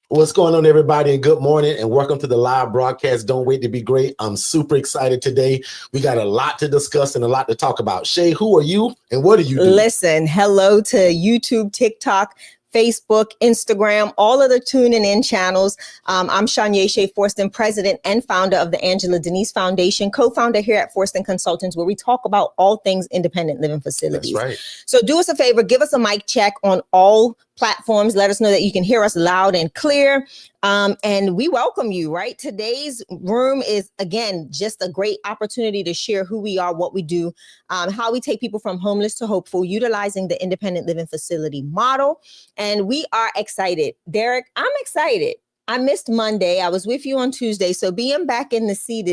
What's going on, everybody, and good morning, and welcome to the live broadcast. Don't wait to be great. I'm super excited today. We got a lot to discuss and a lot to talk about. Shay, who are you and what do you do? Listen, hello to YouTube, TikTok, Facebook, Instagram, all of the tuning in channels. I'm Shanya Shay Forston, president and founder of the Angela Denise Foundation, co-founder here at Forston Consultants, where we talk about all things independent living facilities. That's right. So do us a favor, give us a mic check on all platforms. Let us know that you can hear us loud and clear. And we welcome you, right? Today's room is, again, just a great opportunity to share who we are, what we do, how we take people from homeless to hopeful, utilizing the independent living facility model. And we are excited. Derrick, I'm excited. I missed Monday. I was with you on Tuesday. So being back in the seat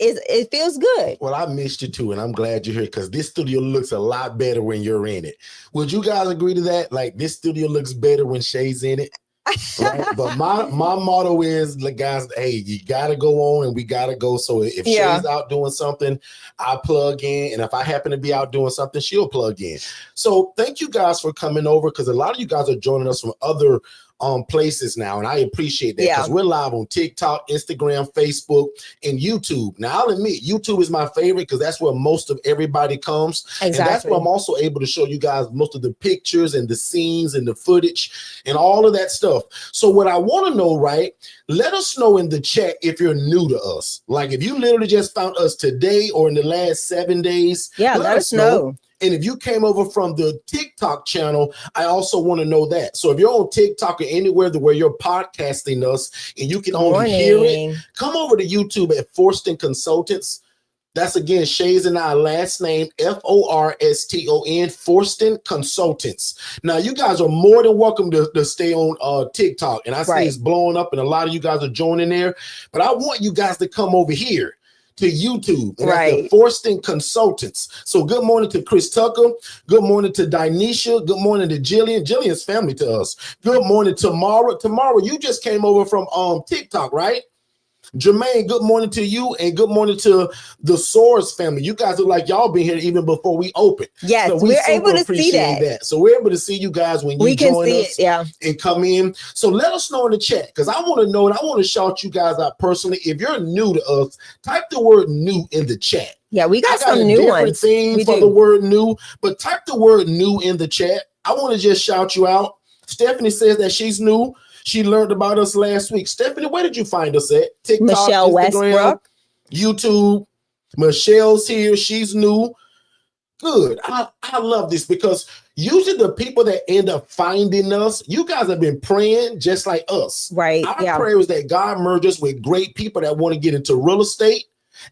it feels good. Well, I missed you too, and I'm glad you're here because this studio looks a lot better when you're in it. Would you guys agree to that? Like, this studio looks better when Shay's in it. Right? But my motto is, like, guys, hey, you gotta go on and we gotta go. So if Shay's out doing something, I plug in, and if I happen to be out doing something, she'll plug in. So thank you guys for coming over, because a lot of you guys are joining us from other places now, and I appreciate that, because we're live on TikTok, Instagram, Facebook, and YouTube. Now, I'll admit, YouTube is my favorite because that's where most of everybody comes. Exactly. And that's where I'm also able to show you guys most of the pictures and the scenes and the footage and all of that stuff. So what I want to know, right, let us know in the chat if you're new to us. Like, if you literally just found us today or in the last 7 days, let us know. And if you came over from the TikTok channel, I also want to know that. So if you're on TikTok or anywhere where you're podcasting us and you can only hear it, come over to YouTube at Forston Consultants. That's, again, Shay's and our last name, Forston, Forston Consultants. Now, you guys are more than welcome to stay on TikTok. And I see it's blowing up, and a lot of you guys are joining there. But I want you guys to come over here to YouTube, and that's the Forston Consultants. So good morning to Chris Tucker. Good morning to Dinesha. Good morning to Jillian. Jillian's family to us. Good morning to Tamara. Tamara, you just came over from TikTok, right? Jermaine, good morning to you, and good morning to the Soares family. You guys are like, y'all been here even before we open. Yes, so we're able to see that. So we're able to see you guys when you join us and come in. So let us know in the chat, because I want to know, and I want to shout you guys out personally. If you're new to us, type the word new in the chat. Yeah, we got some new ones. Thing for the word new, but type the word new in the chat. I want to just shout you out. Stephanie says that she's new. She learned about us last week. Stephanie, where did you find us at? TikTok, Michelle Instagram, Westbrook, YouTube. Michelle's here. She's new. Good. I love this, because usually the people that end up finding us, you guys have been praying just like us. Right. Our prayer is that God merge us with great people that want to get into real estate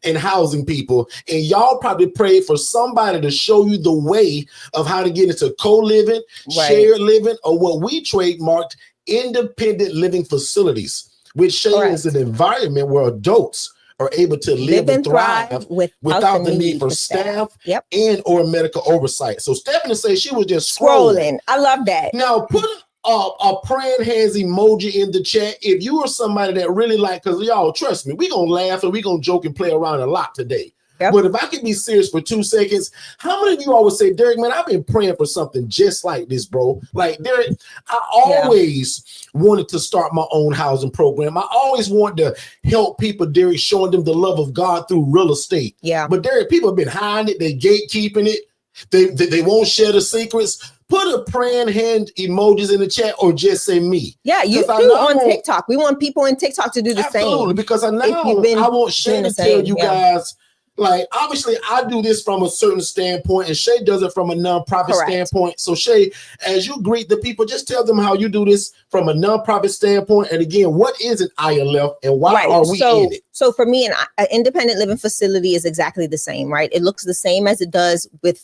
and housing people. And y'all probably prayed for somebody to show you the way of how to get into co-living, shared living, or what we trademarked, independent living facilities, which shows an environment where adults are able to live and thrive without the need for staff and or medical oversight. So Stephanie says she was just scrolling. I love that. Now put a praying hands emoji in the chat if you are somebody that really like, because y'all, trust me, we're gonna laugh and we're gonna joke and play around a lot today. But if I can be serious for 2 seconds, how many of you always say, Derrick, man, I've been praying for something just like this, bro? Like, Derrick, I always wanted to start my own housing program. I always wanted to help people, Derrick, showing them the love of God through real estate. But Derrick, people have been hiding it. They're gatekeeping it. They won't share the secrets. Put a praying hand emojis in the chat, or just say me. Yeah, you do on TikTok. We want people in TikTok to do the same. Absolutely, because I want Shay to tell you guys, like, obviously I do this from a certain standpoint, and Shay does it from a nonprofit standpoint. So Shay, as you greet the people, just tell them how you do this from a nonprofit standpoint. And again, what is an ILF and why are we in it? So for me, an independent living facility is exactly the same, right? It looks the same as it does with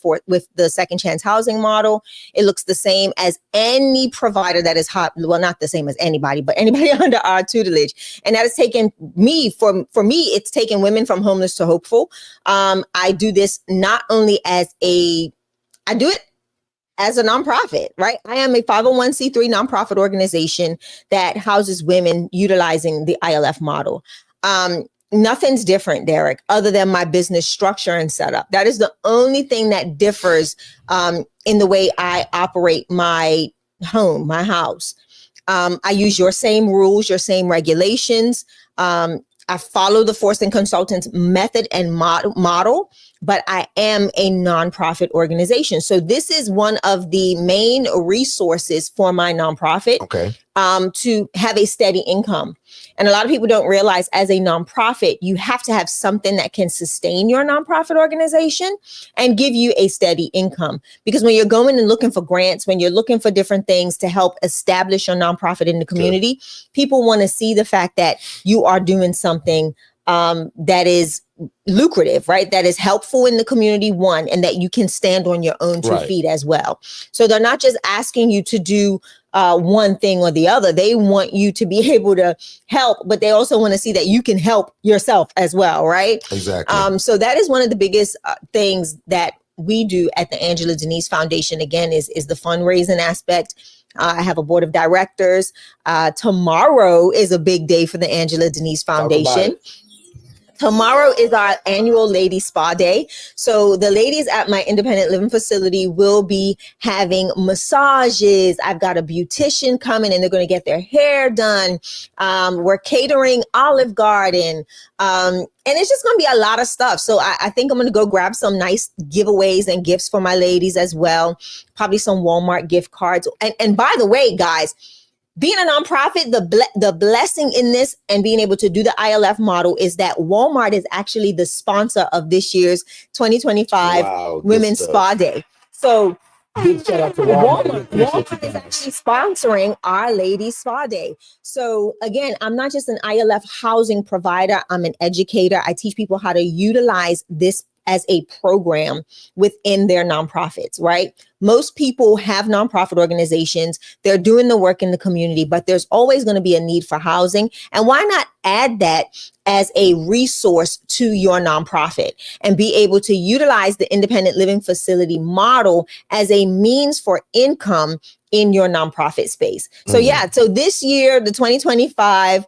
the second chance housing model. It looks the same as any provider that is well, not the same as anybody, but anybody under our tutelage. And that has taken me, for me, it's taken women from homeless to hopeful. I do this not only I do it as a nonprofit, right? I am a 501c3 nonprofit organization that houses women utilizing the ILF model. Nothing's different, Derrick, other than my business structure and setup. That is the only thing that differs in the way I operate my home, my house. I use your same rules, your same regulations. I follow the Forston Consultants method and model, but I am a nonprofit organization. So this is one of the main resources for my nonprofit. Okay. To have a steady income. And a lot of people don't realize as a nonprofit, you have to have something that can sustain your nonprofit organization and give you a steady income. Because when you're going and looking for grants, when you're looking for different things to help establish your nonprofit in the community, people want to see the fact that you are doing something that is lucrative, right? That is helpful in the community, one, and that you can stand on your own two feet as well. So they're not just asking you to do one thing or the other. They want you to be able to help, but they also want to see that you can help yourself as well, right? Exactly. So that is one of the biggest things that we do at the Angela Denise Foundation, again, is the fundraising aspect. I have a board of directors. Tomorrow is a big day for the Angela Denise Foundation. Tomorrow is our annual Ladies Spa Day. So the ladies at my independent living facility will be having massages. I've got a beautician coming and they're going to get their hair done. We're catering Olive Garden. And it's just going to be a lot of stuff. So I think I'm going to go grab some nice giveaways and gifts for my ladies as well. Probably some Walmart gift cards. And by the way, guys, being a nonprofit, the blessing in this and being able to do the ILF model is that Walmart is actually the sponsor of this year's 2025 Women's Spa Day. So big shout out to Walmart. Walmart is actually sponsoring our Ladies Spa Day. So again, I'm not just an ILF housing provider. I'm an educator. I teach people how to utilize this as a program within their nonprofits, right? Most people have nonprofit organizations. They're doing the work in the community, but there's always going to be a need for housing. And why not add that as a resource to your nonprofit and be able to utilize the independent living facility model as a means for income in your nonprofit space. So so this year, the 2025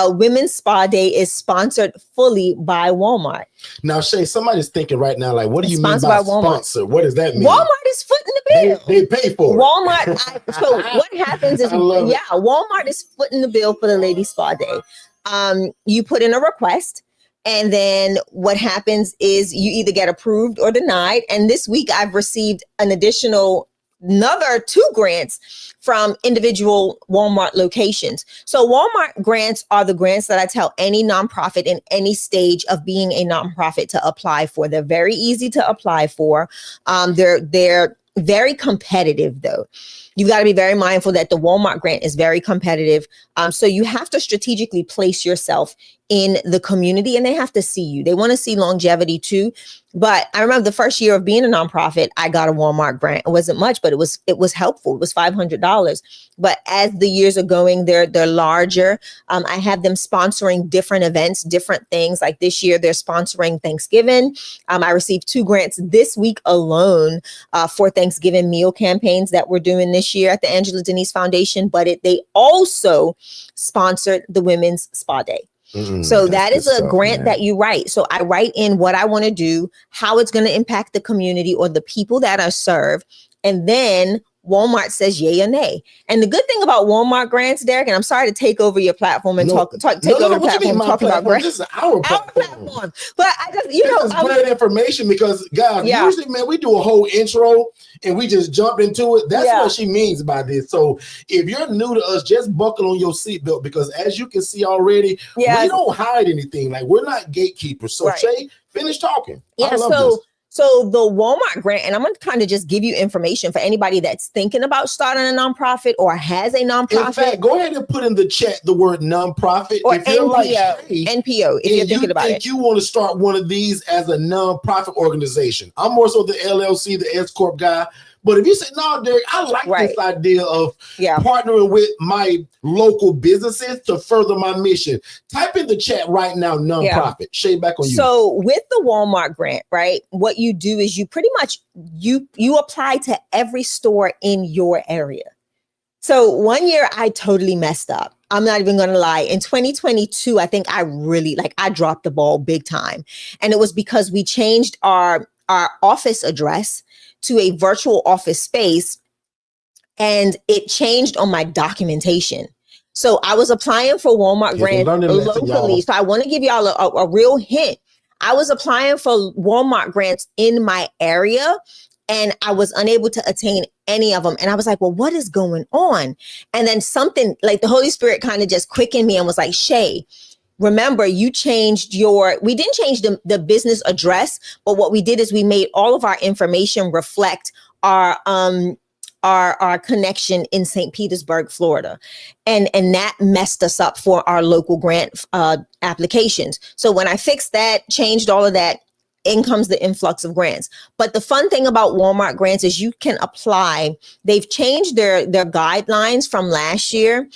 Women's Spa Day is sponsored fully by Walmart. Now, Shay, somebody's thinking right now, like, what do you mean by sponsor? What does that mean? Walmart is footing the bill. They pay for it. Walmart. So what happens is, Walmart is footing the bill for the Ladies Spa Day. You put in a request. And then what happens is you either get approved or denied. And this week I've received another 2 grants from individual Walmart locations. So Walmart grants are the grants that I tell any nonprofit in any stage of being a nonprofit to apply for. They're very easy to apply for. They're very competitive though. You've got to be very mindful that the Walmart grant is very competitive. So you have to strategically place yourself in the community and they have to see you. They want to see longevity too. But I remember the first year of being a nonprofit, I got a Walmart grant. It wasn't much, but it was helpful. It was $500. But as the years are going, they're larger. I have them sponsoring different events, different things. Like this year, they're sponsoring Thanksgiving. I received 2 grants this week alone for Thanksgiving meal campaigns that we're doing this year at the Angela Denise Foundation. But they also sponsored the Women's Spa Day. So that is a grant that you write. So I write in what I want to do, how it's going to impact the community or the people that are served. And then Walmart says yay or nay. And the good thing about Walmart grants, Derrick, and I'm sorry to take over your platform and take over the platform talking about grants. This is our platform. But I just, this is great information because, guys, usually, man, we do a whole intro and we just jump into it. That's what she means by this. So if you're new to us, just buckle on your seatbelt because as you can see already, we don't hide anything. Like we're not gatekeepers. So Shay, finish talking. I love this. So the Walmart grant, and I'm going to kind of just give you information for anybody that's thinking about starting a nonprofit or has a nonprofit. In fact, go ahead and put in the chat the word nonprofit. Or if NPO, if you're thinking about it. You want to start one of these as a nonprofit organization. I'm more so the LLC, the S Corp guy. But if you say, no, Derrick, I like this idea of partnering with my local businesses to further my mission. Type in the chat right now, nonprofit. Shay, back on you. So with the Walmart grant, right, what you do is you pretty much, you apply to every store in your area. So one year I totally messed up. I'm not even going to lie. In 2022, I think I dropped the ball big time. And it was because we changed our office address to a virtual office space and it changed on my documentation. So I was applying for Walmart grants locally. So I want to give y'all a real hint. I was applying for Walmart grants in my area, and I was unable to attain any of them. And I was like, well, what is going on? And then something like the Holy Spirit kind of just quickened me and was like, Shay, remember, you changed we didn't change the business address, but what we did is we made all of our information reflect our connection in St. Petersburg, Florida. And that messed us up for our local grant applications. So when I fixed that, changed all of that, in comes the influx of grants. But the fun thing about Walmart grants is you can apply. They've changed their guidelines from last year.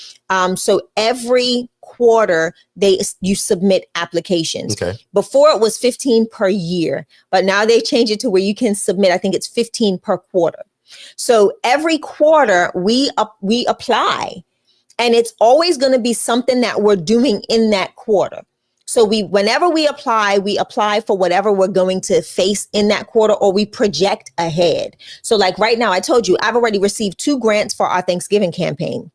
So every quarter you submit applications. Okay. Before it was 15 per year, but now they changed it to where you can submit, I think it's 15 per quarter. So every quarter we apply, and it's always going to be something that we're doing in that quarter. So whenever we apply for whatever we're going to face in that quarter, or we project ahead. So like right now, I told you, I've already received 2 grants for our Thanksgiving campaign,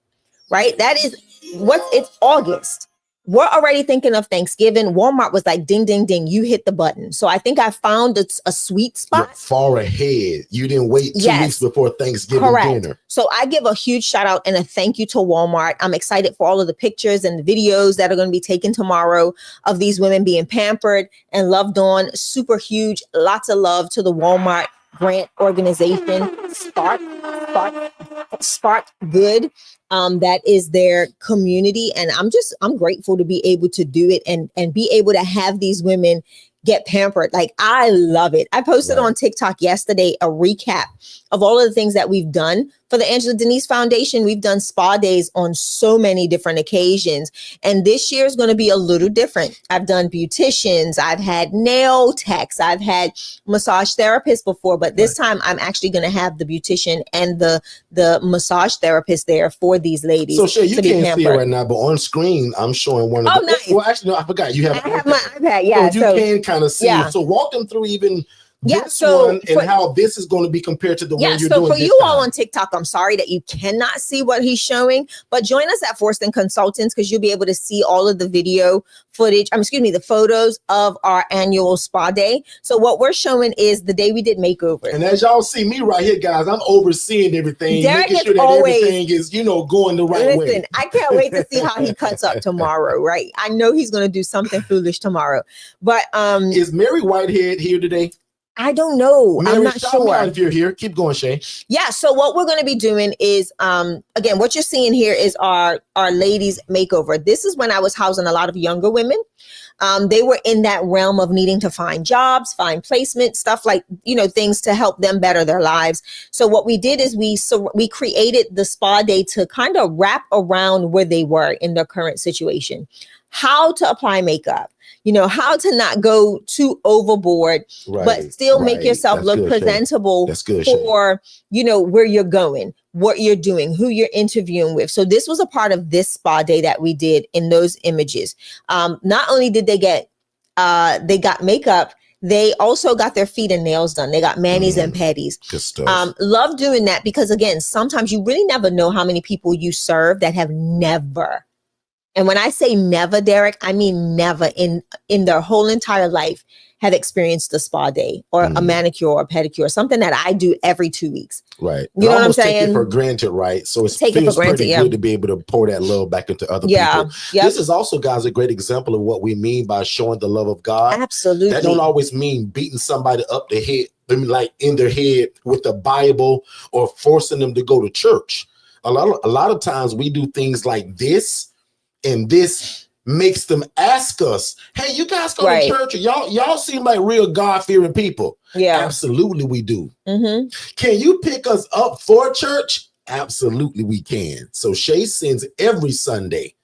right? It's August. We're already thinking of Thanksgiving. Walmart was like, ding, ding, ding, you hit the button. So I think I found a sweet spot. You're far ahead. You didn't wait 2 weeks before Thanksgiving dinner. So I give a huge shout out and a thank you to Walmart. I'm excited for all of the pictures and the videos that are going to be taken tomorrow of these women being pampered and loved on. Super huge. Lots of love to the Walmart grant organization, Spark Good. That is their community. And I'm grateful to be able to do it and be able to have these women get pampered. Like, I love it. I posted on TikTok yesterday a recap of all of the things that we've done for the Angela Denise Foundation. We've done spa days on so many different occasions. And this year is going to be a little different. I've done beauticians. I've had nail techs. I've had massage therapists before, but this time I'm actually going to have the beautician and the massage therapist there for these ladies. So Shay, you can't see it right now, but on screen, I'm showing one of nice. Well, actually, no, I forgot. I have my iPad. Yeah. So you can kind of see it. So walk them through even this one and how this is going to be compared to the one you're doing. So for you all on TikTok, I'm sorry that you cannot see what he's showing, but join us at Forston Consultants because you'll be able to see all of the video footage. The photos of our annual spa day. So what we're showing is the day we did makeover. And as y'all see me right here, guys, I'm overseeing everything, Derrick making sure that everything is, going the right way. Listen, I can't wait to see how he cuts up tomorrow, right? I know he's going to do something foolish tomorrow. But is Mary Whitehead here today? I don't know. Mary, I'm not sure. If you're here, keep going, Shay. Yeah. So what we're going to be doing is, again, what you're seeing here is our ladies makeover. This is when I was housing a lot of younger women. They were in that realm of needing to find jobs, find placement, stuff like, things to help them better their lives. So what we did is we created the spa day to kind of wrap around where they were in their current situation, how to apply makeup, how to not go too overboard, but still make yourself look presentable for, where you're going, what you're doing, who you're interviewing with. So this was a part of this spa day that we did in those images. Not only did they got makeup, they also got their feet and nails done. They got manis and pedis. Good stuff. Love doing that because, again, sometimes you really never know how many people you serve that have never. And when I say never, Derrick, I mean never in their whole entire life have experienced a spa day or a manicure or pedicure, something that I do every 2 weeks. Right. You know what I'm saying? Take it for granted, right? So it feels pretty good to be able to pour that love back into other people. Yep. This is also, guys, a great example of what we mean by showing the love of God. Absolutely. That don't always mean beating somebody up the head, like in their head with the Bible or forcing them to go to church. A lot of times we do things like this, and this makes them ask us, hey, you guys go to church? Y'all seem like real God-fearing people. Yeah. Absolutely we do. Mm-hmm. Can you pick us up for church? Absolutely we can. So Shay sends every Sunday.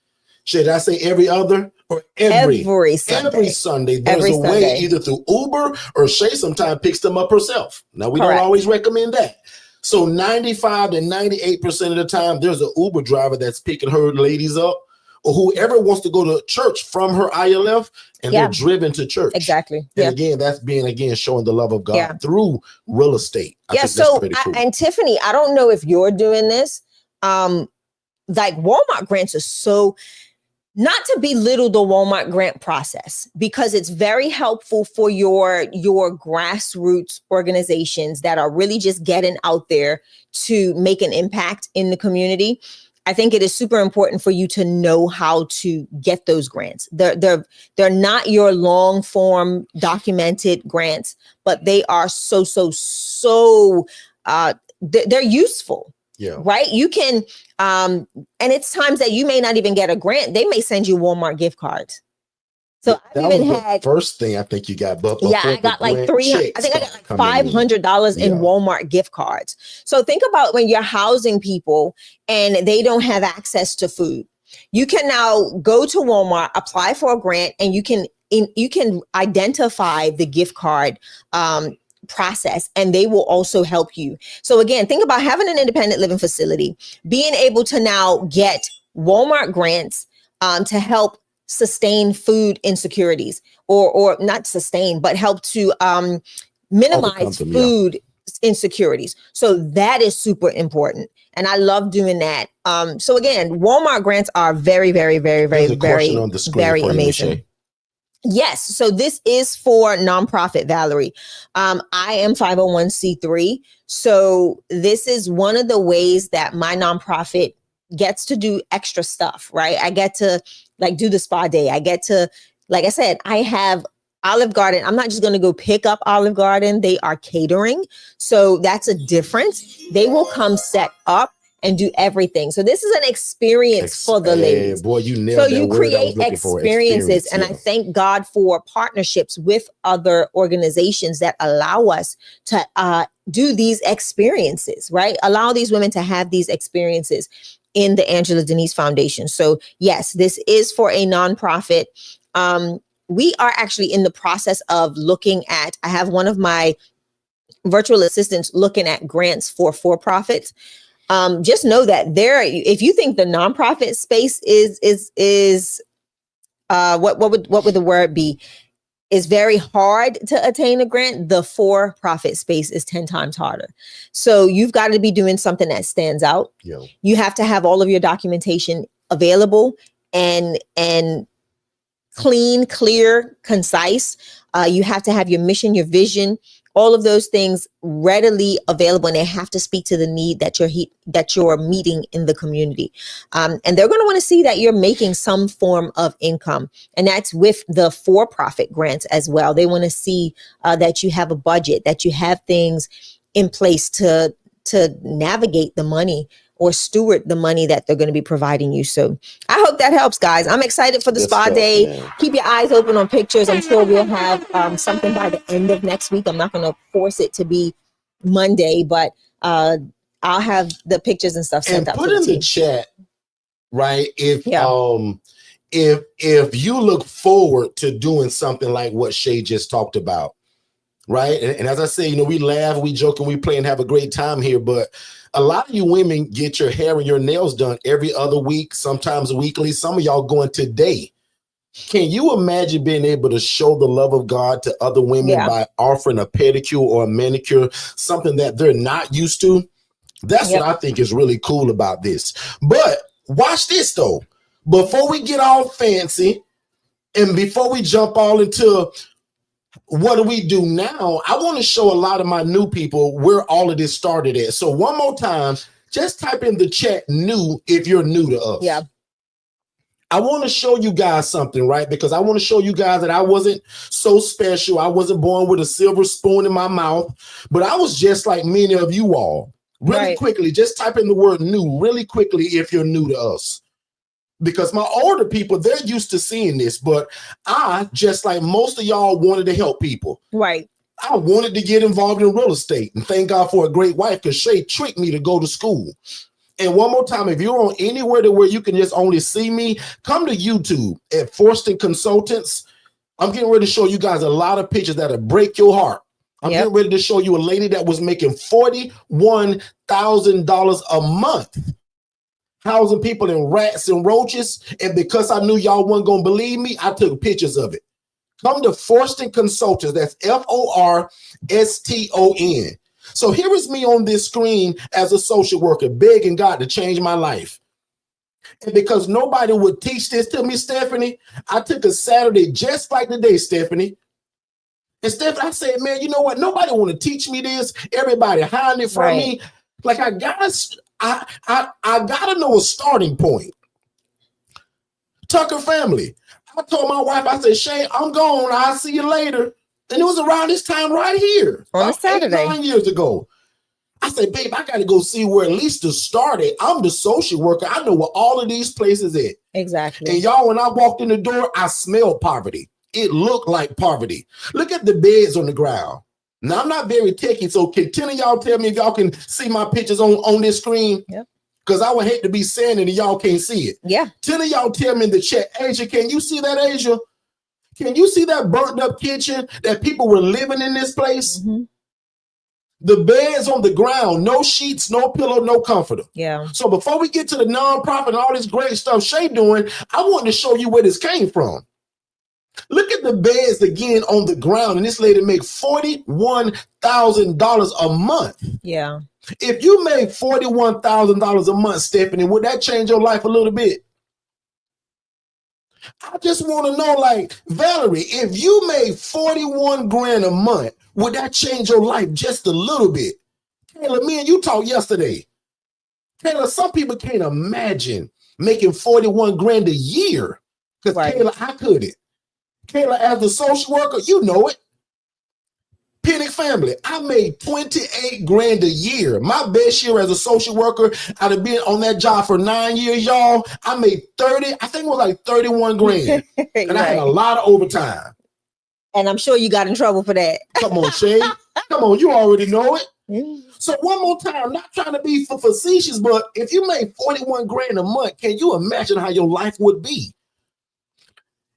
Should I say every other? Or every Sunday. Every Sunday. There's a way either through Uber or Shay sometimes picks them up herself. Now, we don't always recommend that. So 95 to 98% of the time, there's an Uber driver that's picking her ladies up, or whoever wants to go to church from her ILF, and they're driven to church. Exactly. And again, that's being showing the love of God through real estate. I think so that's pretty cool. and Tiffany, I don't know if you're doing this. Like Walmart grants are so, not to belittle the Walmart grant process, because it's very helpful for your grassroots organizations that are really just getting out there to make an impact in the community. I think it is super important for you to know how to get those grants. They're not your long form documented grants, but they are so they're useful. Yeah. Right. You can, and it's times that you may not even get a grant. They may send you Walmart gift cards. So that I've even was had the first thing I think you got. But I got like $300. I think I got like $500 in Walmart gift cards. So think about when you're housing people and they don't have access to food. You can now go to Walmart, apply for a grant, and you can identify the gift card process, and they will also help you. So again, think about having an independent living facility, being able to now get Walmart grants to help sustain food insecurities, or not sustain, but help to minimize food insecurities. So that is super important. And I love doing that. So again, Walmart grants are very, very, very, very, very, very amazing. Yes. So this is for nonprofit, Valerie. I am 501c3. So this is one of the ways that my nonprofit gets to do extra stuff, right? I get to like do the spa day. I get to, like I said, I have Olive Garden. I'm not just going to go pick up Olive Garden. They are catering. So that's a difference. They will come set up and do everything. So this is an experience for the ladies. Boy, you nailed that. So you create experiences. And I thank God for partnerships with other organizations that allow us to do these experiences, right? Allow these women to have these experiences in the Angela Denise Foundation. So yes, this is for a nonprofit. We are actually in the process of looking at, I have one of my virtual assistants looking at grants for profits. Just know that if you think the nonprofit space is what would the word be? Is very hard to attain a grant, the for-profit space is 10 times harder. So you've got to be doing something that stands out. Yeah. You have to have all of your documentation available and clean, clear, concise. You have to have your mission, your vision, all of those things readily available, and they have to speak to the need that you're meeting in the community. And they're going to want to see that you're making some form of income, and that's with the for-profit grants as well. They want to see that you have a budget, that you have things in place to navigate the money or steward the money that they're going to be providing you. So I hope that helps, guys. I'm excited for the spa day. Man. Keep your eyes open on pictures. I'm sure we'll have something by the end of next week. I'm not going to force it to be Monday, but I'll have the pictures and stuff sent out. And put in the chat, right? If you look forward to doing something like what Shay just talked about, right? And as I say, we laugh, we joke, and we play and have a great time here, but a lot of you women get your hair and your nails done every other week, sometimes weekly. Some of y'all going today. Can you imagine being able to show the love of God to other women by offering a pedicure or a manicure, something that they're not used to? That's what I think is really cool about this. But watch this, though. Before we get all fancy and before we jump all into what do we do now, I want to show a lot of my new people where all of this started at. So one more time, just type in the chat new if you're new to us. Yeah. I want to show you guys something, right? Because I want to show you guys that I wasn't so special. I wasn't born with a silver spoon in my mouth, but I was just like many of you all. Really quickly, just type in the word new really quickly if you're new to us. Because my older people, they're used to seeing this, but I, just like most of y'all, wanted to help people. Right. I wanted to get involved in real estate, and thank God for a great wife, because Shay tricked me to go to school. And one more time, if you're on anywhere to where you can just only see me, come to YouTube at Forston Consultants. I'm getting ready to show you guys a lot of pictures that'll break your heart. I'm getting ready to show you a lady that was making $41,000 a month. housing people in rats and roaches. And because I knew y'all weren't going to believe me, I took pictures of it. Come to Forston Consultants. That's Forston. So here is me on this screen as a social worker, begging God to change my life. And because nobody would teach this to me, Stephanie, I took a Saturday just like today, Stephanie. And Stephanie, I said, man, you know what? Nobody want to teach me this. Everybody hiding it from me. Like I gotta know a starting point. Tucker family. I told my wife, I said, Shay, I'm gone. I'll see you later. And it was around this time right here. On a Saturday. 9 years ago. I said, babe, I got to go see where at least to start it. I'm the social worker. I know where all of these places at. Exactly. And y'all, when I walked in the door, I smelled poverty. It looked like poverty. Look at the beds on the ground. Now, I'm not very techie, so can 10 of y'all tell me if y'all can see my pictures on this screen? Yep. Because I would hate to be saying it and y'all can't see it. Yeah. 10 of y'all tell me in the chat, Asia, can you see that, Asia? Can you see that burnt up kitchen that people were living in this place? Mm-hmm. The beds on the ground, no sheets, no pillow, no comforter. Yeah. So before we get to the nonprofit and all this great stuff Shay doing, I want to show you where this came from. Look at the beds again on the ground, and this lady make $41,000 a month. Yeah. If you made $41,000 a month, Stephanie, would that change your life a little bit? I just want to know, like, Valerie, if you made 41 grand a month, would that change your life just a little bit? Kayla, me and you talked yesterday. Kayla, some people can't imagine making 41 grand a year. Because Kayla, I couldn't. Kayla, as a social worker, you know it. Penny family, I made 28 grand a year. My best year as a social worker, I'd have been on that job for 9 years, y'all. I made 30, I think it was like 31 grand. And I had a lot of overtime. And I'm sure you got in trouble for that. Come on, Shay. Come on, you already know it. So one more time, not trying to be facetious, but if you made 41 grand a month, can you imagine how your life would be?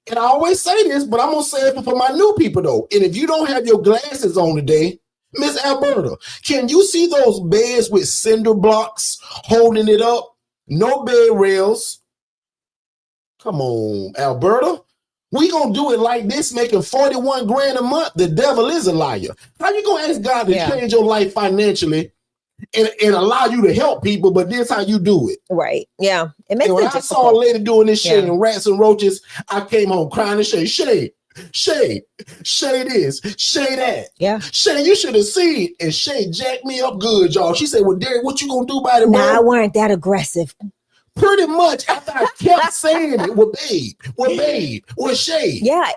And I always say this, but I'm going to say it for my new people, though. And if you don't have your glasses on today, Miss Alberta, can you see those beds with cinder blocks holding it up? No bed rails. Come on, Alberta. We going to do it like this, making 41 grand a month. The devil is a liar. How you going to ask God to change your life financially and allow you to help people, but this how you do it? Right. Yeah. It makes it difficult. When I saw a lady doing this shit in rats and roaches, I came home crying and Shay this, Shay that. Yeah. Shay, you should have seen. And Shay jacked me up good, y'all. She said, well, Derrick, what you going to do about it, bro? Nah, I weren't that aggressive. Pretty much after I kept saying it, with Shay. Yeah,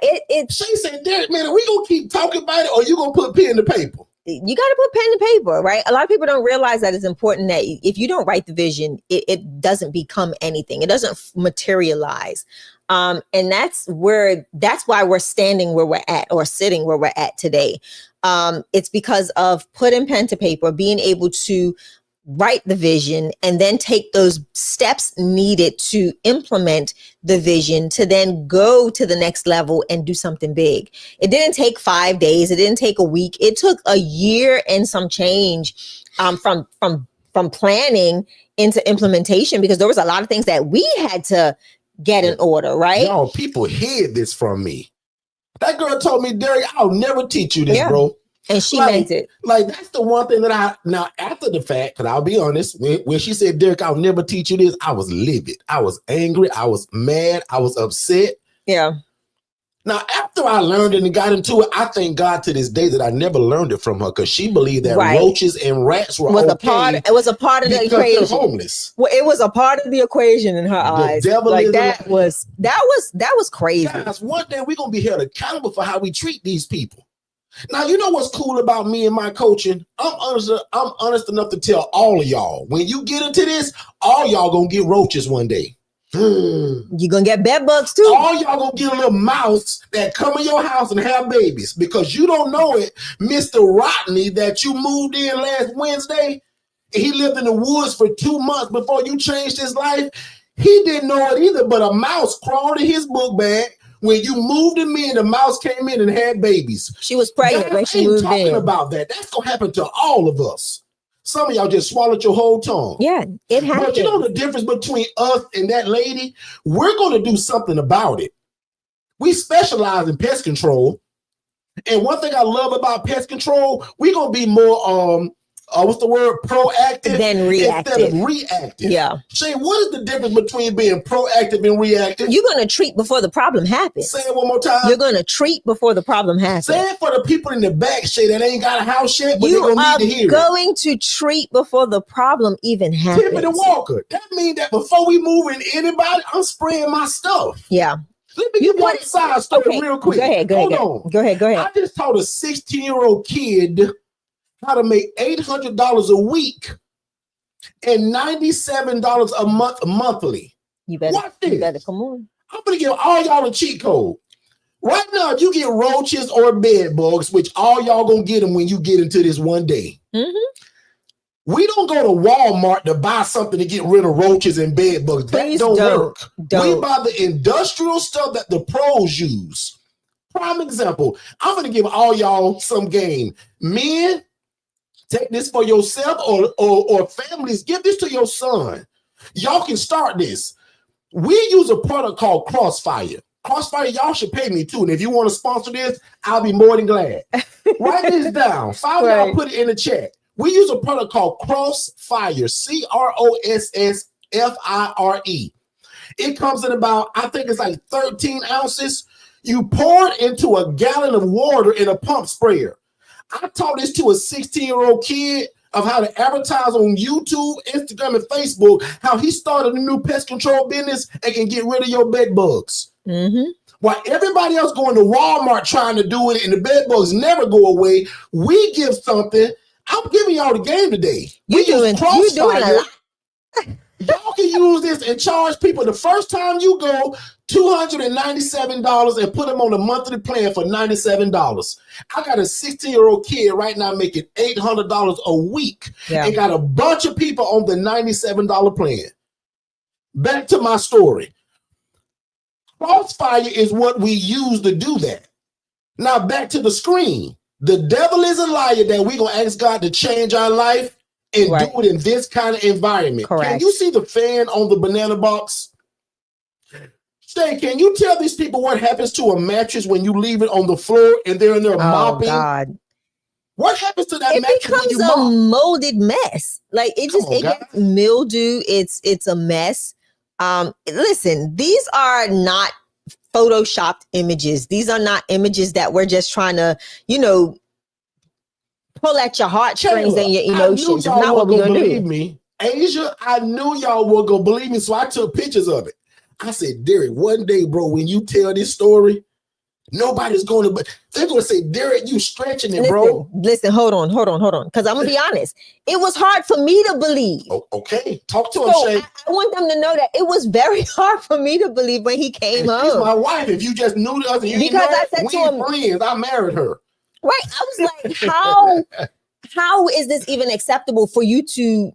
Shay said, Derrick, man, are we gonna keep talking about it or you gonna put pen to paper? You got to put pen to paper, right? A lot of people don't realize that it's important that if you don't write the vision, it doesn't become anything. It doesn't materialize. And that's why we're standing where we're at or sitting where we're at today. It's because of putting pen to paper, being able to write the vision and then take those steps needed to implement the vision to then go to the next level and do something big. It didn't take 5 days. It didn't take a week. It took a year and some change from planning into implementation, because there was a lot of things that we had to get in order, right? Yo, people hid this from me. That girl told me, Derrick, I'll never teach you this, bro. And she meant it. Like, that's the one thing that now after the fact, because I'll be honest, when she said, Derrick, I'll never teach you this, I was livid. I was angry. I was mad. I was upset. Yeah. Now, after I learned it and got into it, I thank God to this day that I never learned it from her, because she believed that roaches and rats were it was a part of the equation. They're homeless. Well, it was a part of the equation in her eyes. Devil like that was crazy. Guys, one day we're gonna be held accountable for how we treat these people. Now, you know what's cool about me and my coaching? I'm honest enough to tell all of y'all, when you get into this, all y'all gonna get roaches one day. You're gonna get bed bugs too. All y'all gonna get a little mouse that come in your house and have babies, because you don't know it. Mr. Rodney that you moved in last Wednesday, he lived in the woods for 2 months before you changed his life. He didn't know it either, but a mouse crawled in his book bag. When you moved him in, the mouse came in and had babies. She was pregnant when she moved in. Talking about that. That's gonna happen to all of us. Some of y'all just swallowed your whole tongue. Yeah, it happens. But you know the difference between us and that lady? We're going to do something about it. We specialize in pest control. And one thing I love about pest control, we're going to be more, what's the word? Proactive than reactive. Instead of reactive. Yeah. Shay, what is the difference between being proactive and reactive? You're going to treat before the problem happens. Say it one more time. You're going to treat before the problem happens. Say it for the people in the back, Shay, that ain't got a house yet, but you they're going to need to hear it. Going to treat before the problem even happens. Tiffany Walker. That means that before we move in anybody, I'm spraying my stuff. Yeah. Let me give you a side story real quick. Go ahead. Go ahead. I just taught a 16-year-old kid how to make $800 a week and $97 a month monthly. You better come on. I'm gonna give all y'all a cheat code. Right now, if you get roaches or bed bugs, which all y'all gonna get them when you get into this one day. Mm-hmm. We don't go to Walmart to buy something to get rid of roaches and bed bugs. That don't work. We buy the industrial stuff that the pros use. Prime example, I'm going to give all y'all some game. Men, take this for yourself or families. Give this to your son. Y'all can start this. We use a product called Crossfire. Crossfire, y'all should pay me too. And if you want to sponsor this, I'll be more than glad. Write this down. 5 of y'all put it in the chat. We use a product called Crossfire, Crossfire. It comes in about, I think it's like 13 ounces. You pour it into a gallon of water in a pump sprayer. I taught this to a 16-year-old kid of how to advertise on YouTube, Instagram, and Facebook, how he started a new pest control business and can get rid of your bed bugs. Mm-hmm. While everybody else going to Walmart trying to do it and the bed bugs never go away, we give something. I'm giving y'all the game today. You doing a lot. Y'all can use this and charge people the first time you go $297 and put them on a monthly plan for $97. I got a 16-year-old kid right now making $800 a week and got a bunch of people on the $97 plan. Back to my story. Crossfire is what we use to do that. Now back to the screen. The devil is a liar that we're going to ask God to change our life and do it in this kind of environment. Correct. Can you see the fan on the banana box? Shay, can you tell these people what happens to a mattress when you leave it on the floor and they're in there mopping? God. What happens to that mattress? It becomes a molded mess. Like it gets mildew. It's a mess. Listen, these are not Photoshopped images. These are not images that we're just trying to, pull at your heartstrings and your emotions. It's not what we're gonna do. Me, Asia, I knew y'all were gonna believe me, so I took pictures of it. I said, Derrick, one day, bro, when you tell this story, nobody's going to, but they're going to say, Derrick, you stretching it, bro. Listen, hold on. Because I'm going to be honest. It was hard for me to believe. Oh, okay. Talk to him, Shay. I want them to know that it was very hard for me to believe when he came home. She's my wife. If you just knew us and you because I said to him, friends, I married her. Right. I was like, how is this even acceptable for you to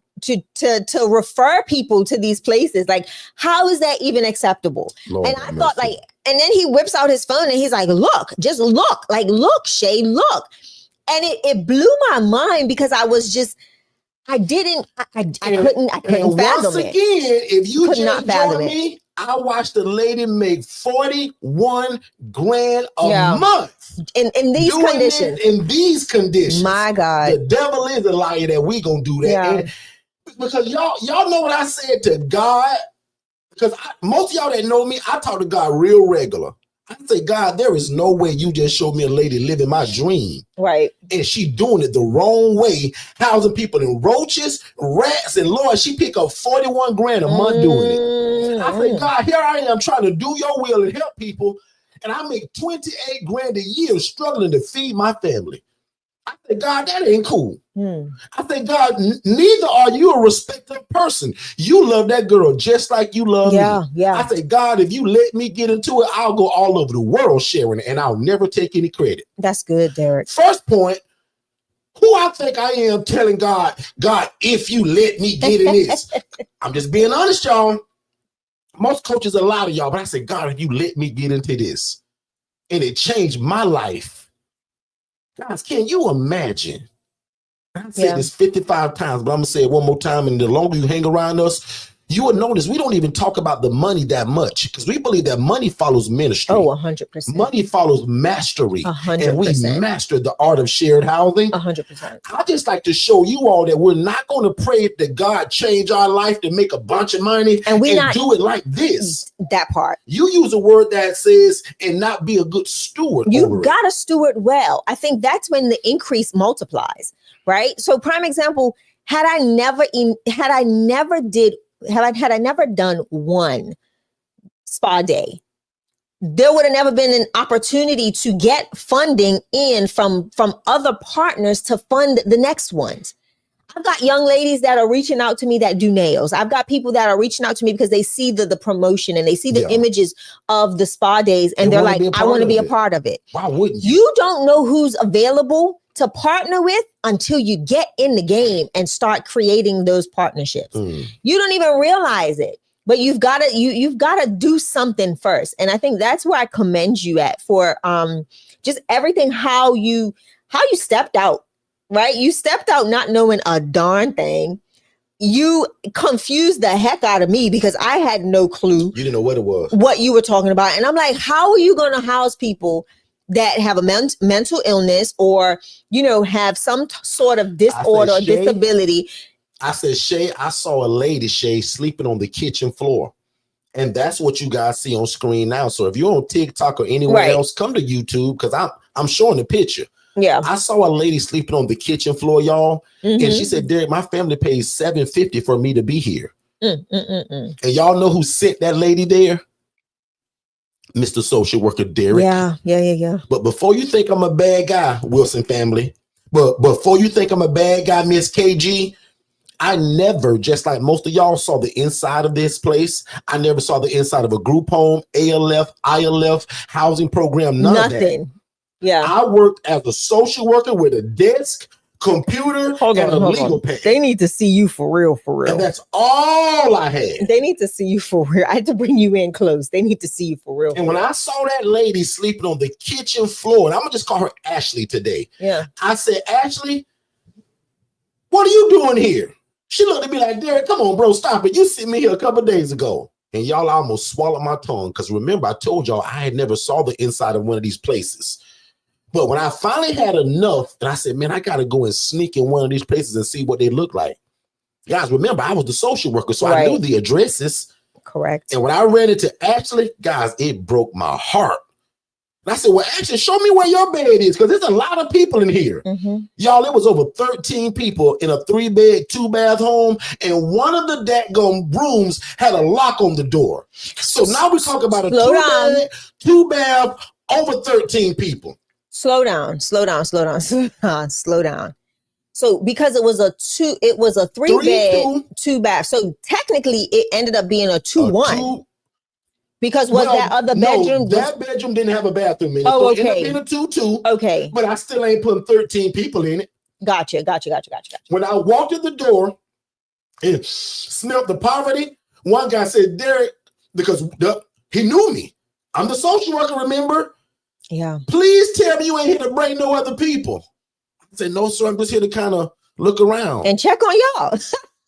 refer people to these places? Like, how is that even acceptable? Lord, and I thought and then he whips out his phone and he's like, look, just look, Shay, look. And it blew my mind because I was just, I couldn't fathom once again, if you just join me, I watched a lady make $41 grand a month in these conditions. In these conditions, my God, the devil is a liar that we gonna do that. Yeah. And because y'all know what I said to God. Because most of y'all that know me, I talk to God real regular. I say, God, there is no way you just showed me a lady living my dream. Right. And she doing it the wrong way, housing people in roaches, rats, and Lord, she pick up 41 grand a month doing it. I say, God, here I am trying to do your will and help people. And I make 28 grand a year struggling to feed my family. I said, God, that ain't cool. I said, God, neither are you a respected person. You love that girl just like you love me. Yeah. I said, God, if you let me get into it, I'll go all over the world sharing it, and I'll never take any credit. That's good, Derrick. First point, who I think I am telling God, if you let me get in this. I'm just being honest, y'all. Most coaches are a lot of y'all, but I said, God, if you let me get into this, and it changed my life. Guys, can you imagine I've said this 55 times, but I'm gonna say it one more time. And the longer you hang around us, you will notice we don't even talk about the money that much because we believe that money follows ministry. Oh, 100%. Money follows mastery. 100%. And we mastered the art of shared housing. 100%. I just like to show you all that we're not going to pray that God change our life to make a bunch of money and do it like this. That part. You use a word that says and not be a good steward. You got to steward well. I think that's when the increase multiplies, right? So prime example, had I never done one spa day, there would have never been an opportunity to get funding in from other partners to fund the next ones. I've got young ladies that are reaching out to me that do nails. I've got people that are reaching out to me because they see the promotion and they see the images of the spa days and they're like, I want to be a part of it. Why wouldn't you? You don't know who's available to partner with until you get in the game and start creating those partnerships. You don't even realize it, but you've got to do something first. And I think that's where I commend you at for just everything, how you stepped out, right? You stepped out not knowing a darn thing. You confused the heck out of me because I had no clue. You didn't know what it was, what you were talking about. And I'm like, how are you going to house people that have a mental illness or, have some sort of disorder or disability? I said, Shay, I saw a lady, Shay, sleeping on the kitchen floor. And that's what you guys see on screen now. So if you're on TikTok or anywhere else, come to YouTube because I'm showing the picture. Yeah. I saw a lady sleeping on the kitchen floor, y'all. And she said, Derrick, my family pays $750 for me to be here. And y'all know who sent that lady there? Mr. Social Worker Derrick. Yeah. But before you think I'm a bad guy, Wilson family, but before you think I'm a bad guy, Miss KG, I never, just like most of y'all, saw the inside of this place. I never saw the inside of a group home, ALF, ILF, housing program, nothing. Yeah. I worked as a social worker with a desk, computer, and a legal pad. They need to see you for real. And that's all I had. They need to see you for real. I had to bring you in close. They need to see you for real. And when I saw that lady sleeping on the kitchen floor, and I'm going to just call her Ashley today. Yeah. I said, Ashley, what are you doing here? She looked at me like, Derrick, come on, bro, stop it. You sent me here a couple of days ago. And y'all almost swallowed my tongue. Because remember, I told y'all I had never saw the inside of one of these places. But when I finally had enough, and I said, man, I got to go and sneak in one of these places and see what they look like. Guys, remember, I was the social worker, so I knew the addresses. Correct. And when I ran into Ashley, guys, it broke my heart. And I said, well, Ashley, show me where your bed is, because there's a lot of people in here. Y'all, it was over 13 people in a 3-bed, 2-bath home, and one of the dadgum rooms had a lock on the door. So now we talk about a 2-bed, 2-bath, over 13 people. Slow down. So because it was a 3-bed, 2-bath. So technically it ended up being a 2-1. Because that other bedroom? That bedroom didn't have a bathroom in it. Oh, so it ended up being a 2-2. Okay. But I still ain't putting 13 people in it. Gotcha. When I walked in the door and smelled the poverty, one guy said, Derrick, because he knew me. I'm the social worker, remember? Yeah. Please tell me you ain't here to bring no other people. I said, no, sir, I'm just here to kind of look around. And check on y'all.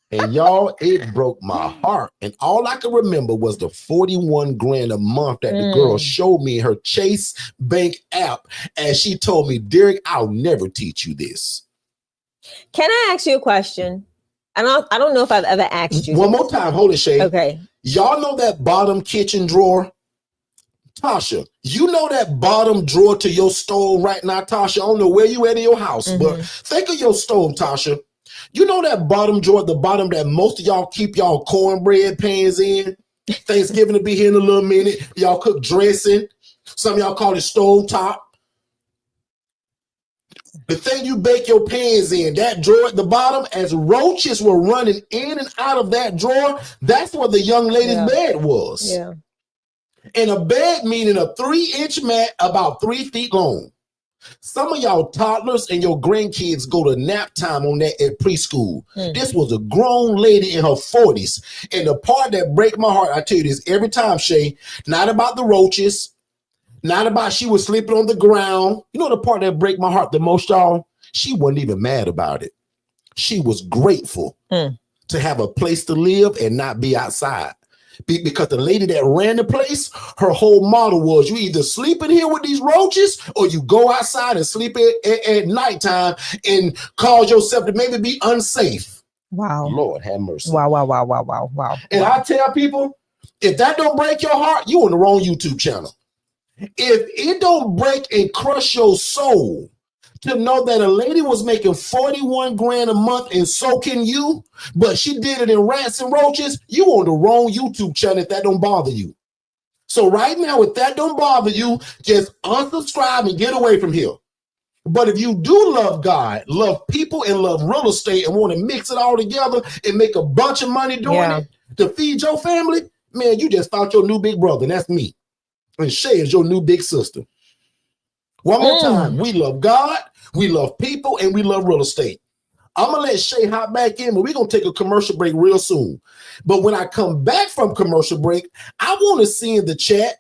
And y'all, it broke my heart. And all I could remember was the 41 grand a month that the girl showed me in her Chase Bank app. And she told me, Derrick, I'll never teach you this. Can I ask you a question? I don't know if I've ever asked you. One more time. Hold it, Shay. Okay. Y'all know that bottom kitchen drawer? Tasha, you know that bottom drawer to your stove right now, Tasha? I don't know where you at in your house, but think of your stove, Tasha. You know that bottom drawer at the bottom that most of y'all keep y'all cornbread pans in? Thanksgiving to be here in a little minute. Y'all cook dressing. Some of y'all call it stove top. The thing you bake your pans in, that drawer at the bottom, as roaches were running in and out of that drawer, that's where the young lady's bed was. Yeah. And a bed meaning a 3-inch mat about 3 feet long. Some of y'all toddlers and your grandkids go to nap time on that at preschool. This was a grown lady in her 40s. And the part that break my heart, I tell you this every time, Shay, not about the roaches, not about she was sleeping on the ground. You know the part that break my heart the most, y'all? She wasn't even mad about it. She was grateful to have a place to live and not be outside. Because the lady that ran the place, her whole model was you either sleep in here with these roaches or you go outside and sleep at nighttime and cause yourself to maybe be unsafe. Wow. Lord have mercy. Wow. And I tell people, if that don't break your heart, you on the wrong YouTube channel. If it don't break and crush your soul to know that a lady was making 41 grand a month and so can you, but she did it in rats and roaches, you on the wrong YouTube channel if that don't bother you. So right now, if that don't bother you, just unsubscribe and get away from here. But if you do love God, love people, and love real estate and want to mix it all together and make a bunch of money doing it to feed your family, man, you just found your new big brother, and that's me. And Shay is your new big sister. One more time, we love God, we love people, and we love real estate. I'm going to let Shay hop back in, but we're going to take a commercial break real soon. But when I come back from commercial break, I want to see in the chat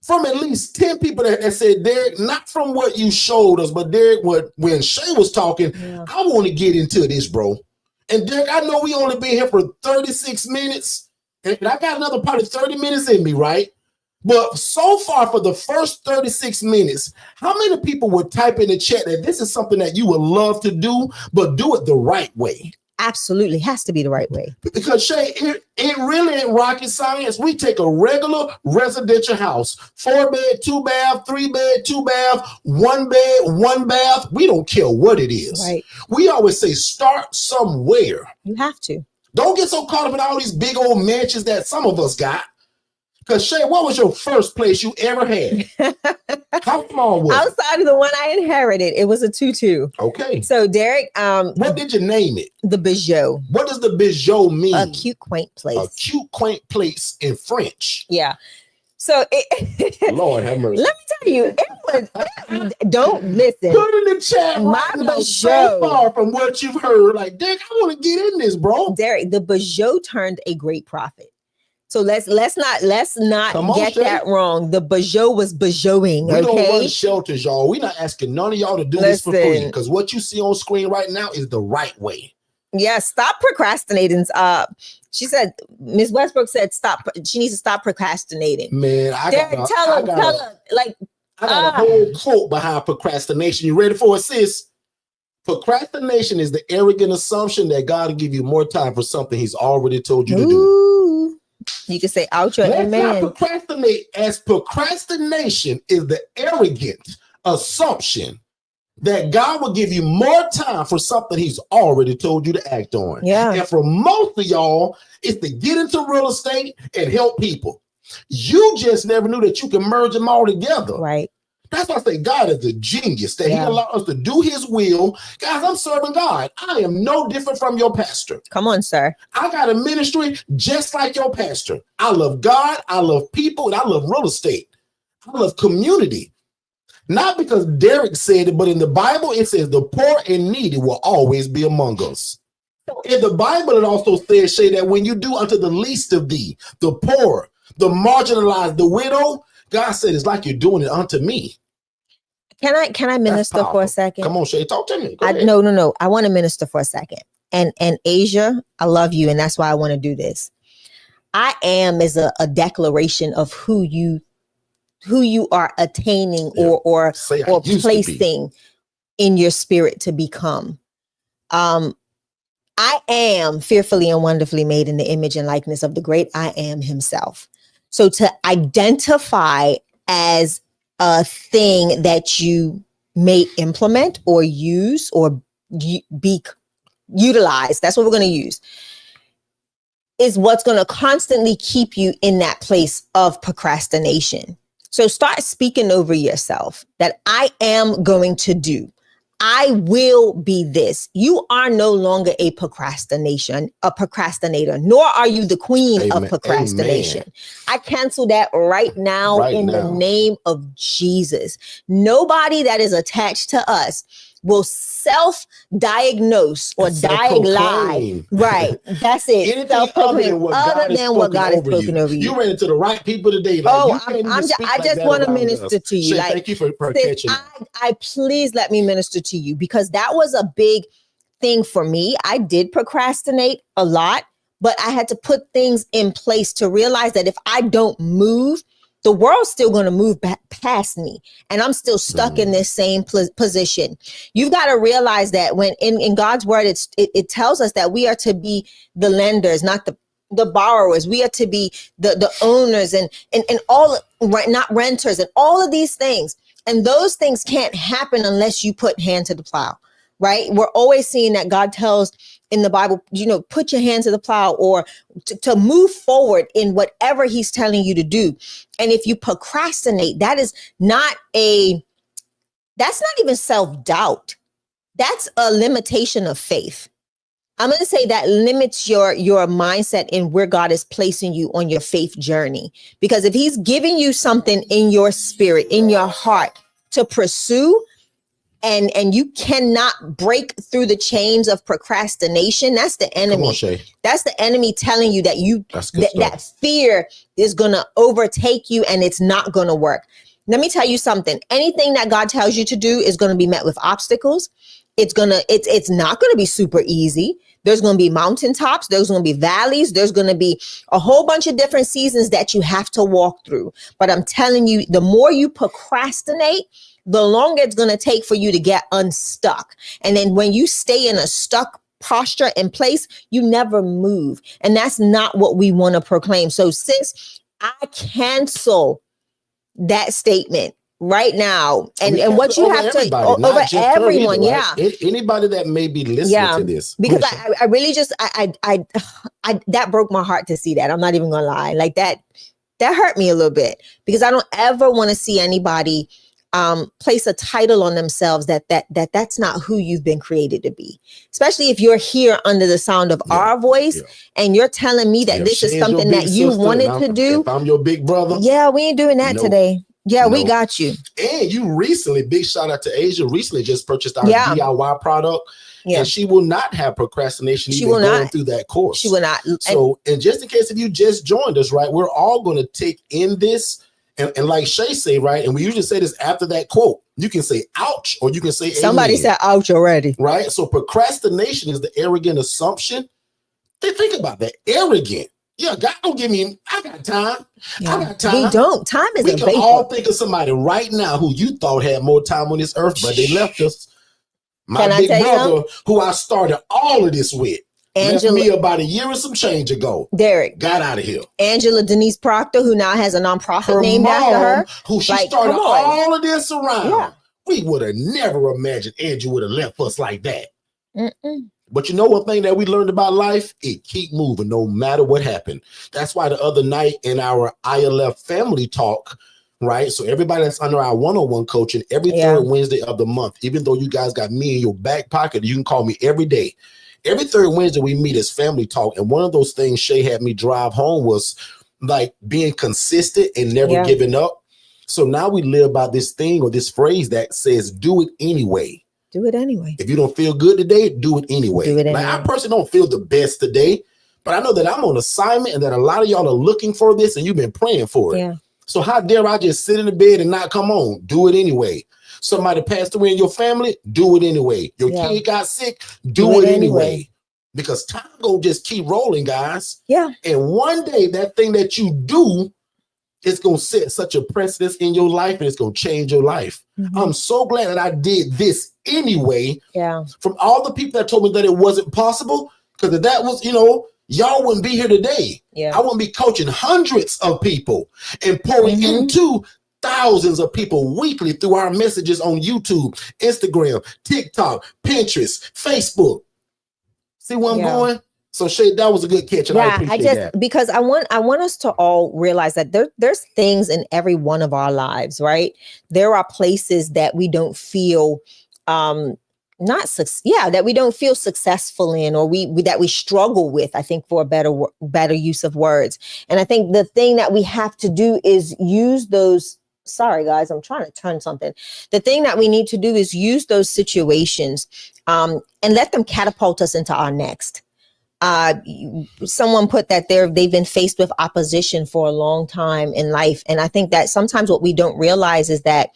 from at least 10 people that said, Derrick, not from what you showed us, but Derrick, when Shay was talking, I want to get into this, bro. And Derrick, I know we only been here for 36 minutes, and I got another probably 30 minutes in me, right? But so far for the first 36 minutes, how many people would type in the chat that this is something that you would love to do, but do it the right way? Absolutely. Has to be the right way. Because Shay, it really ain't rocket science. We take a regular residential house, 4-bed, 2-bath, 3-bed, 2-bath, 1-bed, 1-bath. We don't care what it is. Right. We always say start somewhere. You have to. Don't get so caught up in all these big old mansions that some of us got. Because Shay, what was your first place you ever had? How small was it? Outside of the one I inherited, it was a 2-2. Okay. So Derrick, what did you name it? The Bijou. What does the Bijou mean? A cute, quaint place. A cute, quaint place in French. Yeah. So Lord have mercy. Let me tell you, it was. Don't listen. Put in the chat. My Bijou. So far from what you've heard, like Derrick, I want to get in this, bro. Derrick, the Bijou turned a great profit. So let's not get that wrong. The Bijou was Bijouing. We don't run shelters, y'all. We're not asking none of y'all to do this for free, because what you see on screen right now is the right way. Yeah, stop procrastinating. She said, Ms. Westbrook said, stop. She needs to stop procrastinating. Man, Derrick, tell her. Like, I got a whole quote behind procrastination. You ready for it, sis? Procrastination is the arrogant assumption that God will give you more time for something He's already told you to do. You can say out your amen. Let's not procrastinate, as procrastination is the arrogant assumption that God will give you more time for something He's already told you to act on. Yeah. And for most of y'all, it's to get into real estate and help people. You just never knew that you can merge them all together. Right. That's why I say God is a genius, that He allowed us to do His will. Guys, I'm serving God. I am no different from your pastor. Come on, sir. I got a ministry just like your pastor. I love God, I love people, and I love real estate. I love community. Not because Derrick said it, but in the Bible, it says the poor and needy will always be among us. In the Bible, it also says, Shay, that when you do unto the least of thee, the poor, the marginalized, the widow, God said it's like you're doing it unto me. Can I minister for a second? Come on, Shay, talk to me. No. I want to minister for a second. And Asia, I love you, and that's why I want to do this. I am is a declaration of who you are attaining or placing in your spirit to become. I am fearfully and wonderfully made in the image and likeness of the great I Am Himself. So to identify as a thing that you may implement or use or be utilized, that's what we're going to use, is what's going to constantly keep you in that place of procrastination. So start speaking over yourself that I am going to do. I will be this. You are no longer a procrastinator, nor are you the queen of procrastination. Amen. I cancel that right now the name of Jesus. Nobody that is attached to us will self-diagnose or lie. Right. That's it. Anything other than what God has spoken over you. You ran into the right people today. Like, I just want to minister to you. Like, thank you for catching. I please let me minister to you, because that was a big thing for me. I did procrastinate a lot, but I had to put things in place to realize that if I don't move, the world's still going to move past me, and I'm still stuck in this same position. You've got to realize that when in God's word, it tells us that we are to be the lenders, not the borrowers. We are to be the owners and all, right, not renters, and all of these things. And those things can't happen unless you put hand to the plow, right? We're always seeing that God tells in the Bible, put your hand to the plow, or to move forward in whatever he's telling you to do. And if you procrastinate, that's not even self-doubt. That's a limitation of faith. I'm going to say that limits your mindset in where God is placing you on your faith journey. Because if he's giving you something in your spirit, in your heart to pursue, and you cannot break through the chains of procrastination, that's the enemy. Come on, Shay. That's the enemy telling you that that fear is going to overtake you and it's not going to work. Let me tell you something. Anything that God tells you to do is going to be met with obstacles. It's not going to be super easy. There's going to be mountaintops. There's going to be valleys. There's going to be a whole bunch of different seasons that you have to walk through. But I'm telling you, the more you procrastinate, the longer it's going to take for you to get unstuck. And then when you stay in a stuck posture and place, you never move. And that's not what we want to proclaim. So sis, I cancel that statement right now. And what you have to over everyone. Either, right? Yeah. Anybody that may be listening to this. Because I really just, I that broke my heart to see that. I'm not even going to lie. Like that hurt me a little bit, because I don't ever want to see anybody place a title on themselves that's not who you've been created to be. Especially if you're here under the sound of our voice and you're telling me that this is something that you wanted to do. If I'm your big brother. Yeah, we ain't doing that today. Yeah, we got you. And you recently, big shout out to Asia, recently just purchased our DIY product. Yeah. And she will not have procrastination going through that course. She will not. So, and just in case if you just joined us, right, we're all going to take in this. And like Shay say, right, and we usually say this after that quote, you can say ouch, or you can say somebody said ouch already. Right? So procrastination is the arrogant assumption. Think about that. Arrogant. Yeah, God don't give me, I got time. Yeah. I got time. We don't. Time is we can all think of somebody right now who you thought had more time on this earth, but they left us. My big brother, who I started all of this with. Angela, left me about a year and some change ago. Derrick got out of here. Angela Denise Proctor, who now has a nonprofit named after her, who she started all of this around. Yeah. We would have never imagined Angela would have left us like that. But you know one thing that we learned about life? It keep moving no matter what happened. That's why the other night in our ILF family talk, right? So everybody that's under our one-on-one coaching every third Wednesday of the month, even though you guys got me in your back pocket, you can call me every day. Every third Wednesday we meet as family talk. And one of those things Shay had me drive home was like being consistent and never giving up. So now we live by this thing or this phrase that says, do it anyway. Do it anyway. If you don't feel good today, do it anyway. Do it anyway. Like, I personally don't feel the best today, but I know that I'm on assignment and that a lot of y'all are looking for this and you've been praying for it. Yeah. So how dare I just sit in the bed and not come on? Do it anyway. Somebody passed away in your family, do it anyway. Your kid got sick, do it anyway. Because time gonna just keep rolling, guys. Yeah. And one day that thing that you do is gonna set such a precedence in your life and it's gonna change your life. I'm so glad that I did this anyway. Yeah. From all the people that told me that it wasn't possible, because if that was, y'all wouldn't be here today. Yeah. I wouldn't be coaching hundreds of people and pouring into thousands of people weekly through our messages on YouTube, Instagram, TikTok, Pinterest, Facebook. See where I'm going? So Shay, that was a good catch. And I appreciate that. Because I want us to all realize that there's things in every one of our lives, right? There are places that we don't feel that we don't feel successful in, or that we struggle with, I think, for a better use of words. And I think the thing that we have to do is use those. Sorry, guys, I'm trying to turn something. The thing that we need to do is use those situations and let them catapult us into our next. Someone put that they've been faced with opposition for a long time in life. And I think that sometimes what we don't realize is that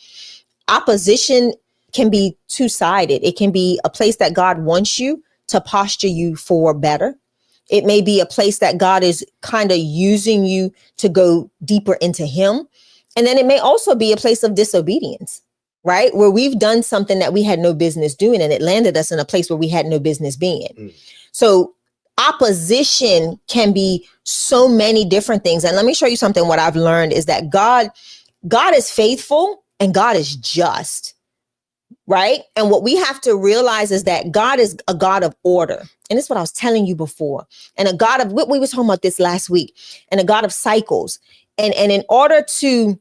opposition can be two-sided. It can be a place that God wants you to posture you for better. It may be a place that God is kind of using you to go deeper into him. And then it may also be a place of disobedience, right? Where we've done something that we had no business doing, and it landed us in a place where we had no business being. So opposition can be so many different things. And let me show you something. What I've learned is that God is faithful and God is just, right? And what we have to realize is that God is a God of order. And this is what I was telling you before. And a God of, we were talking about this last week, and a God of cycles. And in order to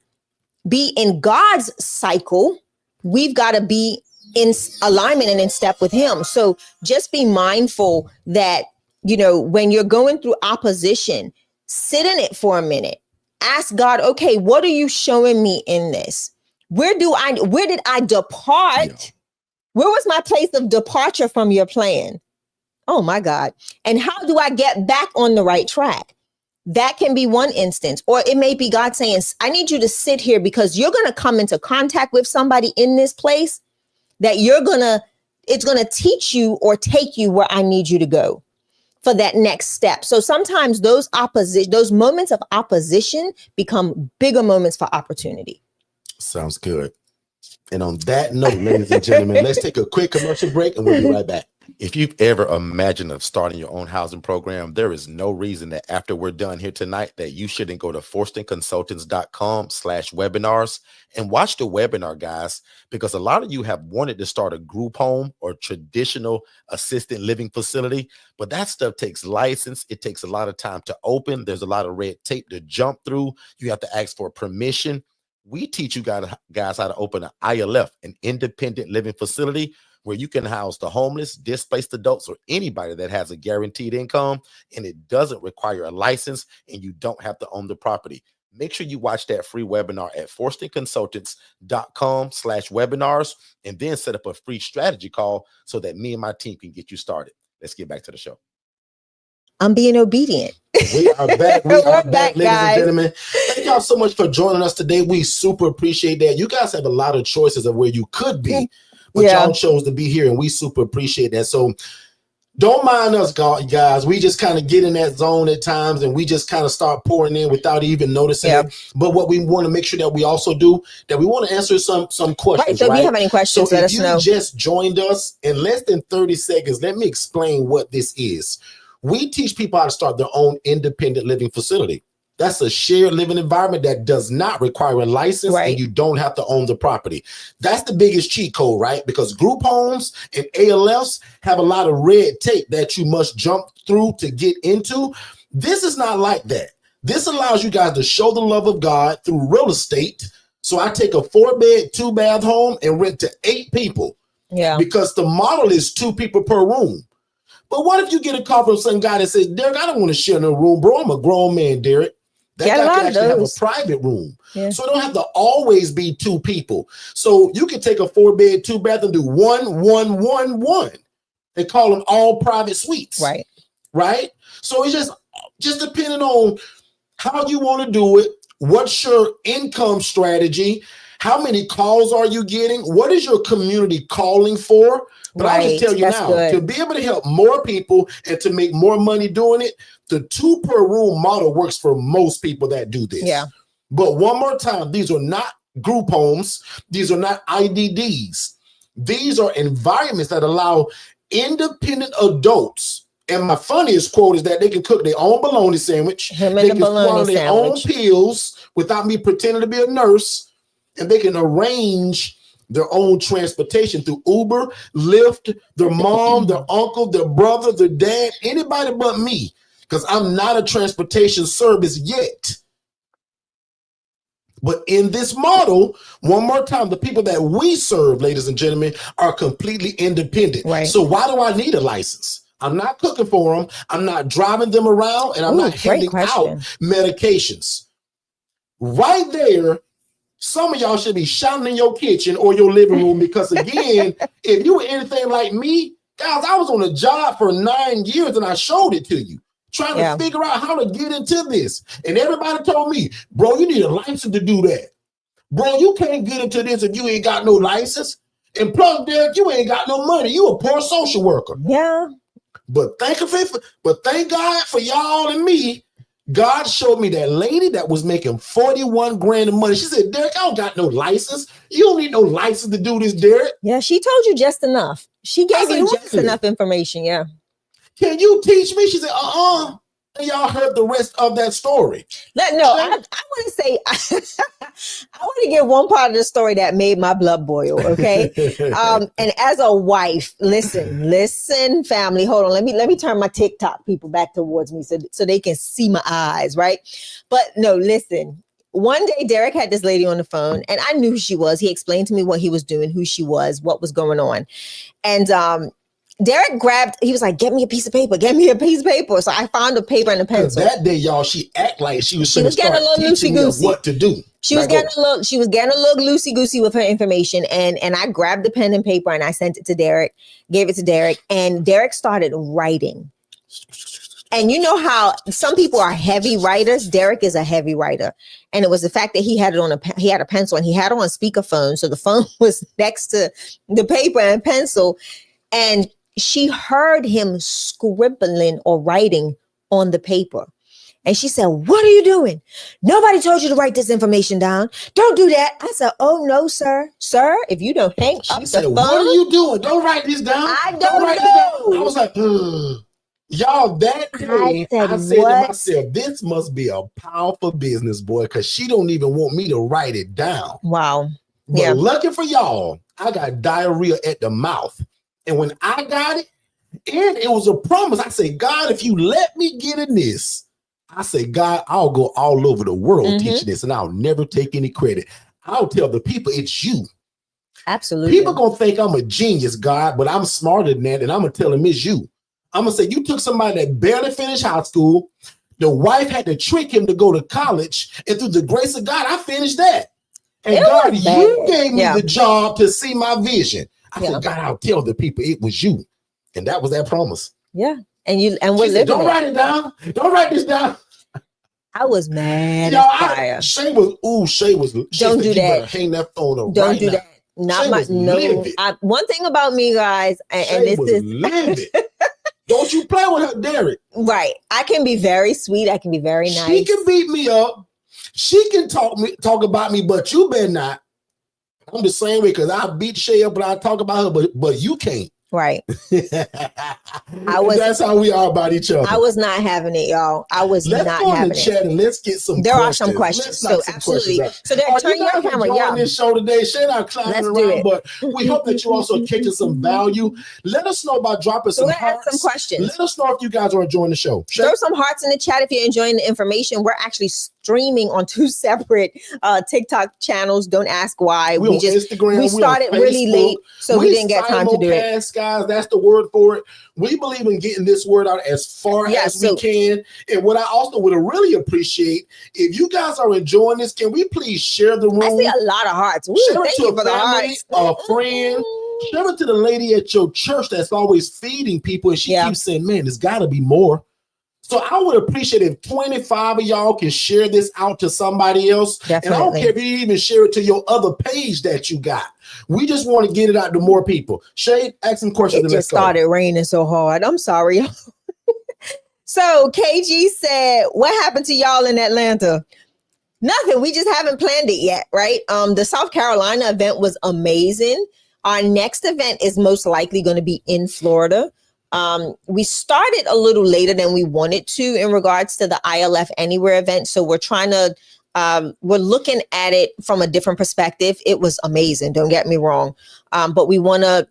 be in God's cycle, we've got to be in alignment and in step with him. So just be mindful that, you know, when you're going through opposition, sit in it for a minute. Ask God, okay, what are you showing me in this? Where did I depart? Yeah. Where was my place of departure from your plan? Oh my God. And how do I get back on the right track? That can be one instance. Or it may be God saying, I need you to sit here because you're going to come into contact with somebody in this place that it's going to teach you or take you where I need you to go for that next step. So sometimes those moments of opposition become bigger moments for opportunity. Sounds good. And on that note, ladies and gentlemen, let's take a quick commercial break and we'll be right back. If you've ever imagined of starting your own housing program, there is no reason that after we're done here tonight that you shouldn't go to forstonconsultants.com/webinars and watch the webinar, guys, because a lot of you have wanted to start a group home or traditional assisted living facility, but that stuff takes license. It takes a lot of time to open. There's a lot of red tape to jump through. You have to ask for permission. We teach you guys how to open an ILF, an independent living facility, where you can house the homeless, displaced adults, or anybody that has a guaranteed income, and it doesn't require a license, and you don't have to own the property. Make sure you watch that free webinar at forstonconsultants.com/webinars, and then set up a free strategy call so that me and my team can get you started. Let's get back to the show. I'm being obedient. We are back. We are back, ladies guys. and gentlemen. Thank y'all so much for joining us today. We super appreciate that. You guys have a lot of choices of where you could be, but y'all chose to be here, and we super appreciate that. So don't mind us, guys. We just kind of get in that zone at times, and we just kind of start pouring in without even noticing it. But what we want to make sure that we also do, that we want to answer some questions. Right. So if you have any questions, let us know. If you just joined us, in less than 30 seconds, let me explain what this is. We teach people how to start their own independent living facility. That's a shared living environment that does not require a license, and you don't have to own the property. That's the biggest cheat code, right? Because group homes and ALFs have a lot of red tape that you must jump through to get into. This is not like that. This allows you guys to show the love of God through real estate. So I take a 4-bed, 2-bath home and rent to 8 people. Yeah. Because the model is 2 people per room. But what if you get a call from some guy that says, Derrick, I don't want to share no room, bro. I'm a grown man, Derrick. That guy can actually have a private room. Yeah. So it don't have to always be 2 people. So you can take a 4-bed, 2-bath and do 1, 1, 1, 1. They call them all private suites. Right. Right. So it's just depending on how you want to do it. What's your income strategy? How many calls are you getting? What is your community calling for? But I'll just tell you now, to be able to help more people and to make more money doing it, the 2 per room model works for most people that do this. Yeah. But one more time, these are not group homes. These are not IDDs. These are environments that allow independent adults. And my funniest quote is that they can cook their own bologna sandwich. They can swallow their own pills without me pretending to be a nurse. And they can arrange their own transportation through Uber, Lyft, their mom, their uncle, their brother, their dad, anybody but me, because I'm not a transportation service yet. But in this model, one more time, the people that we serve, ladies and gentlemen, are completely independent. Right. So why do I need a license? I'm not cooking for them. I'm not driving them around, and I'm not handing out medications. Right there, some of y'all should be shouting in your kitchen or your living room, because again, if you were anything like me, guys, I was on a job for 9 years and I showed it to you, trying to figure out how to get into this. And everybody told me, bro, you need a license to do that. Bro, you can't get into this if you ain't got no license. And plus, Derrick, you ain't got no money. You a poor social worker. Yeah. But thank God for y'all and me. God showed me that lady that was making 41 grand in money. She said, Derrick, I don't got no license. You don't need no license to do this, Derrick. Yeah, she told you just enough. She gave you just enough information. Yeah. Can you teach me? She said, And y'all heard the rest of that story. I want to say, I want to give one part of the story that made my blood boil. Okay. And as a wife, listen, family, hold on. Let me turn my TikTok people back towards me so they can see my eyes. Right. But no, listen. One day, Derrick had this lady on the phone and I knew who she was. He explained to me what he was doing, who she was, what was going on. And, Derrick he was like, get me a piece of paper. So I found a paper and a pencil. That day, y'all, she act like she was getting a little loosey-goosey. What to do. She was getting a little loosey-goosey with her information. And I grabbed the pen and paper and I sent it to Derrick, gave it to Derrick, and Derrick started writing. And you know how some people are heavy writers? Derrick is a heavy writer. And it was the fact that he had a pencil and he had it on speakerphone. So the phone was next to the paper and pencil. And she heard him scribbling or writing on the paper. And she said, what are you doing? Nobody told you to write this information down. Don't do that. I said, oh, no, sir. Sir, if you don't hang up the phone. What are you doing? Don't write this down. I don't know. I was like, y'all, that day, I said to myself, this must be a powerful business, boy, because she don't even want me to write it down. Wow. But lucky for y'all, I got diarrhea at the mouth. And when I got it, and it was a promise, I said, God, if you let me get in this, I said, God, I'll go all over the world teaching this, and I'll never take any credit. I'll tell the people it's you. Absolutely. People gonna think I'm a genius, God, but I'm smarter than that, and I'm gonna tell them it's you. I'm gonna say, you took somebody that barely finished high school. The wife had to trick him to go to college, and through the grace of God, I finished that. And God, you gave me the job to see my vision. I said, God, I'll tell the people it was you. And that was that promise. Yeah. And we're living. Don't write it down. Don't write this down. I was mad. Shay was. Don't do that. Hang that phone up. Don't do that. Not my no. One thing about me, guys, and this is livid. Don't you play with her, Derrick. Right. I can be very sweet. I can be very nice. She can beat me up. She can talk about me, but you better not. I'm the same way because I beat Shay up and I talk about her, but you can't. Right. That's how we are about each other. I was not having it, y'all. I was not having it. Chat and let's get some there questions. Are some questions. So absolutely. So Derrick, turn your camera. Yeah. This show today. Shay and I climbing around, but we hope that you also catching some value. Let us know about dropping some hearts. Some questions. Let us know if you guys are enjoying the show. Shay? Throw some hearts in the chat if you're enjoying the information. We're actually streaming on 2 separate TikTok channels. Don't ask why. We started really late, so we didn't get time to do it. Guys, that's the word for it. We believe in getting this word out as far as we can. And what I also would really appreciate, if you guys are enjoying this, can we please share the room? I see a lot of hearts. Share it to a family, a friend. Share it to the lady at your church that's always feeding people. And she keeps saying, man, there's got to be more. So I would appreciate if 25 of y'all can share this out to somebody else. Definitely. And I don't care if you even share it to your other page that you got. We just want to get it out to more people. Shay, ask some questions. It just started raining so hard. I'm sorry. So KG said, what happened to y'all in Atlanta? Nothing. We just haven't planned it yet, right? The South Carolina event was amazing. Our next event is most likely going to be in Florida. We started a little later than we wanted to in regards to the ILF Anywhere event. So we're trying to, we're looking at it from a different perspective. It was amazing. Don't get me wrong. But we want to,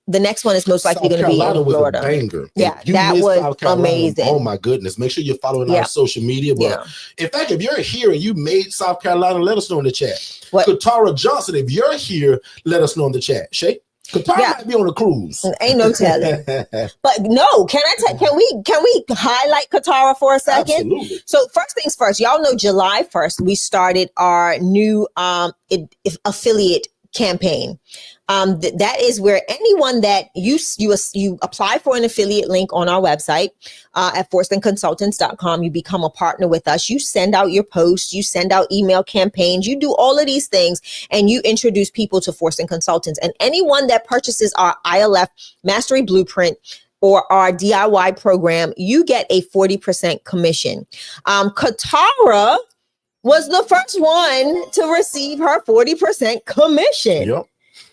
the next one is most likely going to be in Florida. Was a banger. Yeah, that was amazing. Oh my goodness. Make sure you're following our social media. But in fact, if you're here and you made South Carolina, let us know in the chat. Katara Johnson, if you're here, let us know in the chat. Shay? Katara might be on a cruise. Ain't no telling. But no, can we highlight Katara for a second? Absolutely. So first things first, y'all know July 1st, we started our new affiliate campaign. That is where anyone that you apply for an affiliate link on our website at forstonconsultants.com, you become a partner with us. You send out your posts, you send out email campaigns, you do all of these things, and you introduce people to Forston Consultants. And anyone that purchases our ILF Mastery Blueprint or our DIY program, you get a 40% commission. Katara was the first one to receive her 40% commission. Yep.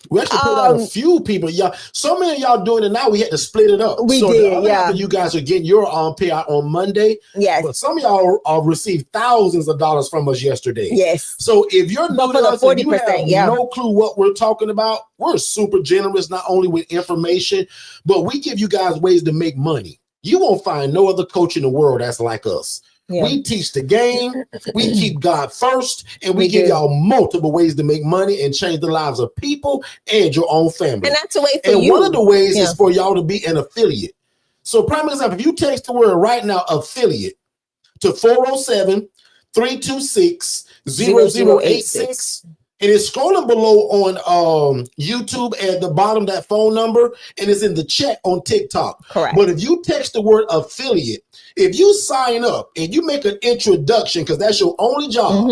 We actually put out a few people. Y'all, so many of y'all doing it now. We had to split it up. We so did, the other half of you guys are getting your payout on Monday. Yes. But some of y'all received thousands of dollars from us yesterday. Yes. So if you're new to us and you have yeah. no clue what we're talking about, we're super generous, not only with information, but we give you guys ways to make money. You won't find no other coach in the world that's like us. Yeah. We teach the game, we keep God first, and we give y'all multiple ways to make money and change the lives of people and your own family. And that's a way for you. And one of the ways yeah. is for y'all to be an affiliate. So prime example, if you text the word right now, affiliate, to 407-326-0086, and it's scrolling below on YouTube at the bottom, that phone number, and it's in the chat on TikTok. Correct. But if you text the word affiliate, if you sign up and you make an introduction, because that's your only job,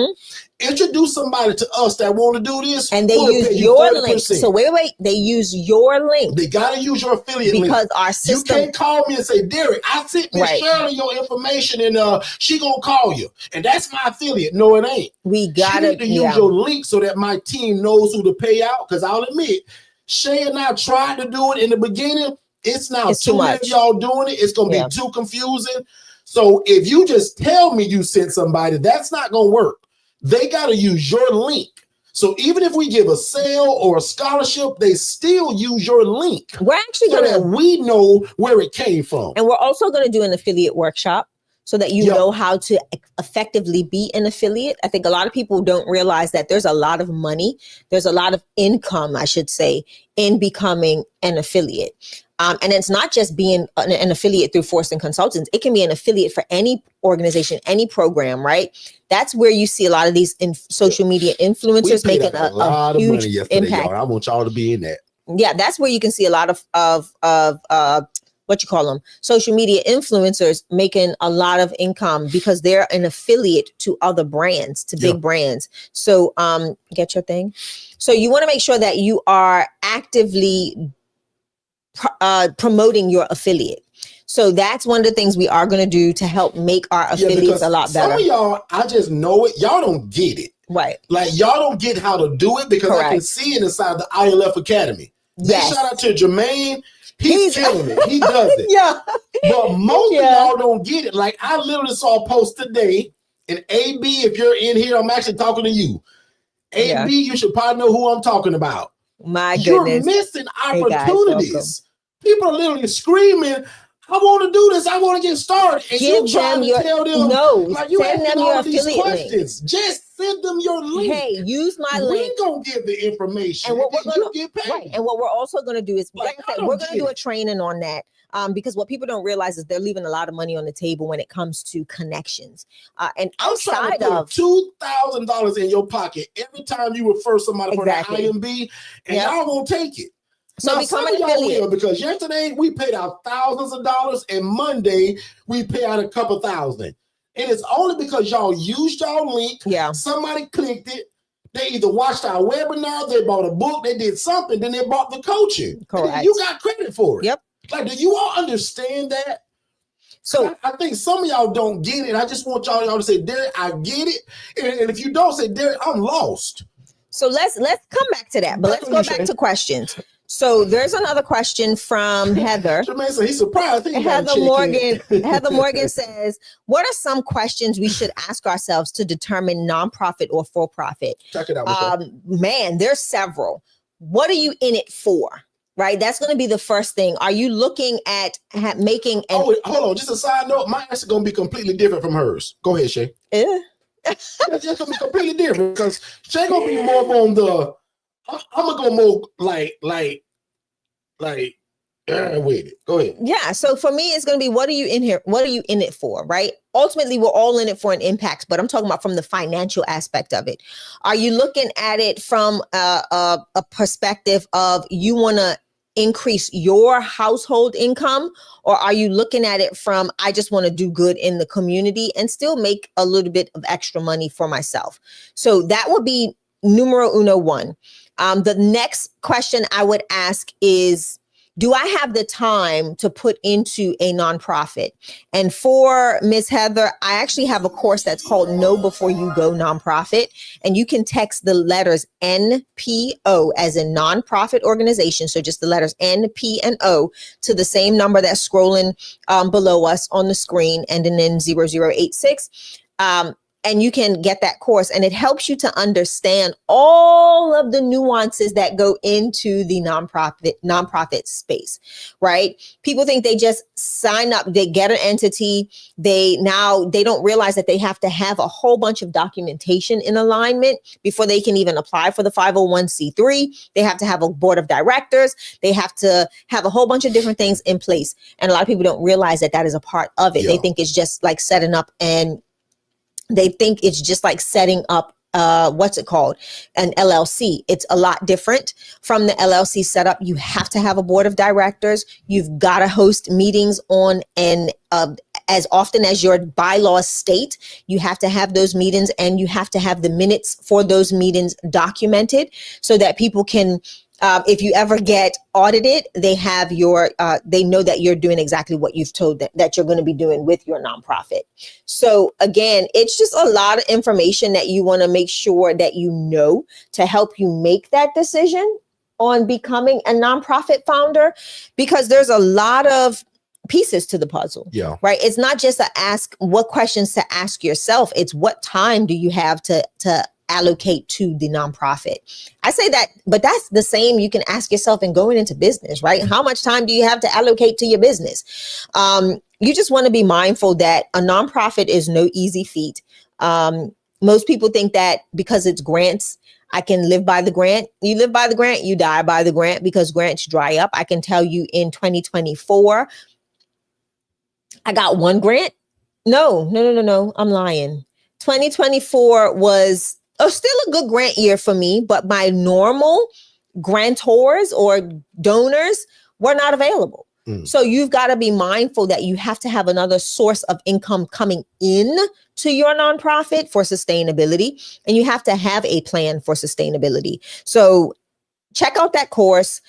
introduce somebody to us that want to do this, and they use your link. So wait, they use your link. They gotta use your affiliate because link. Our system. You can't call me and say, Derrick, I sent Miss Shirley your information and she gonna call you, and that's my affiliate. No, it ain't. We gotta need to use your link so that my team knows who to pay out. Because I'll admit, Shay and I tried to do it in the beginning. It's now too many of y'all doing it. It's gonna be too confusing. So if you just tell me you sent somebody, that's not gonna work. They gotta use your link. So even if we give a sale or a scholarship, they still use your link. We're actually so that we know where it came from. And we're also gonna do an affiliate workshop so that you know how to effectively be an affiliate. I think a lot of people don't realize that there's a lot of money, there's a lot of income, I should say, in becoming an affiliate. And it's not just being an affiliate through Forston Consultants. It can be an affiliate for any organization, any program, right? That's where you see a lot of these social media influencers making a lot of huge money yesterday, impact. Y'all. I want y'all to be in that. Yeah, that's where you can see a lot of what you call them, social media influencers making a lot of income because they're an affiliate to other brands, to big brands. So get your thing. So you want to make sure that you are actively promoting your affiliate. So that's one of the things we are going to do to help make our affiliates a lot better. Some of y'all, I just know it. Y'all don't get it. Right. Like y'all don't get how to do it because I can see it inside the ILF Academy. Yes. Shout out to Jermaine. He's killing it. He does it. Yeah. But most of y'all don't get it. Like I literally saw a post today, and AB, if you're in here, I'm actually talking to you. AB, you should probably know who I'm talking about. My goodness. You're missing opportunities. People are literally screaming, I want to do this. I want to get started. And give them your tell them, like you send them your affiliate questions. Link. Just send them your link. Hey, use my link. We're gonna give the information, and what we're gonna get paid. Right. And what we're also gonna do is, like I said, we're gonna do a training on that. Because what people don't realize is they're leaving a lot of money on the table when it comes to connections. And outside of $2,000 in your pocket every time you refer somebody for that IMB, and y'all won't take it. So become an affiliate. Because yesterday we paid out thousands of dollars, and Monday we pay out a couple thousand. And it's only because y'all used y'all link. Yeah. Somebody clicked it. They either watched our webinar, they bought a book, they did something, then they bought the coaching. Correct. You got credit for it. Yep. Like, do you all understand that? So I think some of y'all don't get it. I just want y'all to say, Derrick, I get it. And if you don't say, Derrick, I'm lost. So let's come back to that. But let's go back to questions. So there's another question from Heather. Jermaine said he's surprised. Heather Morgan says, what are some questions we should ask ourselves to determine nonprofit or for-profit? Check it out. Man, there's several. What are you in it for? Right, that's going to be the first thing. Are you looking at making? Hold on, just a side note. My answer is going to be completely different from hers. Go ahead, Shay. It's just going to be completely different because Shay going to be more on the. I'm gonna go more like with it. Go ahead. Yeah. So for me, it's going to be, what are you in here? What are you in it for? Right. Ultimately, we're all in it for an impact, but I'm talking about from the financial aspect of it. Are you looking at it from a perspective of you want to increase your household income, or are you looking at it from, I just want to do good in the community and still make a little bit of extra money for myself? So that would be numero uno one. The next question I would ask is, do I have the time to put into a nonprofit? And for Ms. Heather, I actually have a course that's called Know Before You Go Nonprofit. And you can text the letters NPO as in nonprofit organization. So just the letters N, P, and O to the same number that's scrolling below us on the screen, ending in 0086. And you can get that course, and it helps you to understand all of the nuances that go into the nonprofit space, right? People think they just sign up, they get an entity, they don't realize that they have to have a whole bunch of documentation in alignment before they can even apply for the 501c3. They have to have a board of directors. They have to have a whole bunch of different things in place. And a lot of people don't realize that that is a part of it. Yeah. They think it's just like setting up an what's it called? An LLC. It's a lot different from the LLC setup. You have to have a board of directors. You've got to host meetings on as often as your bylaws state. You have to have those meetings, and you have to have the minutes for those meetings documented so that people can, if you ever get audited, they have they know that you're doing exactly what you've told that you're going to be doing with your nonprofit. So again, it's just a lot of information that you want to make sure that you know to help you make that decision on becoming a nonprofit founder, because there's a lot of pieces to the puzzle. Yeah. Right. It's not just what questions to ask yourself. It's what time do you have to allocate to the nonprofit. I say that, but that's the same you can ask yourself in going into business, right? How much time do you have to allocate to your business? You just want to be mindful that a nonprofit is no easy feat. Most people think that because it's grants, I can live by the grant. You live by the grant, you die by the grant, because grants dry up. I can tell you in 2024, I got one grant. No, I'm lying. 2024 was still a good grant year for me, but my normal grantors or donors were not available. So you've got to be mindful that you have to have another source of income coming in to your nonprofit for sustainability, and you have to have a plan for sustainability. So check out that course.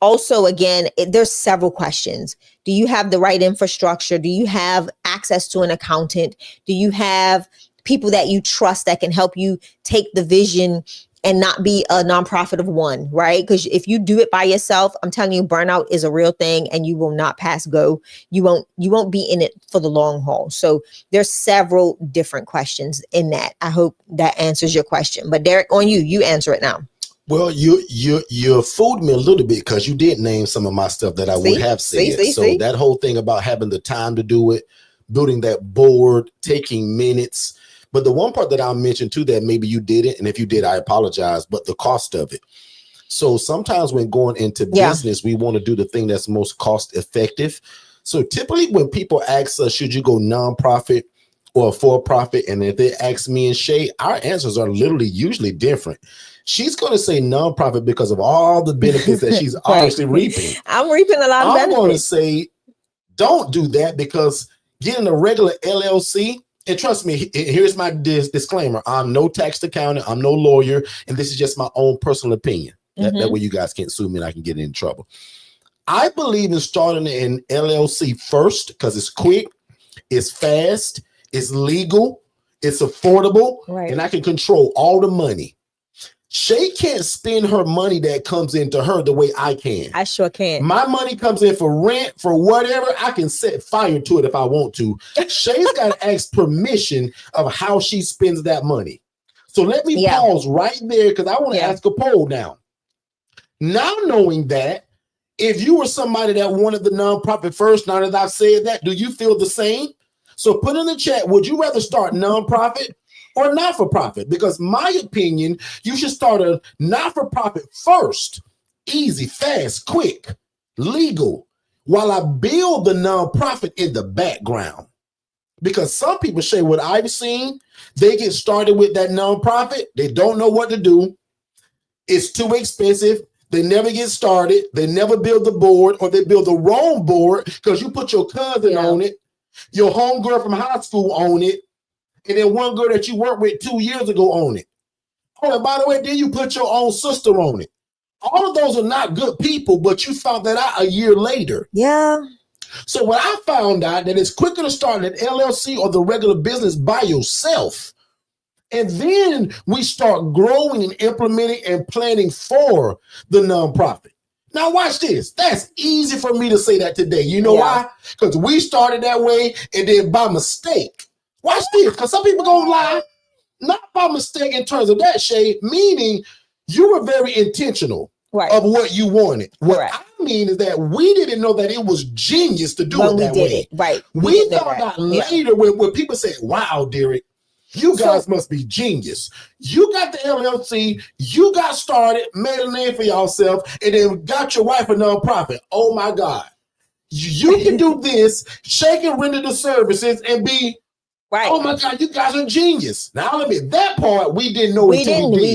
Also, again, there's several questions. Do you have the right infrastructure? Do you have access to an accountant? Do you have people that you trust that can help you take the vision and not be a nonprofit of one, right? Because if you do it by yourself, I'm telling you, burnout is a real thing, and you will not pass go. You won't be in it for the long haul. So there's several different questions in that. I hope that answers your question. But Derrick, on you answer it now. Well, you fooled me a little bit, because you did name some of my stuff that I would have said. So that whole thing about having the time to do it, building that board, taking minutes. But the one part that I'll mention too, that maybe you didn't, and if you did, I apologize, but the cost of it. So sometimes when going into business, we want to do the thing that's most cost effective. So typically when people ask us, should you go nonprofit or for-profit? And if they ask me and Shay, our answers are literally usually different. She's going to say nonprofit because of all the benefits that she's obviously reaping. I'm reaping a lot of benefits. I'm going to say, don't do that, because getting a regular LLC, and trust me, here's my disclaimer. I'm no tax accountant. I'm no lawyer. And this is just my own personal opinion. That way you guys can't sue me and I can get in trouble. I believe in starting an LLC first, because it's quick, it's fast, it's legal, it's affordable, and I can control all the money. Shay can't spend her money that comes into her the way I can. I sure can. My money comes in for rent, for whatever. I can set fire to it if I want to. Shay's got to ask permission of how she spends that money. So let me pause right there, because I want to ask a poll now. Now knowing that, if you were somebody that wanted the nonprofit first, now that I've said that, do you feel the same? So put in the chat, would you rather start nonprofit or not-for-profit? Because my opinion, you should start a not-for-profit first. Easy, fast, quick, legal, while I build the nonprofit in the background. Because some people, Shay, what I've seen, they get started with that nonprofit, they don't know what to do. It's too expensive. They never get started. They never build the board, or they build the wrong board because you put your cousin on it, your homegirl from high school on it, and then one girl that you worked with 2 years ago on it. Oh, and by the way, then you put your own sister on it. All of those are not good people, but you found that out a year later. Yeah. So when I found out that it's quicker to start an LLC or the regular business by yourself, and then we start growing and implementing and planning for the nonprofit. Now watch this. That's easy for me to say that today. You know why? Because we started that way and then by mistake. Watch this, because some people gonna lie. Not by mistake in terms of that, Shay, meaning you were very intentional of what you wanted. What I mean is that we didn't know that it was genius to do it that way. Right. We found out later when people said, wow, Derrick, you guys must be genius. You got the LLC, you got started, made a name for yourself, and then got your wife a nonprofit. Oh my God. You can do this, Shay and render the services and be right. Oh my God, you guys are genius. Now I'll admit that part we didn't know. We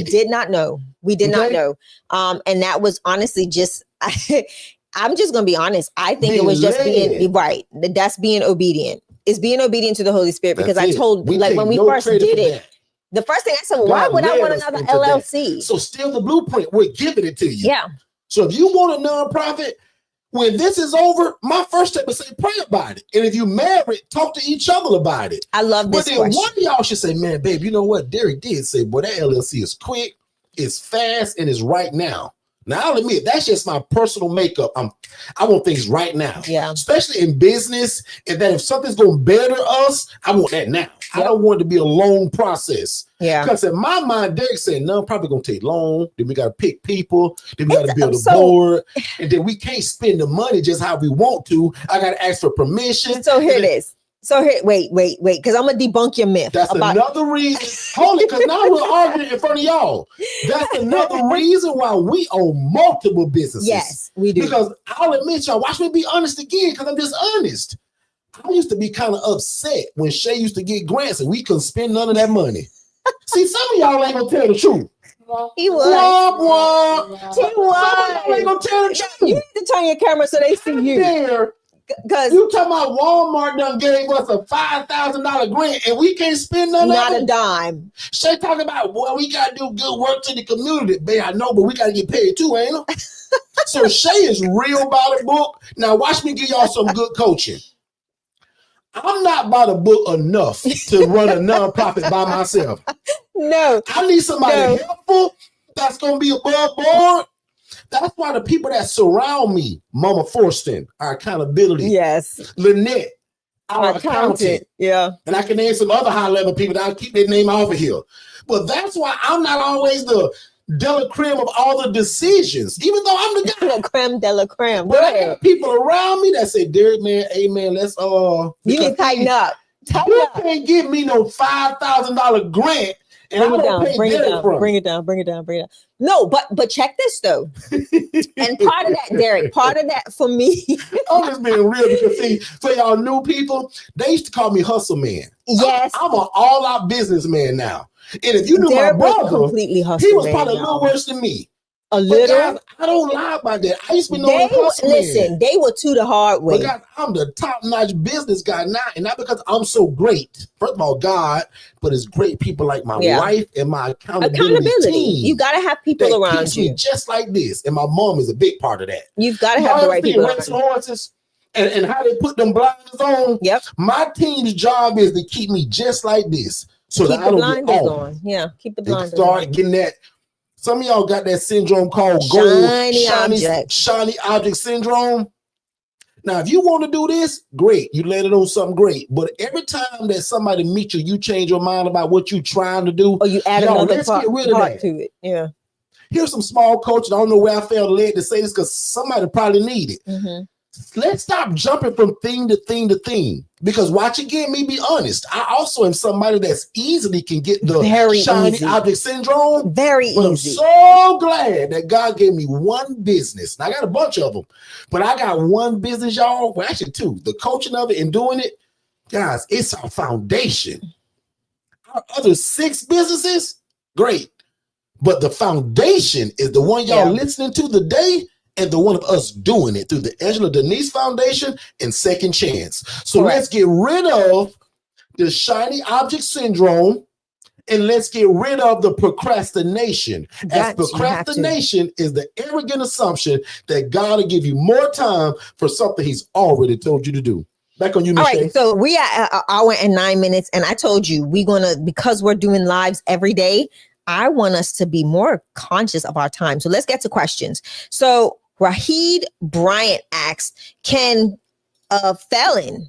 did not know. We did not know. And that was honestly just I'm just gonna be honest. I think it was just being right. That's being obedient. It's being obedient to the Holy Spirit, because I told, like, when we first did it, the first thing I said, why would I want another LLC? That. So still the blueprint, we're giving it to you. Yeah. So if you want a nonprofit, when this is over, my first step is say, pray about it. And if you married, talk to each other about it. I love this. But then one of y'all should say, man, babe, you know what? Derrick did say, boy, that LLC is quick, it's fast, and it's right now. Now, I'll admit, that's just my personal makeup. I want things right now. Yeah. Especially in business, and that if something's going to better us, I want that now. Yep. I don't want it to be a long process. Yeah. Because in my mind, Derrick said, no, probably going to take long. Then we got to pick people. Then we got to build a board. And then we can't spend the money just how we want to. I got to ask for permission. So here it is. So here, wait, because I'm gonna debunk your myth. That's another reason. Hold it, because now we're arguing in front of y'all. That's another reason why we own multiple businesses. Yes, we do. Because I'll admit, y'all, watch me be honest again, because I'm just honest. I used to be kind of upset when Shay used to get grants and we couldn't spend none of that money. See, some of y'all ain't gonna tell the truth. He was. He was. Y'all ain't gonna tell the truth. You need to turn your camera so they see you. There. Because you talking about Walmart done gave us a $5,000 grant and we can't spend none of it. Not a dime. Shay talking about, well, we got to do good work to the community. Babe, I know, but we got to get paid too, ain't it? So Shay is real by the book. Now watch me give y'all some good coaching. I'm not by the book enough to run a nonprofit by myself. No. I need somebody helpful that's going to be above board. That's why the people that surround me, Mama Forston, our accountability. Yes. Lynette, our accountant. Yeah. And I can name some other high-level people that I'll keep their name off of here. But that's why I'm not always the de la creme of all the decisions, even though I'm the guy. Creme de la creme. But I got people around me that say, Derrick, man, hey, man, let's you need to tighten up. You can't give me no $5,000 grant. And bring it down. No, but check this though. And part of that, Derrick, part of that for me. I'm just being real because see, for y'all new people, they used to call me hustle man. Yes. I'm an all-out businessman now. And if you knew Derrick my brother, completely hustle he was man, probably a little worse than me. A little. Guys, I don't lie about that. I used to be known as hustle man. They were too the hard way. But guys, I'm the top-notch business guy now, and not because I'm so great. First of all, God, but it's great people like my wife and my accountability team. You got to have people around you. Just like this, and my mom is a big part of that. You've got to have the right people around you. Horses and how they put them blinders on. Yep. My team's job is to keep me just like this, so that I don't get off. On. Yeah, keep the blinders on. Getting that. Some of y'all got that syndrome called shiny object syndrome. Now, if you want to do this, great. You landed on something great. But every time that somebody meets you, you change your mind about what you're trying to do. Or you add another part to it. Yeah. Here's some small coaching. I don't know where I felt led to say this because somebody probably need it. Mm-hmm. Let's stop jumping from thing to thing to thing. Because watch again, me be honest. I also am somebody that's easily can get the shiny object syndrome. Very easy. I'm so glad that God gave me one business. And I got a bunch of them, but I got one business, y'all. Well, actually two. The coaching of it and doing it, guys, it's our foundation. Our other 6 businesses, great. But the foundation is the one y'all listening to today. And the one of us doing it through the Angela Denise Foundation and Second Chance. So let's get rid of the shiny object syndrome And let's get rid of the procrastination. As That you have to. procrastination is the arrogant assumption that God will give you more time for something he's already told you to do. Back on you, Michelle. All right, so we are an hour and 9 minutes, and I told you because we're doing lives every day, I want us to be more conscious of our time. So let's get to questions. So Rahid Bryant asks, can a felon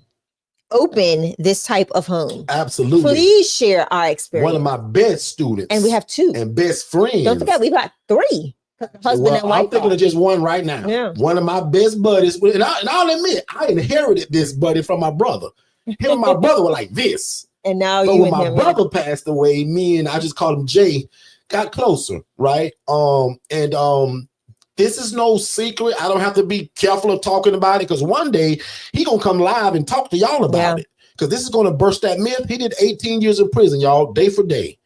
open this type of home? Absolutely. Please share our experience. One of my best students. And we have 2. And best friends. Don't forget, we've got 3. Husband and wife. I'm thinking of just one right now. Yeah. One of my best buddies. And I'll admit, I inherited this buddy from my brother. Him and my brother were like this. And now but you when my brother passed away, me and I just called him Jay, got closer, right? This is no secret. I don't have to be careful of talking about it because one day he gonna come live and talk to y'all about it. Because this is gonna burst that myth. He did 18 years in prison, y'all, day for day.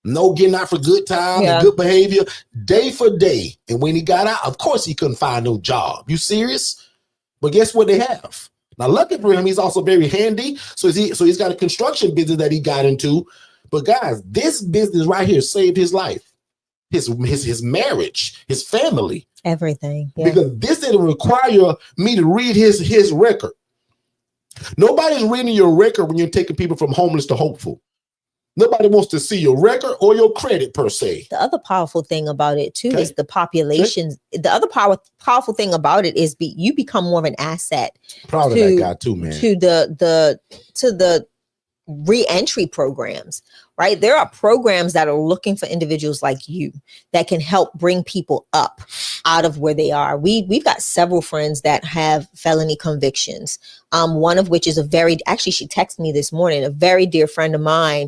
No getting out for good time and good behavior, day for day. And when he got out, of course he couldn't find no job. You serious? But guess what they have? Now, lucky for him, he's also very handy. So he's got a construction business that he got into. But guys, this business right here saved his life, his marriage, his family, everything. Yeah. Because this didn't require me to read his record. Nobody's reading your record when you're taking people from homeless to hopeful. Nobody wants to see your record or your credit per se. The other powerful thing about it too is the population. The other powerful thing about it is you become more of an asset. Proud of that guy too, man. To the re-entry programs, right? There are programs that are looking for individuals like you that can help bring people up out of where they are. We've got several friends that have felony convictions. One of which is she texted me this morning, a very dear friend of mine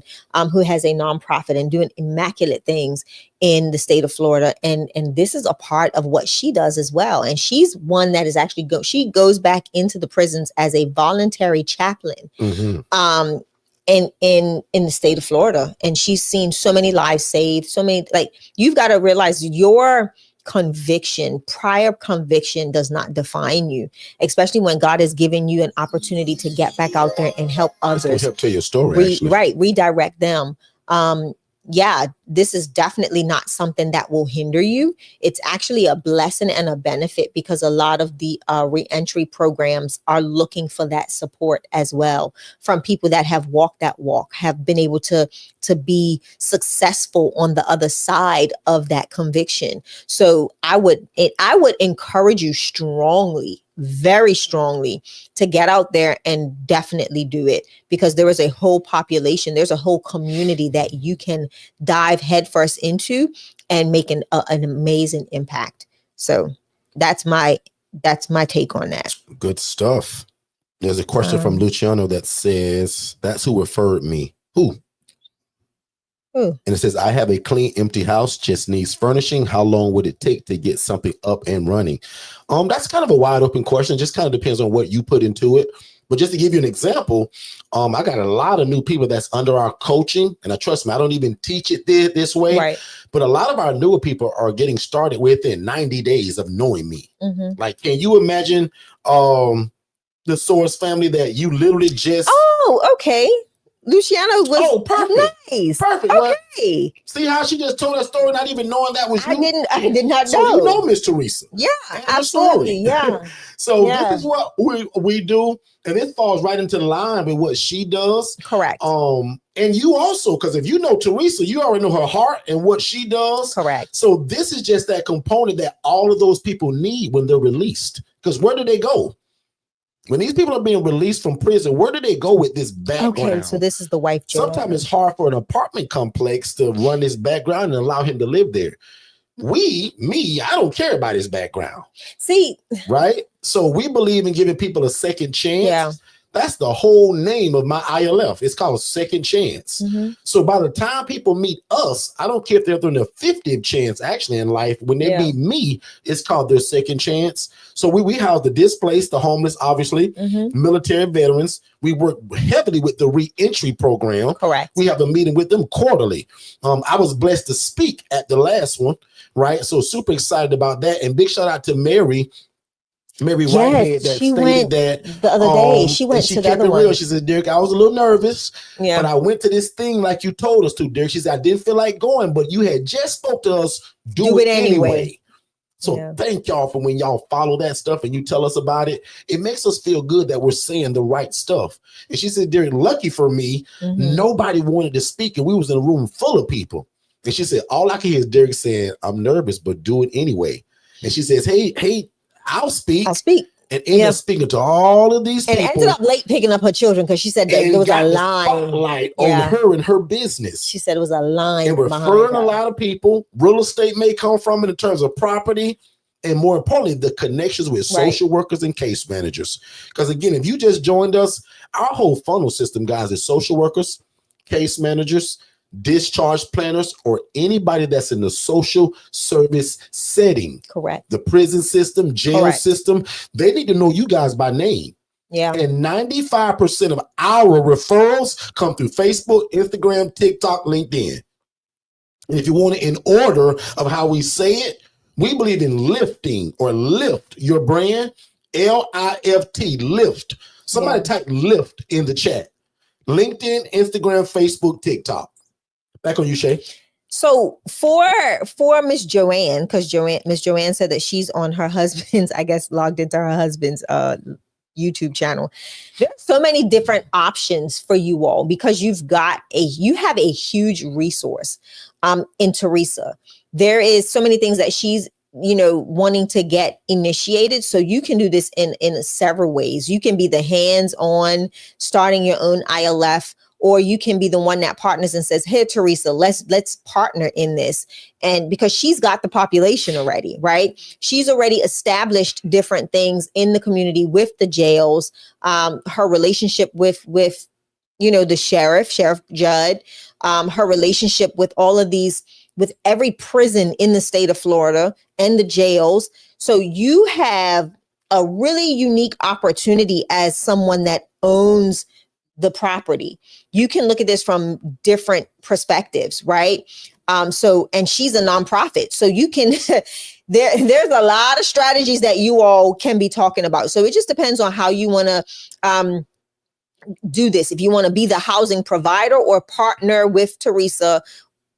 who has a nonprofit and doing immaculate things in the state of Florida. And this is a part of what she does as well. And she's one that is actually she goes back into the prisons as a voluntary chaplain. Mm-hmm. In the state of Florida, and she's seen so many lives saved, so many, like, you've got to realize your prior conviction does not define you, especially when God has given you an opportunity to get back out there and help others. Help tell your story, redirect them. This is definitely not something that will hinder you. It's actually a blessing and a benefit because a lot of the reentry programs are looking for that support as well from people that have walked that walk, have been able to be successful on the other side of that conviction. So I would encourage you strongly, very strongly, to get out there and definitely do it, because there is a whole population, there's a whole community that you can dive headfirst into and make an amazing impact. So that's my take on that. Good stuff. There's a question from Luciano that says, that's who referred me. Who? And it says, I have a clean, empty house, just needs furnishing. How long would it take to get something up and running? That's kind of a wide open question. Just kind of depends on what you put into it. But just to give you an example, I got a lot of new people that's under our coaching. And trust me, I don't even teach it this way. Right. But a lot of our newer people are getting started within 90 days of knowing me. Mm-hmm. Like, can you imagine the Source family that you literally just... Oh, okay. Luciano was perfect. Nice. Perfect. Okay. Well, see how she just told that story, not even knowing that was you? I did not know. So you know Miss Teresa. Yeah, absolutely. Yeah. So this is what we do. And it falls right into the line with what she does. Correct. And you also, because if you know Teresa, you already know her heart and what she does. Correct. So this is just that component that all of those people need when they're released. Because where do they go? When these people are being released from prison, where do they go with this background? Okay, so this is the wife job. Sometimes it's hard for an apartment complex to run this background and allow him to live there. I don't care about his background. See, right? So we believe in giving people a second chance. Yeah. That's the whole name of my ILF. It's called Second Chance. Mm-hmm. So by the time people meet us, I don't care if they're doing their 50th chance actually in life. When they meet me, it's called their second chance. So we house the displaced, the homeless, obviously, military veterans. We work heavily with the re-entry program. Correct. We have a meeting with them quarterly. I was blessed to speak at the last one, right? So super excited about that. And big shout out to Mary Mary Yes, Whitehead that she stated went that the other day. She and went she to the kept other it real. one. She said, Derrick, I was a little nervous, Yeah. but I went to this thing like you told us to, Derrick. She said, I didn't feel like going, but you had just spoke to us. Do it anyway. So Yeah. thank y'all for when y'all follow that stuff and you tell us about it. It makes us feel good that we're saying the right stuff. And she said, Derrick, lucky for me, nobody wanted to speak, and we was in a room full of people. And she said, all I can hear is Derrick saying, I'm nervous, but do it anyway. And she says, hey, I'll speak. And ended up speaking to all of these people. And ended up late picking up her children because she said that there was a line spotlight on her and her business. She said it was a line. And referring a lot of people. Real estate may come from it in terms of property. And more importantly, the connections with social workers and case managers. Because again, if you just joined us, our whole funnel system, guys, is social workers, case managers, discharge planners, or anybody that's in the social service setting. Correct. The prison system, jail system, they need to know you guys by name. Yeah. And 95% of our referrals come through Facebook, Instagram, TikTok, LinkedIn. And if you want it in order of how we say it, we believe in lifting or lift your brand, L-I-F-T, lift. Somebody type lift in the chat. LinkedIn, Instagram, Facebook, TikTok. Back on you, Shay. So for Miss Joanne, because Miss Joanne said that she's on her husband's, I guess, logged into her husband's YouTube channel. There's so many different options for you all because you have a huge resource in Teresa. There is so many things that she's wanting to get initiated. So you can do this in several ways. You can be the hands-on starting your own ILF, or you can be the one that partners and says, hey, Teresa, let's partner in this. And because she's got the population already, right? She's already established different things in the community with the jails, her relationship with the Sheriff Judd, her relationship with all of these, with every prison in the state of Florida and the jails. So you have a really unique opportunity as someone that owns the property. You can look at this from different perspectives, right? And she's a nonprofit. So you can, there's a lot of strategies that you all can be talking about. So it just depends on how you want to do this. If you want to be the housing provider or partner with Teresa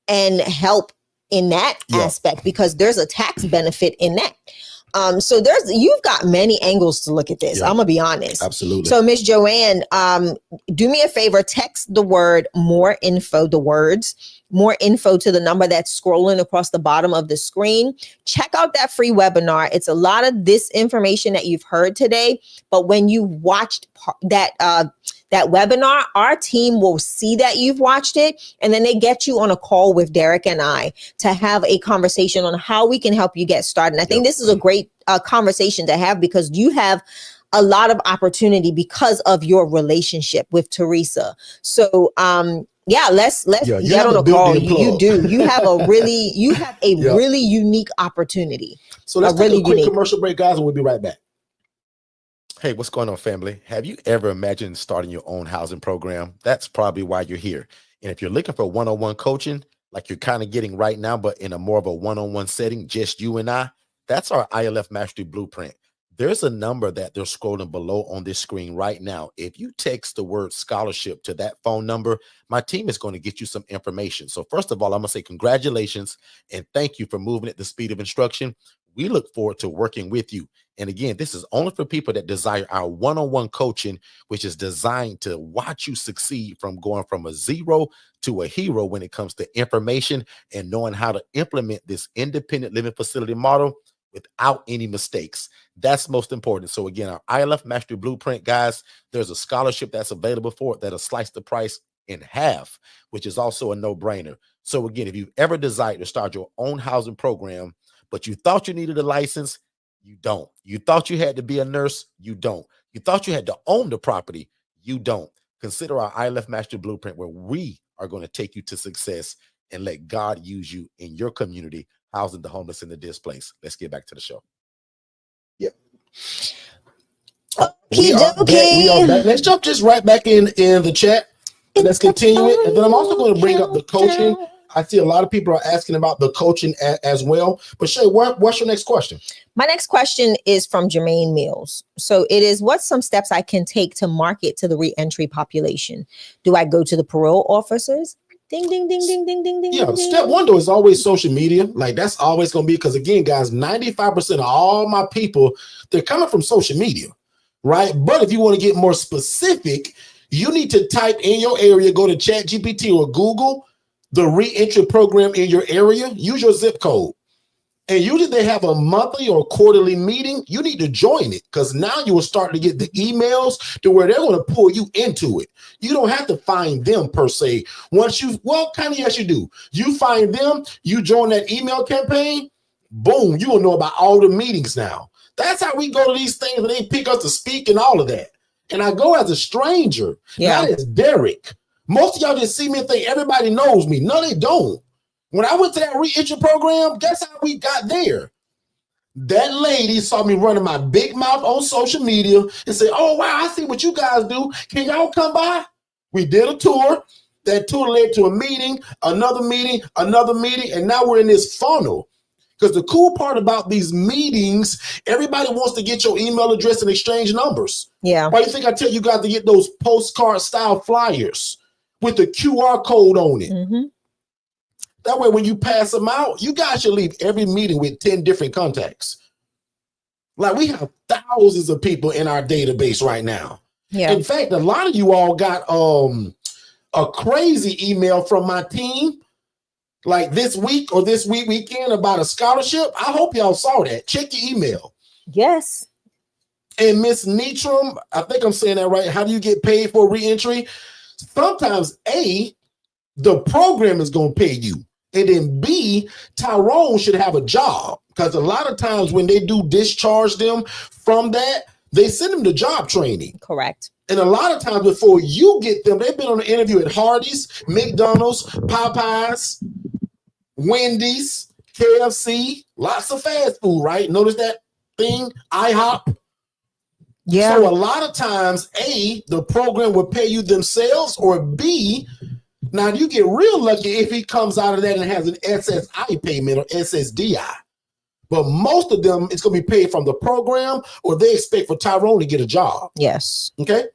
and help in that aspect, because there's a tax benefit in that. So you've got many angles to look at this. I'm gonna be honest. Absolutely. So Miss Joanne, do me a favor, text the word more info, the words more info to the number that's scrolling across the bottom of the screen. Check out that free webinar. It's a lot of this information that you've heard today, but when you watched that webinar, our team will see that you've watched it, and then they get you on a call with Derrick and I to have a conversation on how we can help you get started. And I think this is a great conversation to have because you have a lot of opportunity because of your relationship with Teresa. So, let's get on a call. You do. You have a really unique opportunity. So let's take a quick commercial break, guys, and we'll be right back. Hey, what's going on, family? Have you ever imagined starting your own housing program? That's probably why you're here. And if you're looking for one-on-one coaching, like you're kind of getting right now, but in a more of a one-on-one setting, just you and I, that's our ILF Mastery Blueprint. There's a number that they're scrolling below on this screen right now. If you text the word scholarship to that phone number, my team is going to get you some information. So first of all, I'm going to say congratulations and thank you for moving at the speed of instruction. We look forward to working with you. And again, this is only for people that desire our one-on-one coaching, which is designed to watch you succeed from going from a zero to a hero when it comes to information and knowing how to implement this independent living facility model without any mistakes. That's most important. So again, our ILF Mastery Blueprint, guys, there's a scholarship that's available for it that'll slice the price in half, which is also a no-brainer. So again, if you've ever desired to start your own housing program, but you thought you needed a license, you don't. You thought you had to be a nurse, you don't. You thought you had to own the property, you don't. Consider our ILF Mastery Blueprint, where we are going to take you to success and let God use you in your community, housing the homeless and the displaced. Let's get back to the show. Yep. We are back. Let's jump just right back in the chat. Let's continue it. And then I'm also going to bring up the coaching I see a lot of people are asking about the coaching as well. But Shay, what's your next question? My next question is from Jermaine Mills. So it is, what's some steps I can take to market to the reentry population? Do I go to the parole officers? Ding, ding, ding, ding, ding, ding, ding. Yeah, ding, step one though is always social media. Like that's always going to be, because again, guys, 95% of all my people, they're coming from social media, right? But if you want to get more specific, you need to type in your area, go to ChatGPT or Google the reentry program in your area, use your zip code. And usually they have a monthly or quarterly meeting. You need to join it, because now you will start to get the emails to where they're going to pull you into it. You don't have to find them per se. Once you, well, kind of, yes, you do. You find them, you join that email campaign, boom, you will know about all the meetings now. That's how we go to these things and they pick us to speak and all of that. And I go as a stranger, not as Derrick. Most of y'all just see me and think everybody knows me. No, they don't. When I went to that reentry program, guess how we got there? That lady saw me running my big mouth on social media and said, oh, wow, I see what you guys do. Can y'all come by? We did a tour. That tour led to a meeting, another meeting, and now we're in this funnel. Because the cool part about these meetings, everybody wants to get your email address and exchange numbers. Yeah. Why do you think I tell you guys to get those postcard style flyers with the QR code on it? Mm-hmm. That way, when you pass them out, you guys should leave every meeting with 10 different contacts. Like, we have thousands of people in our database right now. Yeah. In fact, a lot of you all got a crazy email from my team, like this week or this weekend, about a scholarship. I hope y'all saw that. Check your email. Yes. And Miss Neitram, I think I'm saying that right. How do you get paid for reentry? Sometimes A, the program is going to pay you. And then B, Tyrone should have a job, because a lot of times when they do discharge them from that, they send them to job training. Correct. And a lot of times before you get them, they've been on an interview at Hardee's, McDonald's, Popeyes, Wendy's, KFC, lots of fast food, right? Notice that thing, IHOP. Yeah. So a lot of times, A, the program will pay you themselves, or B, now you get real lucky if he comes out of that and has an SSI payment or SSDI. But most of them, it's going to be paid from the program, or they expect for Tyrone to get a job. Yes. Okay.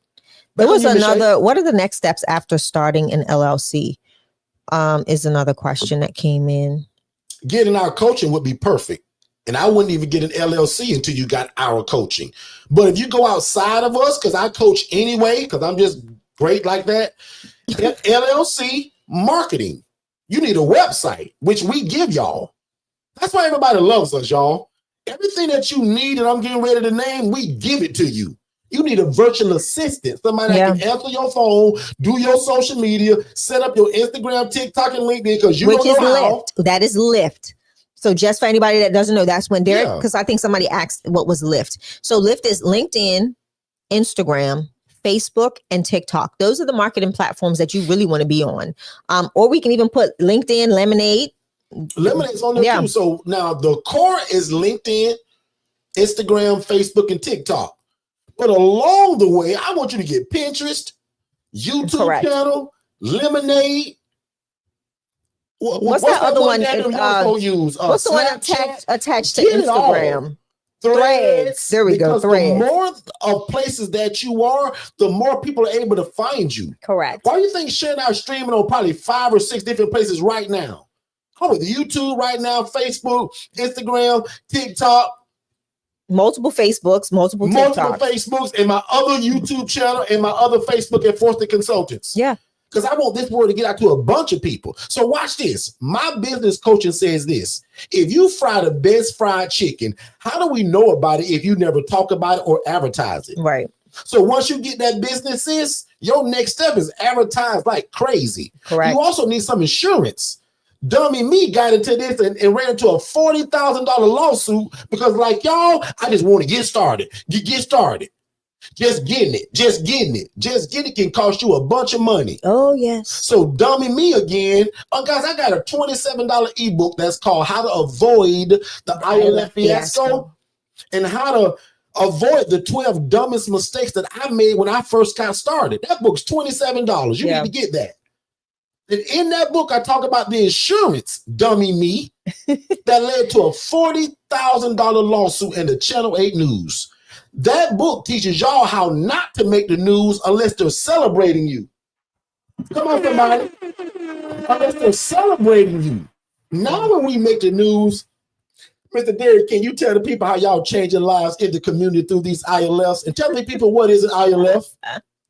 There was another, what are the next steps after starting an LLC? Is another question that came in. Getting our coaching would be perfect. And I wouldn't even get an LLC until you got our coaching. But if you go outside of us, because I coach anyway, because I'm just great like that, LLC marketing, you need a website, which we give y'all. That's why everybody loves us, y'all. Everything that you need, and I'm getting ready to name, we give it to you. You need a virtual assistant, somebody that can answer your phone, do your social media, set up your Instagram, TikTok, and LinkedIn, because you don't know how. Lyft. That is Lyft. So just for anybody that doesn't know, that's when Derrick, because I think somebody asked what was Lyft. So Lyft is LinkedIn, Instagram, Facebook, and TikTok. Those are the marketing platforms that you really want to be on. Or we can even put LinkedIn, Lemonade. Lemonade's on there too. So now the core is LinkedIn, Instagram, Facebook, and TikTok. But along the way, I want you to get Pinterest, YouTube channel, Lemonade. What's that other one? What's the one attached to Instagram? Threads. There we go. Threads. The more of places that you are, the more people are able to find you. Correct. Why do you think Shay and I are streaming on probably 5 or 6 different places right now? I'm with YouTube right now, Facebook, Instagram, TikTok. Multiple Facebooks, multiple Facebooks, and my other YouTube channel and my other Facebook at Forston Consultants. Yeah. Because I want this word to get out to a bunch of people. So watch this. My business coaching says this. If you fry the best fried chicken, how do we know about it if you never talk about it or advertise it? Right. So once you get that business, sis, your next step is advertise like crazy. Correct. You also need some insurance. Dummy me got into this and ran into a $40,000 lawsuit because, like y'all, I just want to get started. Get started. Just getting it can cost you a bunch of money. Oh, yes. So dummy me again. Guys, I got a $27 ebook that's called How to Avoid the ILF Fiasco and how to avoid the 12 dumbest mistakes that I made when I first got started. That book's $27. You need to get that. And in that book, I talk about the insurance dummy me that led to a $40,000 lawsuit in the Channel 8 News. That book teaches y'all how not to make the news unless they're celebrating you. Come on, somebody. Unless they're celebrating you. Now when we make the news, Mr. Derrick, can you tell the people how y'all changing lives in the community through these ILFs? And tell the people what is an ILF?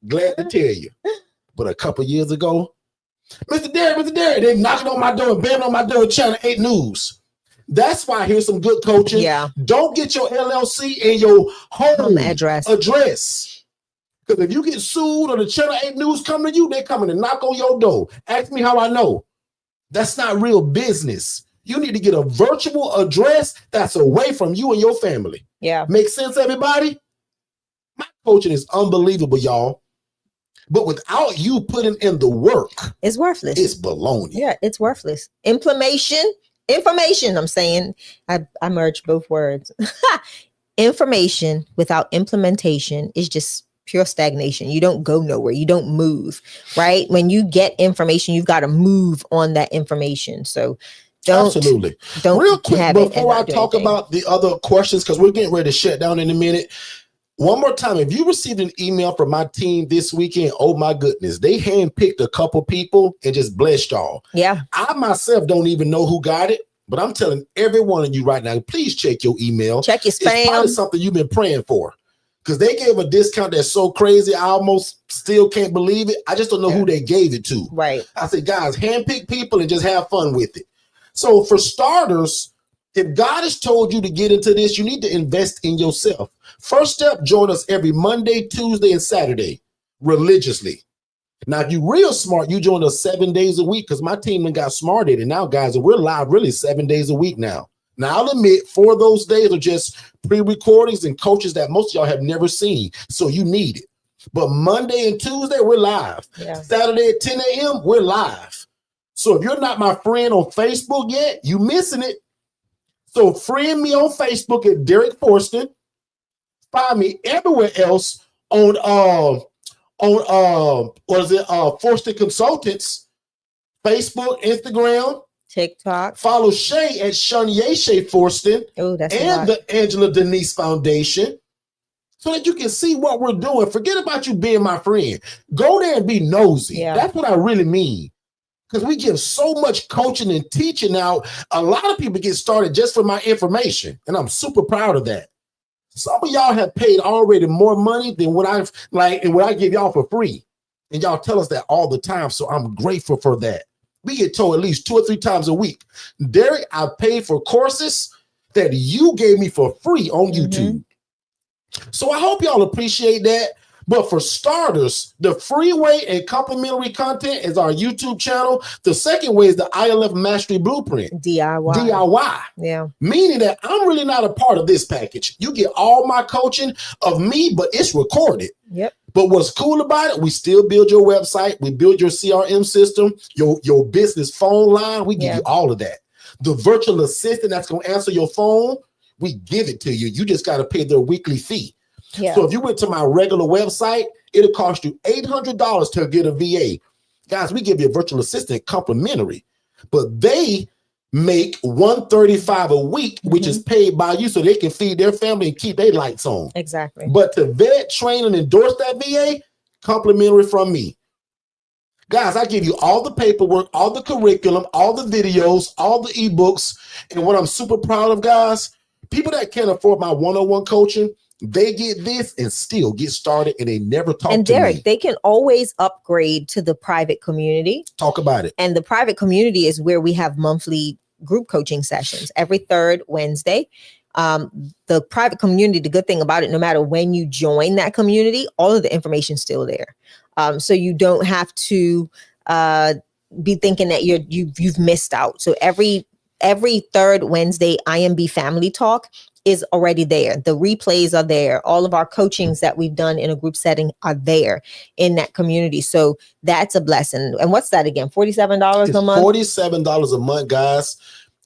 Glad to tell you. But a couple years ago, Mr. Derrick, they knocking on my door and banging on my door, Channel 8 News. That's why here's some good coaching. Yeah. Don't get your LLC and your home address. Because if you get sued or the Channel 8 News come to you, they coming to knock on your door. Ask me how I know. That's not real business. You need to get a virtual address that's away from you and your family. Yeah. Make sense, everybody? My coaching is unbelievable, y'all. But without you putting in the work, it's worthless. It's baloney. Yeah, it's worthless. Information, I'm saying, I merged both words. Information without implementation is just pure stagnation. You don't go nowhere. You don't move, right? When you get information, you've got to move on that information. So don't real quick before I talk about the other questions, because we're getting ready to shut down in a minute. One more time, if you received an email from my team this weekend, oh my goodness, they handpicked a couple people and just blessed y'all. Yeah. I myself don't even know who got it, but I'm telling every one of you right now, please check your email. Check your spam. It's probably something you've been praying for, because they gave a discount that's so crazy. I almost still can't believe it. I just don't know who they gave it to. Right. I said, guys, handpick people and just have fun with it. So for starters, if God has told you to get into this, you need to invest in yourself. First step, join us every Monday, Tuesday, and Saturday religiously. Now, if you're real smart, you join us 7 days a week, because my team got smarted. And now, guys, we're live really 7 days a week now. Now, I'll admit 4 of those days are just pre-recordings and coaches that most of y'all have never seen. So you need it. But Monday and Tuesday, we're live. Yeah. Saturday at 10 a.m., we're live. So if you're not my friend on Facebook yet, you missing it. So friend me on Facebook at Derrick Forston. Find me everywhere else on Forston Consultants, Facebook, Instagram, TikTok. Follow Shay at Shanye Shay Forston. Oh, that's and the Angela Denise Foundation, so that you can see what we're doing. Forget about you being my friend. Go there and be nosy. Yeah. That's what I really mean. Because we give so much coaching and teaching out. A lot of people get started just for my information, and I'm super proud of that. Some of y'all have paid already more money than what I've and what I give y'all for free. And y'all tell us that all the time. So I'm grateful for that. We get told at least 2 or 3 times a week, Derrick, I paid for courses that you gave me for free on YouTube. So I hope y'all appreciate that. But for starters, the free way and complimentary content is our YouTube channel. The second way is the ILF Mastery Blueprint. DIY. Yeah. Meaning that I'm really not a part of this package. You get all my coaching of me, but it's recorded. Yep. But what's cool about it, we still build your website. We build your CRM system, your business phone line. We give you all of that. The virtual assistant that's going to answer your phone, we give it to you. You just got to pay their weekly fee. Yeah. So if you went to my regular website, it'll cost you $800 to get a VA. Guys, we give you a virtual assistant complimentary, but they make $135 a week, which is paid by you so they can feed their family and keep their lights on. Exactly. But to vet, train, and endorse that VA, complimentary from me. Guys, I give you all the paperwork, all the curriculum, all the videos, all the ebooks. And what I'm super proud of, guys, people that can't afford my one-on-one coaching, they get this and still get started, and they never talk to me. And Derrick, they can always upgrade to the private community. Talk about it. And the private community is where we have monthly group coaching sessions every 3rd Wednesday. The private community, the good thing about it, no matter when you join that community, all of the information is still there. So you don't have to be thinking that you've missed out. So every 3rd Wednesday, IMB Family Talk is already there. The replays are there. All of our coachings that we've done in a group setting are there in that community. So that's a blessing. And what's that again? $47 a month? $47 a month, guys,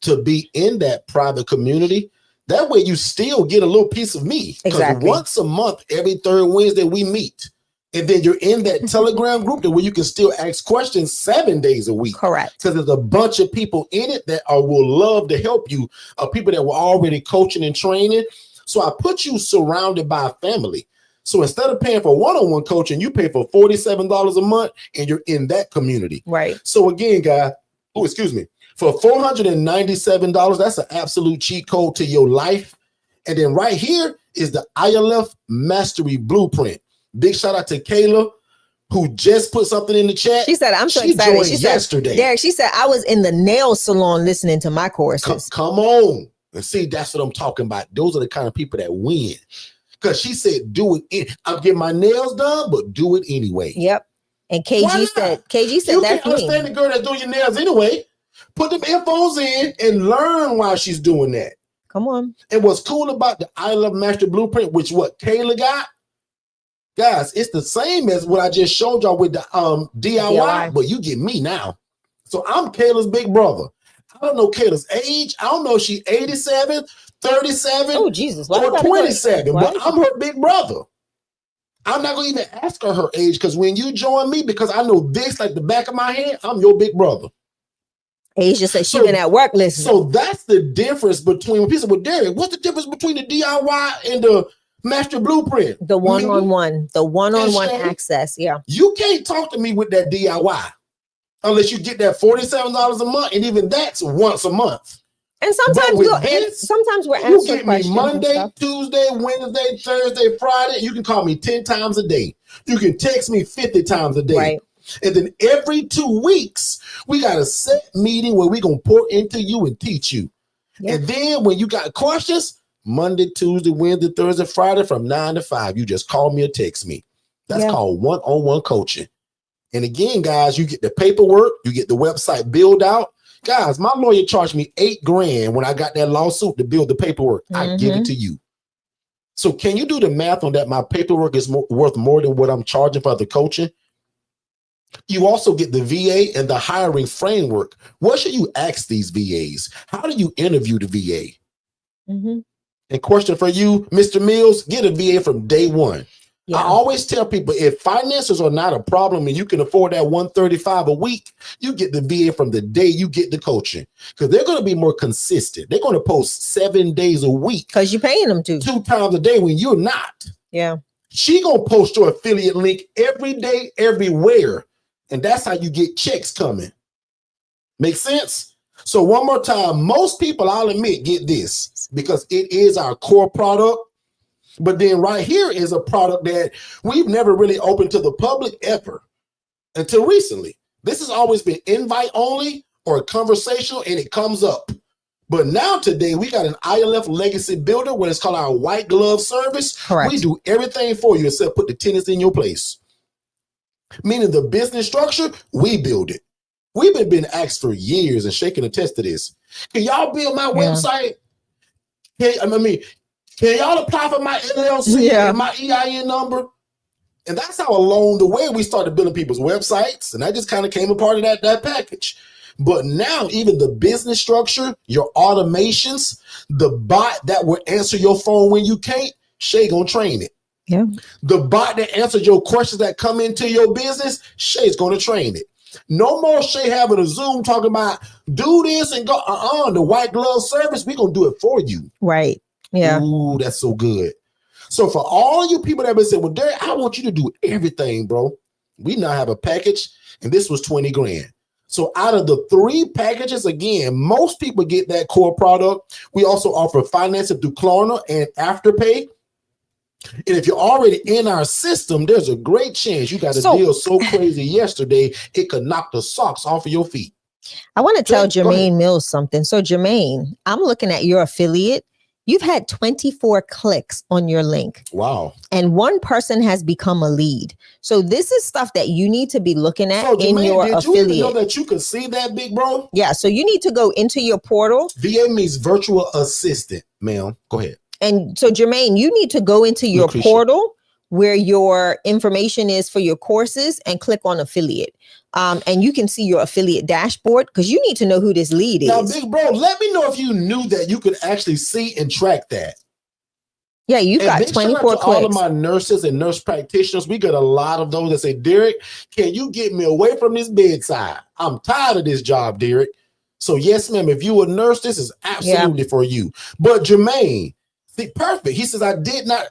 to be in that private community. That way you still get a little piece of me. Because once a month, every 3rd Wednesday, we meet. And then you're in that Telegram group where you can still ask questions 7 days a week. Correct. Because there's a bunch of people in it that will love to help you, people that were already coaching and training. So I put you surrounded by a family. So instead of paying for one-on-one coaching, you pay for $47 a month and you're in that community. Right. So again, guys, for $497, that's an absolute cheat code to your life. And then right here is the ILF Mastery Blueprint. Big shout out to Kayla, who just put something in the chat. She said, I'm so excited. She yesterday. Said, Derrick, she said, I was in the nail salon listening to my courses. Come on. And see, that's what I'm talking about. Those are the kind of people that win. Because she said, do it. I'm getting my nails done, but do it anyway. Yep. And KG said, you that's can't understand me. the girl that's doing your nails anyway. Put them earphones in and learn why she's doing that. Come on. And what's cool about the I Love Master Blueprint, which what Kayla got, guys, it's the same as what I just showed y'all with the DIY, but you get me now. So I'm Kayla's big brother. I don't know Kayla's age. I don't know if she's 87, 37, oh, Jesus. or 27, but I'm her big brother. I'm not going to even ask her age because when you join me, because I know this like the back of my hand, I'm your big brother. Asia said she's been at work listening. So that's the difference between when people say, well, Derrick, what's the difference between the DIY and the Master Blueprint? The one-on-one access. Yeah. You can't talk to me with that DIY unless you get that $47 a month, and even that's once a month. And sometimes we're answering you get questions. Me Monday, Tuesday, Wednesday, Thursday, Friday. You can call me 10 times a day. You can text me 50 times a day. Right. And then every 2 weeks, we got a set meeting where we're going to pour into you and teach you. Yep. And then when you got questions, Monday, Tuesday, Wednesday, Thursday, Friday from 9 to 5, you just call me or text me. That's called one-on-one coaching. And again, guys, you get the paperwork, you get the website build out. Guys, my lawyer charged me $8,000 when I got that lawsuit to build the paperwork. I give it to you. So can you do the math on that? My paperwork is worth more than what I'm charging for the coaching. You also get the VA and the hiring framework. What should you ask these VAs? How do you interview the VA? And question for you, Mr. Mills, get a VA from day one. Yeah. I always tell people, if finances are not a problem and you can afford that $135 a week, you get the VA from the day you get the coaching, because they're going to be more consistent. They're going to post 7 days a week because you're paying them to 2 times a day when you're not. Yeah. She going to post your affiliate link every day, everywhere. And that's how you get checks coming. Make sense? So one more time, most people, I'll admit, get this because it is our core product. But then right here is a product that we've never really opened to the public ever until recently. This has always been invite only or conversational, and it comes up. But now today we got an ILF legacy builder, what is called our white glove service. Correct. We do everything for you except put the tenants in your place. Meaning the business structure, we build it. We've been asked for years, and Shay can attest to this. Can y'all build my website? Can y'all apply for my LLC and my EIN number? And that's how along the way we started building people's websites. And that just kind of came a part of that package. But now even the business structure, your automations, the bot that will answer your phone when you can't, Shay gonna train it. Yeah. The bot that answers your questions that come into your business, Shay's gonna train it. No more Shay having a Zoom talking about do this and go, the white glove service, we're gonna do it for you. Right. Yeah. Ooh, that's so good. So for all you people that have been saying, well, Derrick, I want you to do everything, bro. We now have a package, and this was $20,000. So out of the 3 packages, again, most people get that core product. We also offer financing through Klarna and Afterpay. And if you're already in our system, there's a great chance you got a deal so crazy yesterday, it could knock the socks off of your feet. I want to tell Jermaine Mills something. So Jermaine, I'm looking at your affiliate. You've had 24 clicks on your link. Wow. And 1 person has become a lead. So this is stuff that you need to be looking at in your affiliate. Did you even know that you could see that, big bro? Yeah. So you need to go into your portal. VA means virtual assistant, ma'am. Go ahead. And so Jermaine, you need to go into your portal where your information is for your courses and click on affiliate. And you can see your affiliate dashboard because you need to know who this lead is. Now, big bro, let me know if you knew that you could actually see and track that. Yeah, you've And got big shout out 24 to all of clicks. my nurses and nurse practitioners. We got a lot of those that say, Derrick, can you get me away from this bedside? I'm tired of this job, Derrick. So yes, ma'am, if you a nurse, this is absolutely for you. But Jermaine, see, perfect. He says, I did not.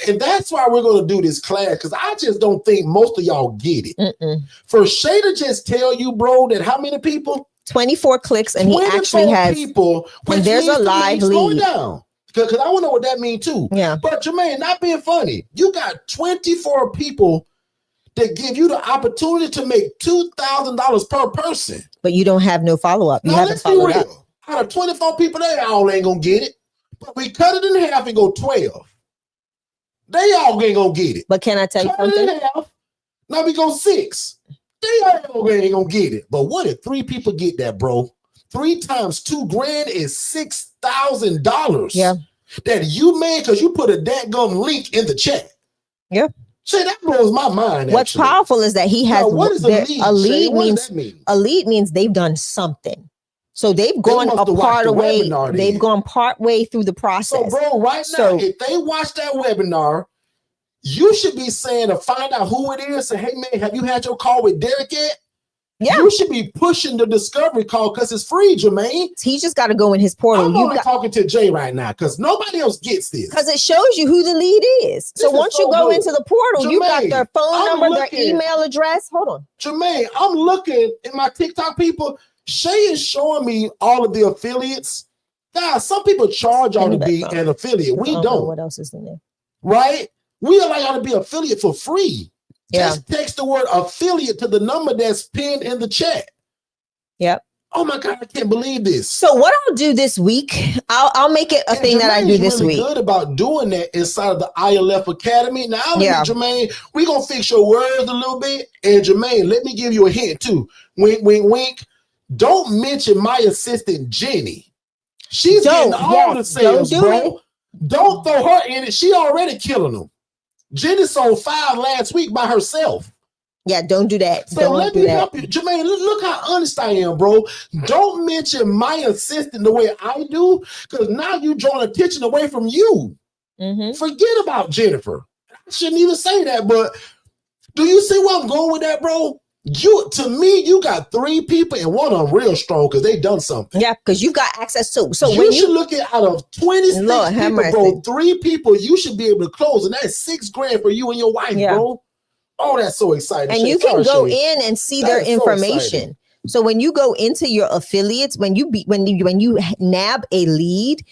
And that's why we're going to do this class, because I just don't think most of y'all get it. For Shay to just tell you, bro, that how many people? 24 clicks, and he actually has people. And there's a live lead. Down. Because I want to know what that means too. Yeah. But Jermaine, not being funny, you got 24 people that give you the opportunity to make $2,000 per person. But you don't have no follow-up. You now, haven't let's be followed real. up. Out of 24 people, they all ain't going to get it. But we cut it in half and go 12. They all ain't going to get it. But can I tell you cut something? It in half. Now we go 6. They all ain't going to get it. But what if 3 people get that, bro? 3 times $2,000 is $6,000. Yeah. That you made because you put a dadgum link in the chat. Yeah. Shay, that blows my mind. What's actually. Powerful is that he has now, what is a lead? A lead Shay, what means does that mean? a lead means they've done something. So they've gone a part way. They've gone part way through the process. So, bro, right now, if they watch that webinar, you should be saying to find out who it is. Say, hey man, have you had your call with Derrick yet? Yeah. You should be pushing the discovery call because it's free, Jermaine. He just got to go in his portal. I'm only talking to Jay right now because nobody else gets this. Because it shows you who the lead is. So once you go into the portal, you got their phone number, their email address. Hold on. Jermaine, I'm looking at my TikTok people. Shay is showing me all of the affiliates. Guys, some people charge y'all to be an affiliate. We don't. What else is in there? Right? We allow y'all to be affiliate for free. Yeah. Just text the word affiliate to the number that's pinned in the chat. Yep. Oh my God, I can't believe this. So what I'll do this week, I'll make it a thing that I do this week. Good about doing that inside of the ILF Academy. Now, Jermaine, we're gonna fix your words a little bit. And Jermaine, let me give you a hint too. Wink, wink, wink. Don't mention my assistant Jenny. She's getting all the sales, bro. Don't throw her in it. She already killing them. Jenny sold 5 last week by herself. Yeah, don't do that. So let me help you. Jermaine, look how honest I am, bro. Don't mention my assistant the way I do, because now you drawing attention away from you. Forget about Jennifer. I shouldn't even say that, but do you see where I'm going with that, bro? To me, you got 3 people and one of them real strong because they done something. Yeah, because you got access to. So you should look at out of 26 people, bro, 3 people you should be able to close, and that's $6,000 for you and your wife, bro. Oh, that's so exciting. And you can go in and see their information. So when you go into your affiliates, when you nab a lead,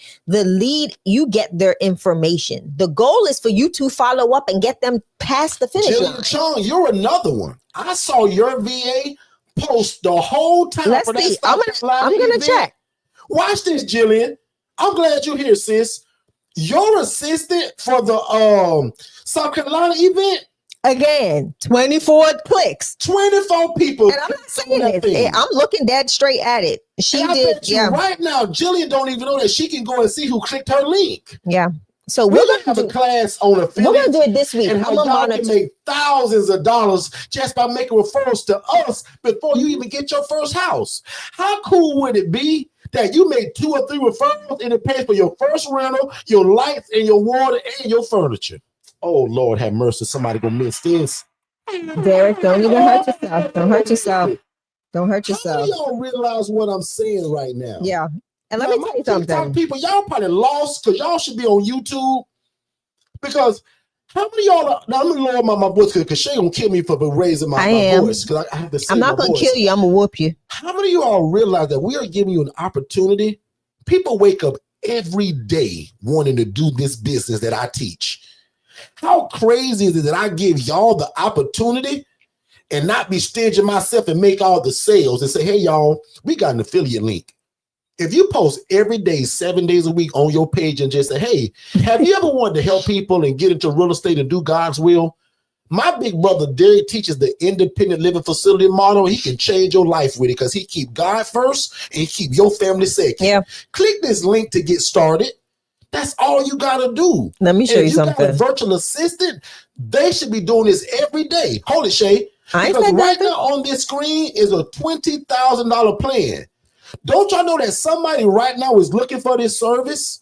you get their information. The goal is for you to follow up and get them past the finish line. Chung, you're another one. I saw your VA post the whole time. Let's see. I'm gonna check. Watch this, Jillian. I'm glad you're here, sis. Your assistant for the South Carolina event. Again, 24 clicks. 24 people. And I'm not saying it. I'm looking dead straight at it. She did. Yeah. Right now, Jillian don't even know that she can go and see who clicked her link. Yeah. So we're gonna have a class on affiliates. We're gonna do it this week. And how y'all can make thousands of dollars just by making referrals to us before you even get your first house. How cool would it be that you make 2 or 3 referrals and it pays for your first rental, your lights, and your water, and your furniture? Oh, Lord have mercy. Somebody gonna miss this. Derrick, don't even hurt yourself. Don't hurt yourself. Don't hurt yourself. How do y'all realize what I'm saying right now? Yeah. And let me tell you something. People, y'all probably lost because y'all should be on YouTube. Because how many of y'all now I'm gonna lower my voice because Shay gonna kill me for raising my voice. Because I have to say I'm not gonna kill you, I'm gonna whoop you. How many of y'all realize that we are giving you an opportunity? People wake up every day wanting to do this business that I teach. How crazy is it that I give y'all the opportunity and not be stingy myself and make all the sales and say, hey, y'all, we got an affiliate link. If you post every day, 7 days a week on your page and just say, hey, have you ever wanted to help people and get into real estate and do God's will? My big brother, Derrick, teaches the independent living facility model. He can change your life with it because he keep God first and he keep your family second. Yeah. Click this link to get started. That's all you got to do. Let me show you something. Got a virtual assistant, they should be doing this every day. Hold it, Shay. Because right now on this screen is a $20,000 plan. Don't y'all know that somebody right now is looking for this service?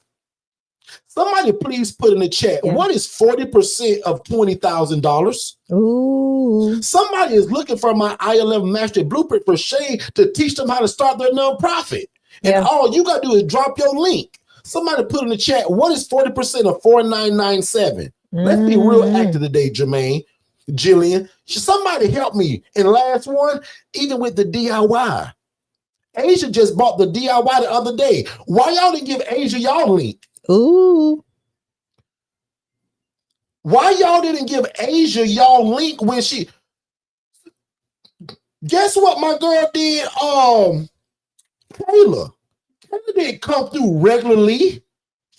Somebody please put in the chat, what is 40% of $20,000? Ooh. Somebody is looking for my ILF master blueprint for Shay to teach them how to start their nonprofit. And all you got to do is drop your link. Somebody put in the chat, what is 40% of 4997? Let's be real active today, Jermaine, Jillian. Somebody help me. And last one, even with the DIY. Asia just bought the DIY the other day. Why y'all didn't give Asia y'all link? Ooh. Why y'all didn't give Asia y'all link when she... Guess what my girl did? Kayla didn't come through regularly.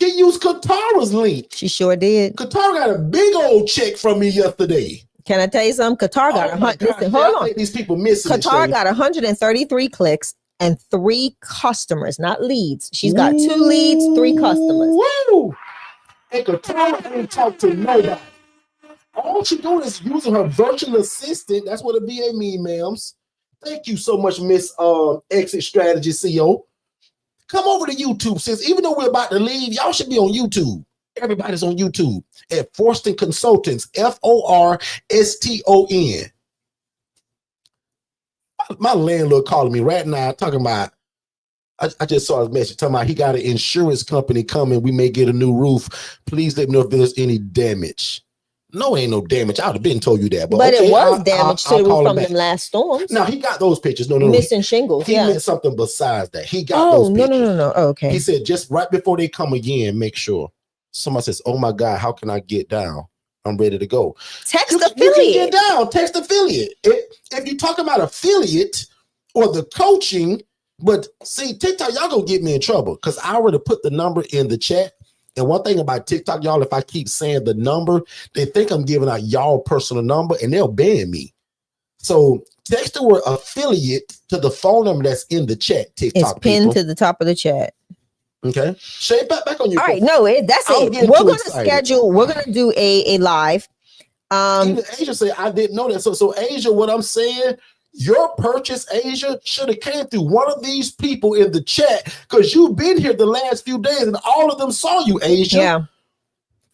She used Katara's link. She sure did. Katara got a big old check from me yesterday. Can I tell you something? Qatar got listen, hold on. These people missing Qatar got 133 clicks and 3 customers, not leads. She's got 2 leads, 3 customers. Woo! And Katara ain't talk to nobody. All she doing is using her virtual assistant. That's what a VA mean, ma'ams. Thank you so much, Miss Exit Strategy CEO. Come over to YouTube, sis. Even though we're about to leave, y'all should be on YouTube. Everybody's on YouTube at Forston Consultants, Forston. My landlord calling me right now, talking about, I just saw his message talking about he got an insurance company coming. We may get a new roof. Please let me know if there's any damage. No, ain't no damage. I would have been told you that. But okay, it was damage to the roof from them last storms. No, he got those pictures. No. Missing shingles. He meant something besides that. He got those pictures. No. Oh, okay. He said just right before they come again, make sure. Somebody says, oh my God, how can I get down? I'm ready to go. Text affiliate. You can get down. Text affiliate. If you talk about affiliate or the coaching, but see, TikTok, y'all gonna get me in trouble because I already put the number in the chat. And one thing about TikTok, y'all, if I keep saying the number, they think I'm giving out y'all personal number and they'll ban me. So text the word affiliate to the phone number that's in the chat. TikTok it's pinned to the top of the chat. Okay. Shay, back on your all phone. Right, no, that's it. We're gonna schedule, we're gonna do a live. Even Asia said I didn't know that. So Asia, what I'm saying, your purchase, Asia, should have came through one of these people in the chat because you've been here the last few days and all of them saw you, Asia. Yeah.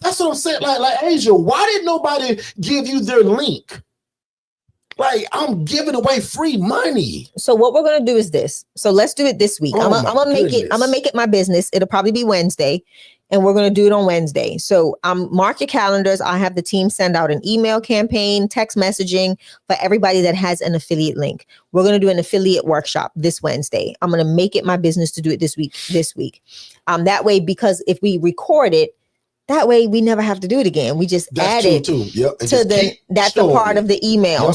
That's what I'm saying. Like Asia, why did nobody give you their link? Like, I'm giving away free money. So what we're gonna do is this. So let's do it this week. I'm gonna make it my business. It'll probably be Wednesday. And we're going to do it on Wednesday. So mark your calendars. I have the team send out an email campaign, text messaging for everybody that has an affiliate link. We're going to do an affiliate workshop this Wednesday. I'm going to make it my business to do it this week. That way, because if we record it, that way we never have to do it again. We just add it to that's a part of the email. Yep.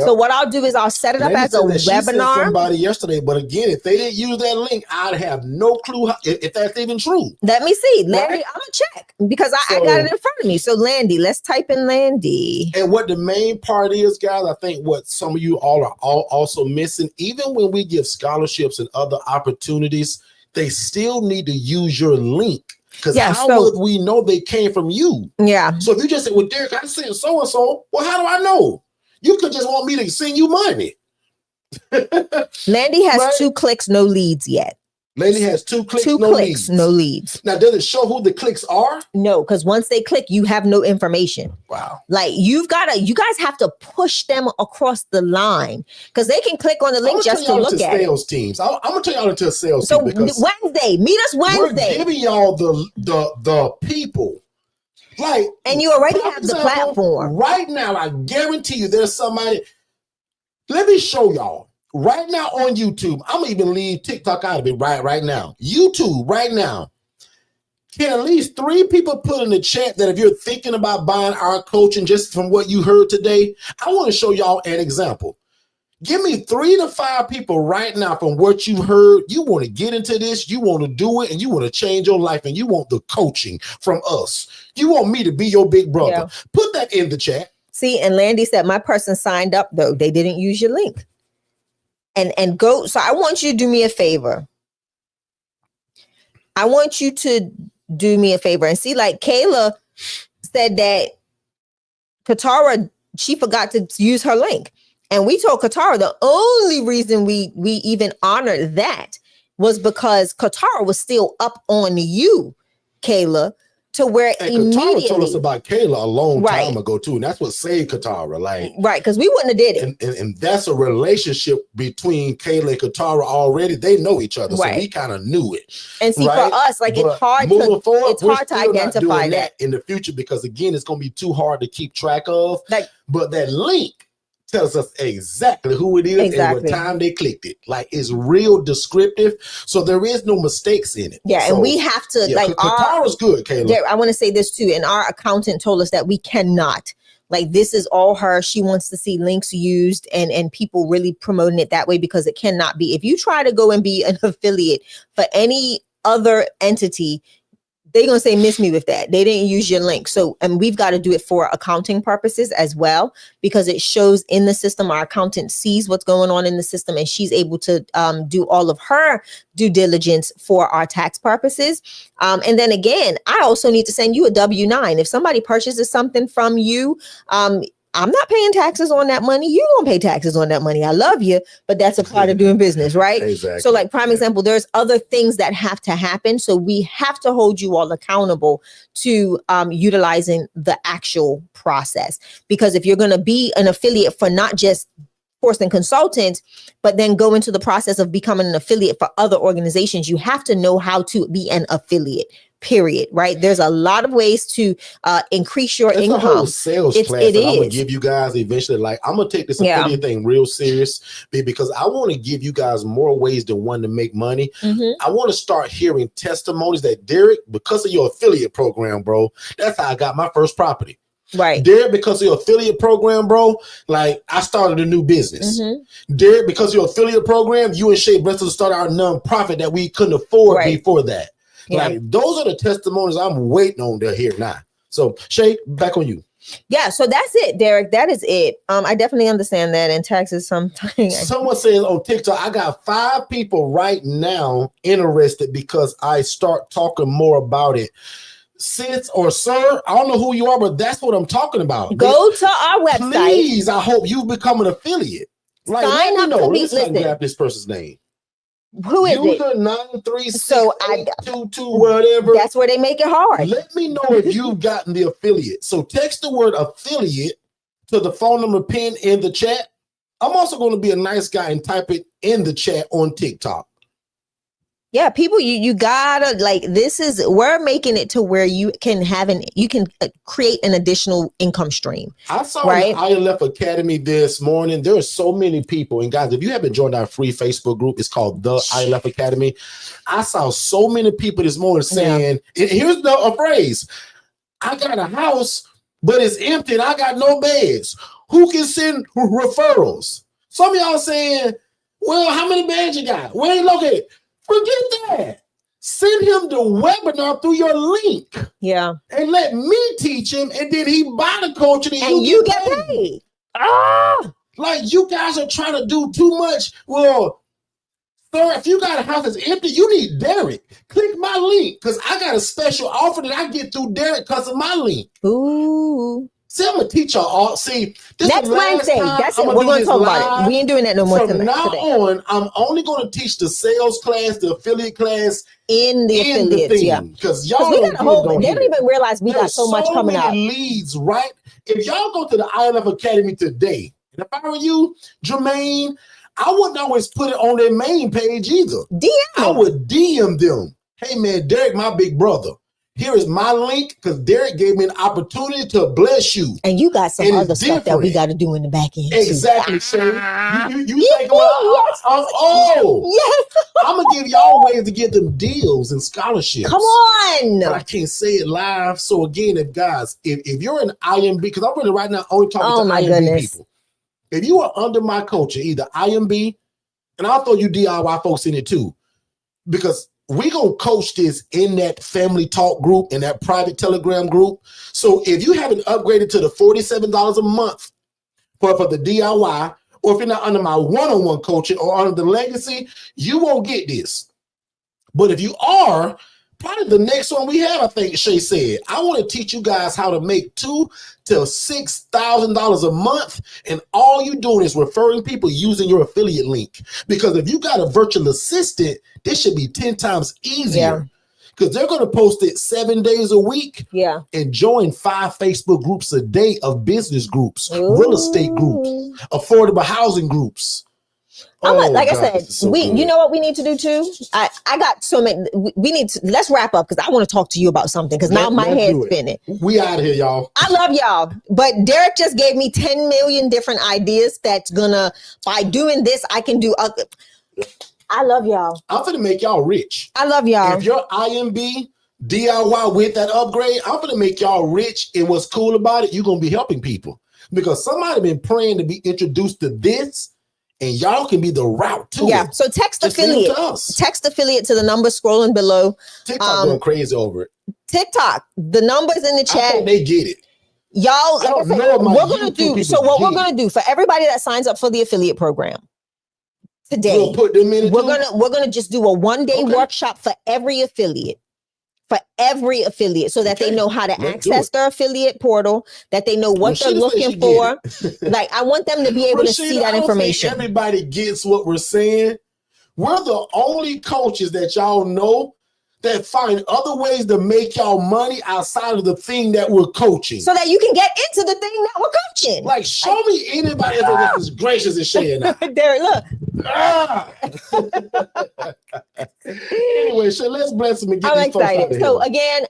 So what I'll do is I'll set it up as a webinar. Somebody yesterday, but again, if they didn't use that link, I'd have no clue if that's even true. Let me see, Landy. Right? I'm gonna check because I got it in front of me. So Landy, let's type in Landy. And what the main part is, guys, I think what some of you all are also missing, even when we give scholarships and other opportunities, they still need to use your link. Because how would we know they came from you? Yeah. So if you just say, well, Derrick, I sent so-and-so, well, how do I know? You could just want me to send you money. Landy has 2 clicks, no leads yet. Landy has 2 clicks, no leads. Now, does it show who the clicks are? No, because once they click, you have no information. Wow. Like you guys have to push them across the line because they can click on the link just to look at sales teams. I'm gonna turn y'all into a sales team. So Wednesday, meet us Wednesday. We're giving y'all the people. Like, and you already have the platform. Right now, I guarantee you there's somebody. Let me show y'all. Right now on YouTube, I'm gonna even leave TikTok out of it right now. YouTube right now. Can at least 3 people put in the chat that if you're thinking about buying our coaching just from what you heard today, I want to show y'all an example. Give me 3 to 5 people right now from what you heard. You want to get into this, you want to do it, and you want to change your life, and you want the coaching from us. You want me to be your big brother. Yeah. Put that in the chat. See, and Landy said, my person signed up, though. They didn't use your link. And go. So I want you to do me a favor. I want you to do me a favor and see, like Kayla said that Katara, she forgot to use her link. And we told Katara the only reason we even honored that was because Katara was still up on you. Kayla to where And immediately Katara told us about Kayla a long Right. time ago too, and that's what saved Katara. Like, right, because we wouldn't have did it. and that's a relationship between Kayla and Katara already. They know each other, so Right. we kind of knew it. And see, right? for us, like But it's hard moving forward, it's we're hard to still not identify doing that. in the future because again, it's going to be too hard to keep track of. Like, but that link tells us exactly who it is Exactly. and what time they clicked it. Like, it's real descriptive, so there is no mistakes in it. yeah, So, and we have to yeah, like Katara's good, Kayla. I want to say this too, and our accountant told us that we cannot. Like, this is all her. She wants to see links used and people really promoting it that way, because it cannot be. If you try to go and be an affiliate for any other entity, they're going to say, miss me with that. They didn't use your link. So, and we've got to do it for accounting purposes as well, because it shows in the system. Our accountant sees what's going on in the system, and she's able to do all of her due diligence for our tax purposes. And then again, I also need to send you a W-9. If somebody purchases something from you, I'm not paying taxes on that money. You don't pay taxes on that money. I love you, but that's a part of doing business, right? Exactly. So, like, prime example, there's other things that have to happen. So we have to hold you all accountable to utilizing the actual process. Because if you're going to be an affiliate for not just Forston Consultants, but then go into the process of becoming an affiliate for other organizations, you have to know how to be an affiliate. Period. Right? There's a lot of ways to increase your income. A whole sales class it that I'm gonna is. give you guys eventually. Like, I'm gonna take this affiliate thing real serious, because I want to give you guys more ways than one to make money. I want to start hearing testimonies that, Derrick, because of your affiliate program, bro, that's how I got my first property. Right. Derrick, because of your affiliate program, bro, like, I started a new business. Derrick, because of your affiliate program, you and Shay Bristol started our nonprofit that we couldn't afford before that. Yeah. Like, those are the testimonies I'm waiting on to hear now. So, Shay, back on you. Yeah, so that's it, Derrick. That is it. I definitely understand that. And taxes sometimes. Someone says on TikTok, I got 5 people right now interested because I start talking more about it. Sis or sir, I don't know who you are, but that's what I'm talking about. Go to our website. Please, I hope you become an affiliate. Like, Sign up to be Listen, grab this person's name. Who is it? User 936 So 822 whatever. That's where they make it hard. Let me know if you've gotten the affiliate. So text the word affiliate to the phone number pinned in the chat. I'm also going to be a nice guy and type it in the chat on TikTok. Yeah, people, you gotta, like, we're making it to where you can create an additional income stream. I saw in the ILF Academy this morning, there are so many people. And guys, if you haven't joined our free Facebook group, it's called the ILF Academy. I saw so many people this morning saying, here's a phrase, I got a house, but it's empty and I got no beds. Who can send referrals? Some of y'all saying, well, how many beds you got? Where you located? Forget that. Send him the webinar through your link. Yeah. And let me teach him, and then he buy the coaching and you get paid. Like, you guys are trying to do too much. Well, sir, if you got a house that's empty, you need Derrick. Click my link, because I got a special offer that I get through Derrick because of my link. Ooh. See, I'm gonna teach y'all all. See, this next Wednesday. That's it. We're gonna talk about it. We ain't doing that no more. From now on, I'm only gonna teach the sales class, the affiliate class, in the affiliates. Yeah, because y'all they don't even realize we got so much coming out. Leads, right? If y'all go to the ILF Academy today, and if I were you, Jermaine, I wouldn't always put it on their main page either. I would DM them. Hey man, Derrick, my big brother. Here is my link, because Derrick gave me an opportunity to bless you. And you got some other stuff that we got to do in the back end. Exactly, Shay. You think, yes. I'm going to give y'all ways to get them deals and scholarships. Come on. But I can't say it live. So again, if you're an IMB, because I'm really right now only talking to IMB people. If you are under my coaching, either IMB, and I'll throw you DIY folks in it too, because we're going to coach this in that family talk group, in that private Telegram group. So if you haven't upgraded to the $47 a month for the DIY, or if you're not under my one-on-one coaching or under the legacy, you won't get this. But if you are, probably the next one we have, I think Shay said, I want to teach you guys how to make $2,000 to $6,000 a month. And all you're doing is referring people using your affiliate link. Because if you got a virtual assistant, this should be 10 times easier. because they're going to post it 7 days a week. Yeah. And join 5 Facebook groups a day of business groups, Ooh. real estate groups, affordable housing groups. Like God, I said, you know what we need to do too? I got so many. We need to, let's wrap up because I want to talk to you about something because now my head's spinning. We out of here, y'all. I love y'all. But Derrick just gave me 10 million different ideas that's gonna, by doing this, I can do other. I love y'all. I'm gonna make y'all rich. I love y'all. If your IMB DIY with that upgrade, I'm gonna make y'all rich. And what's cool about it, you're gonna be helping people because somebody been praying to be introduced to this. And y'all can be the route to it. So text affiliate. Text affiliate to the number scrolling below. TikTok going crazy over it. TikTok, the numbers in the chat. I think they get it. Y'all, like I said, we're gonna do. So what we're gonna do for everybody that signs up for the affiliate program today, we'll put them in. We're gonna just do a 1-day workshop for every affiliate. So that they know how to access their affiliate portal, that they know what they're looking for. Like, I want them to be able to see that information. Everybody gets what we're saying. We're the only coaches that y'all know that find other ways to make y'all money outside of the thing that we're coaching. So that you can get into the thing that we're coaching. Like, show me anybody else that's as gracious as Shay and I. Derrick, look. Anyway, Shay, let's bless him and get I'm excited. So again,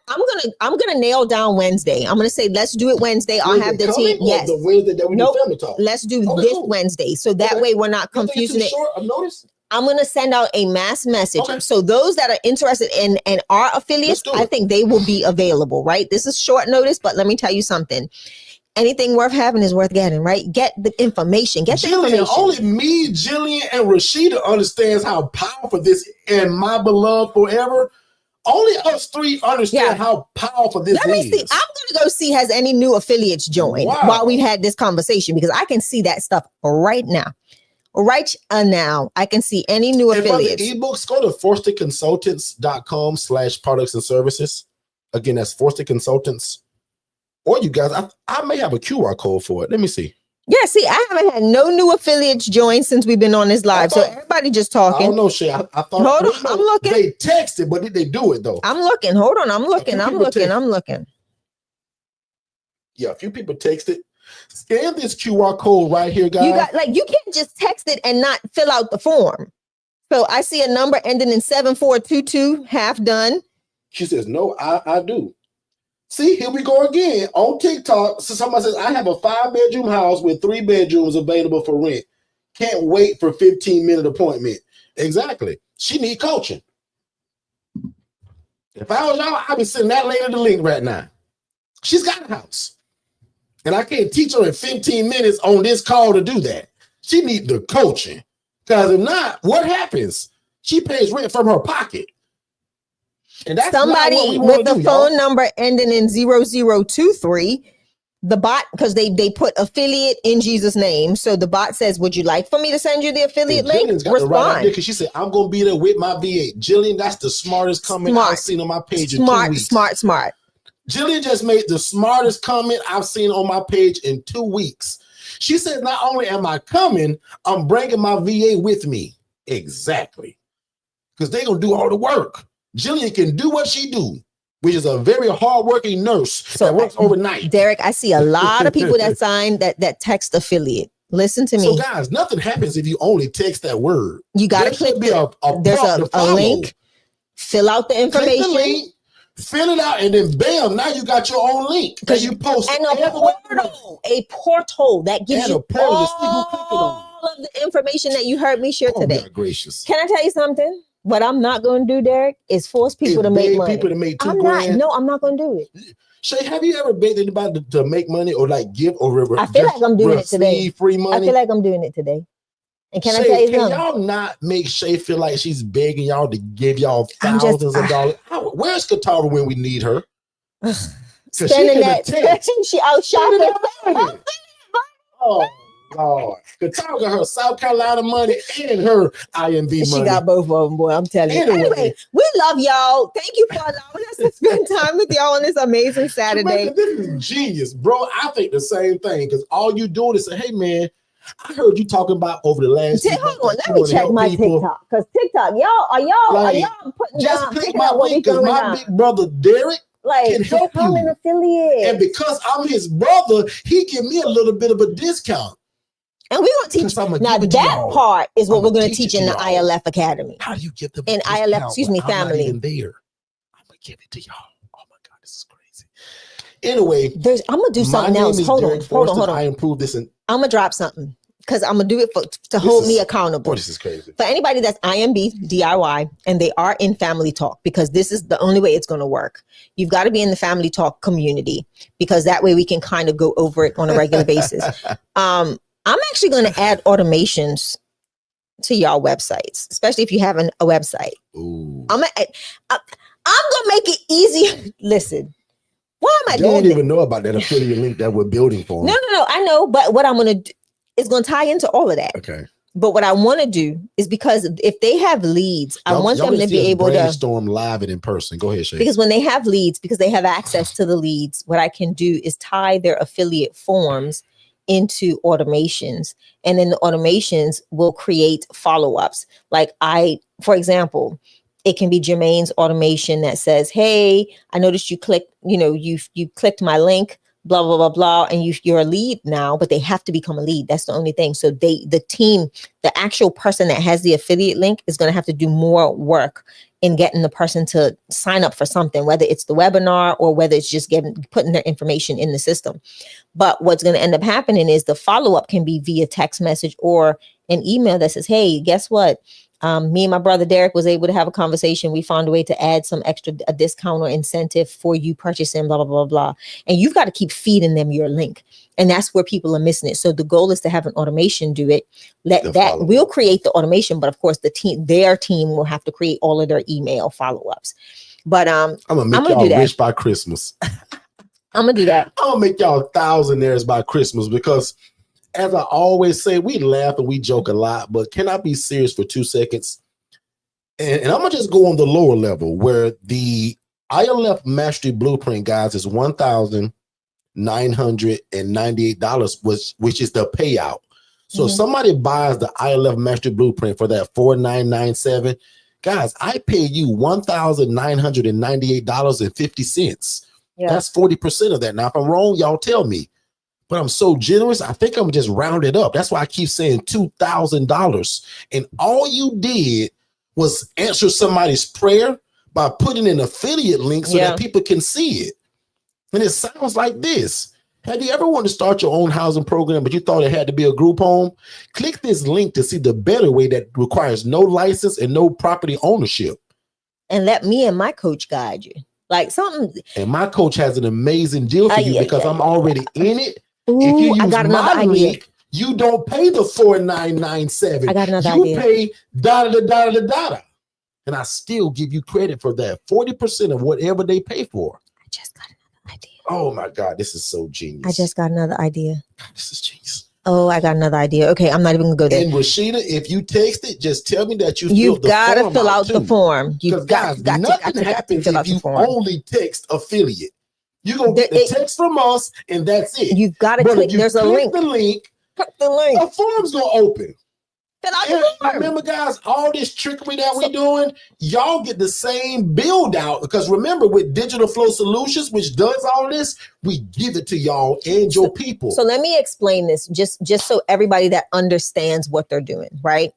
I'm gonna nail down Wednesday. I'm gonna say let's do it Wednesday. I'll have the team. Yes. The Wednesday that we do family talk. Let's do this Wednesday. So that way we're not confusing it. Short of notice? I'm going to send out a mass message. So those that are interested in and are affiliates, I think they will be available, right? This is short notice, but let me tell you something. Anything worth having is worth getting, right? Get the information. Get the information. Only me, Jillian, and Rashida understands how powerful this and my beloved forever. Only us 3 understand how powerful this is. Let me see. I'm going to go see has any new affiliates joined while we've had this conversation because I can see that stuff right now. Right now, I can see any new affiliates. For the ebooks, go to forstonconsultants.com/products and services. Again, that's Forston Consultants. Or you guys, I may have a QR code for it. Let me see. Yeah, see, I haven't had no new affiliates join since we've been on this live. So everybody just talking. I don't know, Shay. I thought. Hold on, I'm looking. They texted, but did they do it though? I'm looking. Hold on, I'm looking. I'm looking. Yeah, a few people texted. Scan this QR code right here, guys. You can't just text it and not fill out the form. So I see a number ending in 7422, half done. She says, no, I do. See, here we go again on TikTok. So somebody says, I have a 5-bedroom house with 3 bedrooms available for rent. Can't wait for 15-minute appointment. Exactly. She need coaching. If I was y'all, I'd be sending that lady the link right now. She's got a house. And I can't teach her in 15 minutes on this call to do that. She needs the coaching. Because if not, what happens? She pays rent from her pocket. And that's somebody with the phone number ending in 0023. The bot, because they put affiliate in Jesus' name. So the bot says, would you like for me to send you the affiliate link? Respond. Because she said, I'm going to be there with my V8. Jillian, that's the smartest comment I've seen on my page in 2 weeks. Smart. Jillian just made the smartest comment I've seen on my page in 2 weeks. She said, not only am I coming, I'm bringing my VA with me. Exactly. Because they're going to do all the work. Jillian can do what she do, which is a very hardworking nurse that works overnight. Derrick, I see a lot of people that sign that text affiliate. Listen to me. So guys, nothing happens if you only text that word. You got to click. There's a link. Fill out the information. Fill it out, and then bam, now you got your own link because you post and a portal that gives you all of the information that you heard me share today. Gracious. Can I tell you something? What I'm not going to do, Derrick, is force people to make money. People to make $2 grand. No, I'm not going to do it. Shay, have you ever begged anybody to make money or like give or I feel like I'm doing it today. Free money? I feel like I'm doing it today. And can Shay, I tell you something? Can y'all not make Shay feel like she's begging y'all to give y'all thousands of dollars? Where's Katara when we need her? Spending that. She outshot her. Oh, Lord. Katara got her South Carolina money and her IMB money. She got both of them, boy. I'm telling you. Anyway, we love y'all. Thank you for allowing us to spend time with y'all on this amazing Saturday. This is genius, bro. I think the same thing because all you doing is say, hey, man, I heard you talking about over the last. Hold on, let me check my TikTok because TikTok, y'all putting just down, click my link because my big brother Derrick can help you. An affiliate, and because I'm his brother, he give me a little bit of a discount. And we're going to teach now. That part is what we're going to teach in the ILF Academy. How do you get them in ILF? Excuse me, family. I'm not even there. I'm gonna give it to y'all. Oh my God, this is crazy. Anyway, I'm gonna do something else. Hold on. I improved this, and I'm gonna drop something because I'm gonna do it to hold me accountable. Oh, this is crazy. For anybody that's IMB DIY and they are in Family Talk, because this is the only way it's going to work. You've got to be in the Family Talk community because that way we can kind of go over it on a regular basis. I'm actually going to add automations to y'all websites, especially if you have a website. Ooh. I'm gonna make it easy. Listen, why am I doing? Don't even know about that affiliate link that we're building for. No, I know, but what I'm gonna do is gonna tie into all of that. Okay. But what I want to do is because if they have leads, I want them to be able to brainstorm live and in person. Go ahead, Shay. Because when they have leads, because they have access to the leads, what I can do is tie their affiliate forms into automations, and then the automations will create follow-ups. Like for example, it can be Jermaine's automation that says, "Hey, I noticed you clicked, you clicked my link, blah, blah, blah, blah, and you're a lead now," but they have to become a lead. That's the only thing. So the team, the actual person that has the affiliate link is going to have to do more work in getting the person to sign up for something, whether it's the webinar or whether it's just putting their information in the system. But what's going to end up happening is the follow-up can be via text message or an email that says, "Hey, guess what? Me and my brother Derrick was able to have a conversation. We found a way to add some a discount or incentive for you purchasing blah, blah, blah, blah." And you've got to keep feeding them your link. And that's where people are missing it. So the goal is to have an automation do it. That will create the automation. But of course, their team will have to create all of their email follow-ups. But I'm gonna make y'all rich by Christmas. I'm gonna do that. I'm gonna make y'all thousandaires by Christmas because, as I always say, we laugh and we joke a lot, but can I be serious for 2 seconds? And I'm gonna just go on the lower level where the ILF Mastery Blueprint, guys, is $1,998, which is the payout. So if somebody buys the ILF Mastery Blueprint for that $4,997, guys, I pay you $1,998.50. Yeah. That's 40% of that. Now, if I'm wrong, y'all tell me. But I'm so generous, I think I'm just round it up. That's why I keep saying $2,000. And all you did was answer somebody's prayer by putting an affiliate link so that people can see it. And it sounds like this. Have you ever wanted to start your own housing program, but you thought it had to be a group home? Click this link to see the better way that requires no license and no property ownership. And let me and my coach guide you. Like something. And my coach has an amazing deal for you because I'm already in it. Ooh, if you use I got another idea. Link, you don't pay the $4,997. I got another idea. You pay da. And I still give you credit for that. 40% of whatever they pay for. I just got another idea. Oh my God, this is so genius. I just got another idea. God, this is genius. Oh, I got another idea. Okay, I'm not even gonna go there. And Rashida, if you text it, just tell me that you've got to fill out the form. You've got nothing happens if you only text affiliate. You're gonna get the text from us, and that's it. You've got to click. There's a link. The link. Click the link. The form's gonna open. Fill out the form. Remember, guys, all this trickery that we're doing, y'all get the same build out. Because remember, with Digital Flow Solutions, which does all this, we give it to y'all and your people. So let me explain this, just so everybody that understands what they're doing, right?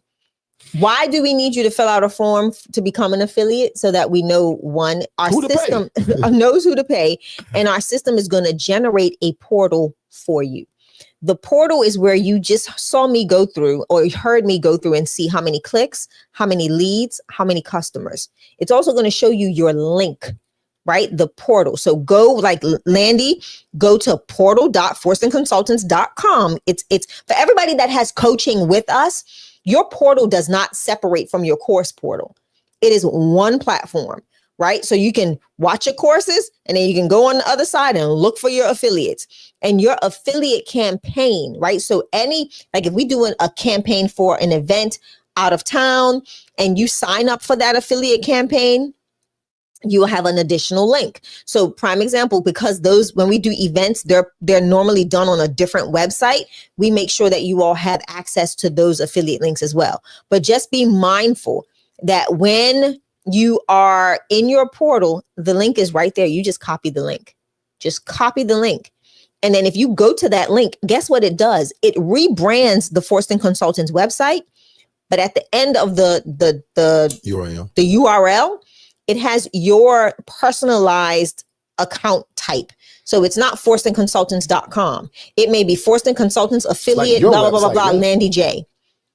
Why do we need you to fill out a form to become an affiliate? So that we know, one, our system knows who to pay, and our system is going to generate a portal for you. The portal is where you just saw me go through or heard me go through and see how many clicks, how many leads, how many customers. It's also going to show you your link, right? The portal. So go like Landy, go to portal.forstonconsultants.com. It's for everybody that has coaching with us. Your portal does not separate from your course portal. It is one platform, right? So you can watch your courses and then you can go on the other side and look for your affiliates and your affiliate campaign, right? So if we do a campaign for an event out of town and you sign up for that affiliate campaign, you will have an additional link. So prime example, because those, when we do events, they're normally done on a different website. We make sure that you all have access to those affiliate links as well. But just be mindful that when you are in your portal, the link is right there. You just copy the link. Just copy the link. And then if you go to that link, guess what it does? It rebrands the Forston Consultants website. But at the end of the URL, it has your personalized account type. So it's not forstonconsultants.com. It may be Forston Consultants affiliate, like blah, blah, blah, blah, Mandy J.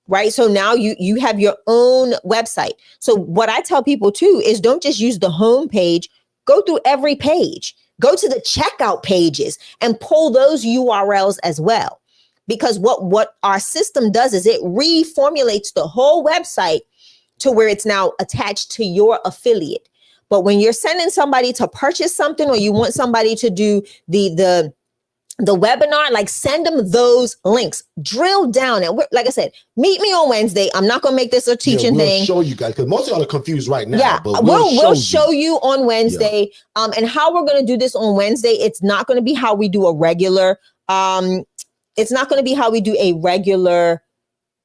Right? So now you have your own website. So what I tell people too is don't just use the home page, go through every page, go to the checkout pages and pull those URLs as well. Because what our system does is it reformulates the whole website to where it's now attached to your affiliate. But when you're sending somebody to purchase something, or you want somebody to do the webinar, like send them those links, drill down. And like I said, meet me on Wednesday. I'm not going to make this a teaching thing. We'll show you guys, because most of y'all are confused right now. Yeah, but we'll show you on Wednesday. Yeah. And how we're going to do this on Wednesday. It's not going to be how we do a regular, it's not going to be how we do a regular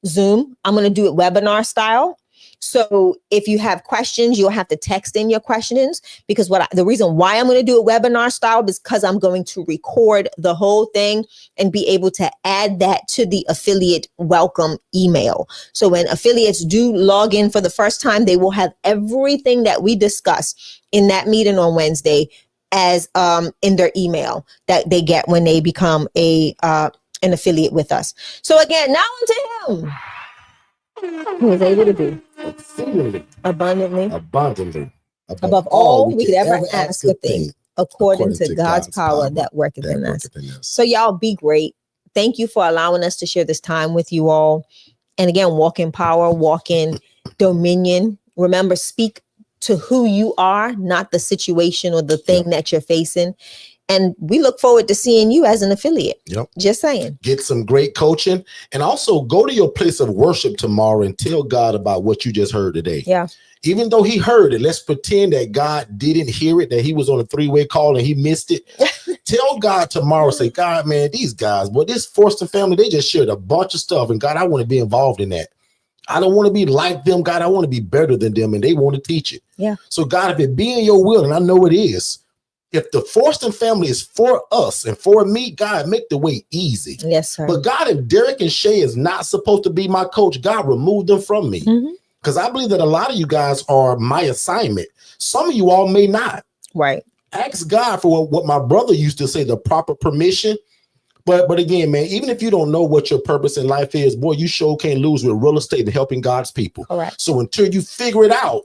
Zoom. I'm going to do it webinar style. So if you have questions, you'll have to text in your questions, because the reason why I'm going to do it webinar style is because I'm going to record the whole thing and be able to add that to the affiliate welcome email. So when affiliates do log in for the first time, they will have everything that we discuss in that meeting on Wednesday as in their email that they get when they become an affiliate with us. So again, now on to him, who is able to do exceedingly abundantly above all we could ever ask a thing, according to God's power that worketh in us. So y'all be great. Thank you for allowing us to share this time with you all. And again, walk in power, walk in dominion. Remember, speak to who you are, not the situation or the thing that you're facing. And we look forward to seeing you as an affiliate. Yep. Just saying. Get some great coaching, and also go to your place of worship tomorrow and tell God about what you just heard today. Yeah. Even though he heard it, let's pretend that God didn't hear it, that he was on a three-way call and he missed it. Tell God tomorrow, say, God, man, these guys, but this Forston family, they just shared a bunch of stuff. And God, I want to be involved in that. I don't want to be like them. God, I want to be better than them. And they want to teach it. Yeah. So God, if it be in your will, and I know it is, if the Forston family is for us and for me, God, make the way easy. Yes, sir. But God, if Derrick and Shay is not supposed to be my coach, God, remove them from me. Because I believe that a lot of you guys are my assignment. Some of you all may not. Right. Ask God for what my brother used to say, the proper permission. But again, man, even if you don't know what your purpose in life is, boy, you sure can't lose with real estate and helping God's people. Correct. So until you figure it out,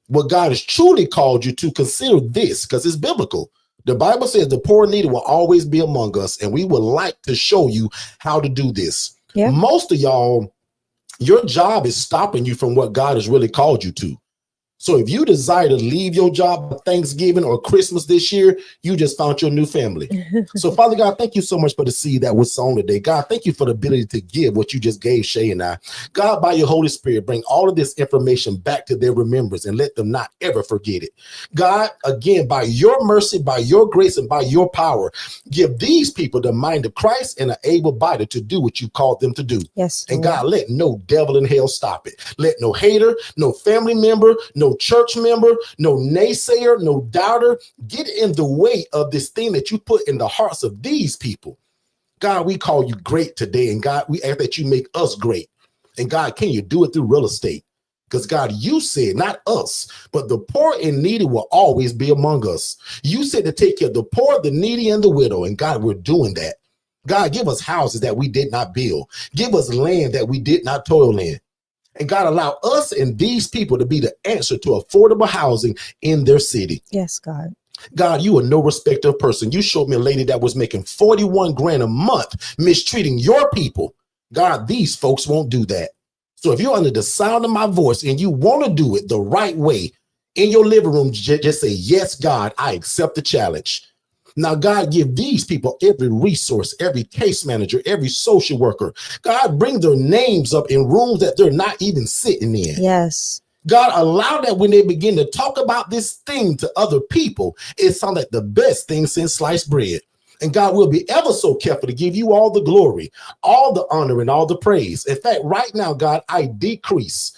what God has truly called you to, consider this, because it's biblical. The Bible says the poor and needy will always be among us, and we would like to show you how to do this. Yeah. Most of y'all, your job is stopping you from what God has really called you to. So if you desire to leave your job at Thanksgiving or Christmas this year, you just found your new family. So Father God, thank you so much for the seed that was sown today. God, thank you for the ability to give what you just gave Shay and I. God, by your Holy Spirit, bring all of this information back to their remembrance and let them not ever forget it. God, again, by your mercy, by your grace, and by your power, give these people the mind of Christ and an able body to do what you called them to do. Yes. And God, let no devil in hell stop it. Let no hater, no family member, no church member, no naysayer, no doubter get in the way of this thing that you put in the hearts of these people. God, we call you great today. And God, we ask that you make us great. And God, can you do it through real estate? Because God, you said, not us, but the poor and needy will always be among us. You said to take care of the poor, the needy, and the widow. And God, we're doing that. God, give us houses that we did not build. Give us land that we did not toil in. And God, allow us and these people to be the answer to affordable housing in their city. Yes, God. God, you are no respecter of person. You showed me a lady that was making 41 grand a month, mistreating your people. God, these folks won't do that. So if you're under the sound of my voice and you want to do it the right way, in your living room, just say, yes, God, I accept the challenge. Now, God, give these people every resource, every case manager, every social worker. God, bring their names up in rooms that they're not even sitting in. Yes. God, allow that when they begin to talk about this thing to other people, it sounds like the best thing since sliced bread. And God will be ever so careful to give you all the glory, all the honor, and all the praise. In fact, right now, God, I decrease.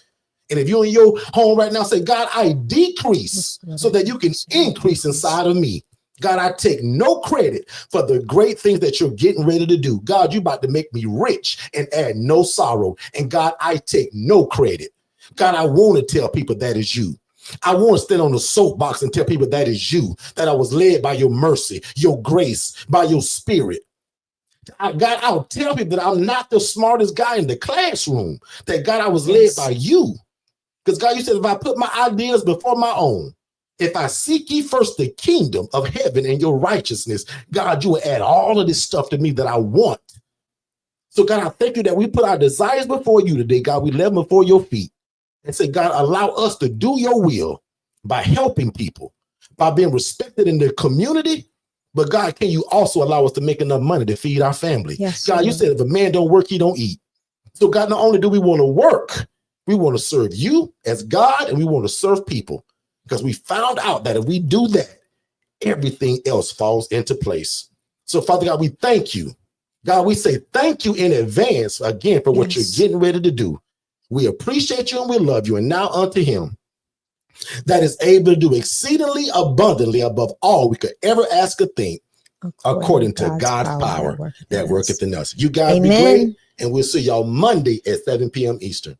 And if you're in your home right now, say, God, I decrease so that you can increase inside of me. God, I take no credit for the great things that you're getting ready to do. God, you're about to make me rich and add no sorrow. And God, I take no credit. God, I want to tell people that is you. I want to stand on the soapbox and tell people that is you, that I was led by your mercy, your grace, by your spirit. God, I'll tell people that I'm not the smartest guy in the classroom, that God, I was led by you. Because God, you said, if I put my ideas before my own, if I seek ye first the kingdom of heaven and your righteousness, God, you will add all of this stuff to me that I want. So God, I thank you that we put our desires before you today. God, we lay them before your feet and say, God, allow us to do your will by helping people, by being respected in the community. But God, can you also allow us to make enough money to feed our family? Yes, God, you said if a man don't work, he don't eat. So God, not only do we want to work, we want to serve you as God, and we want to serve people, because we found out that if we do that, everything else falls into place. So Father God, we thank you. God, we say thank you in advance again for what you're getting ready to do. We appreciate you and we love you. And now unto him that is able to do exceedingly abundantly above all we could ever ask or think, according to God's power that worketh in us. You guys be great, and we'll see y'all Monday at 7 p.m. Eastern.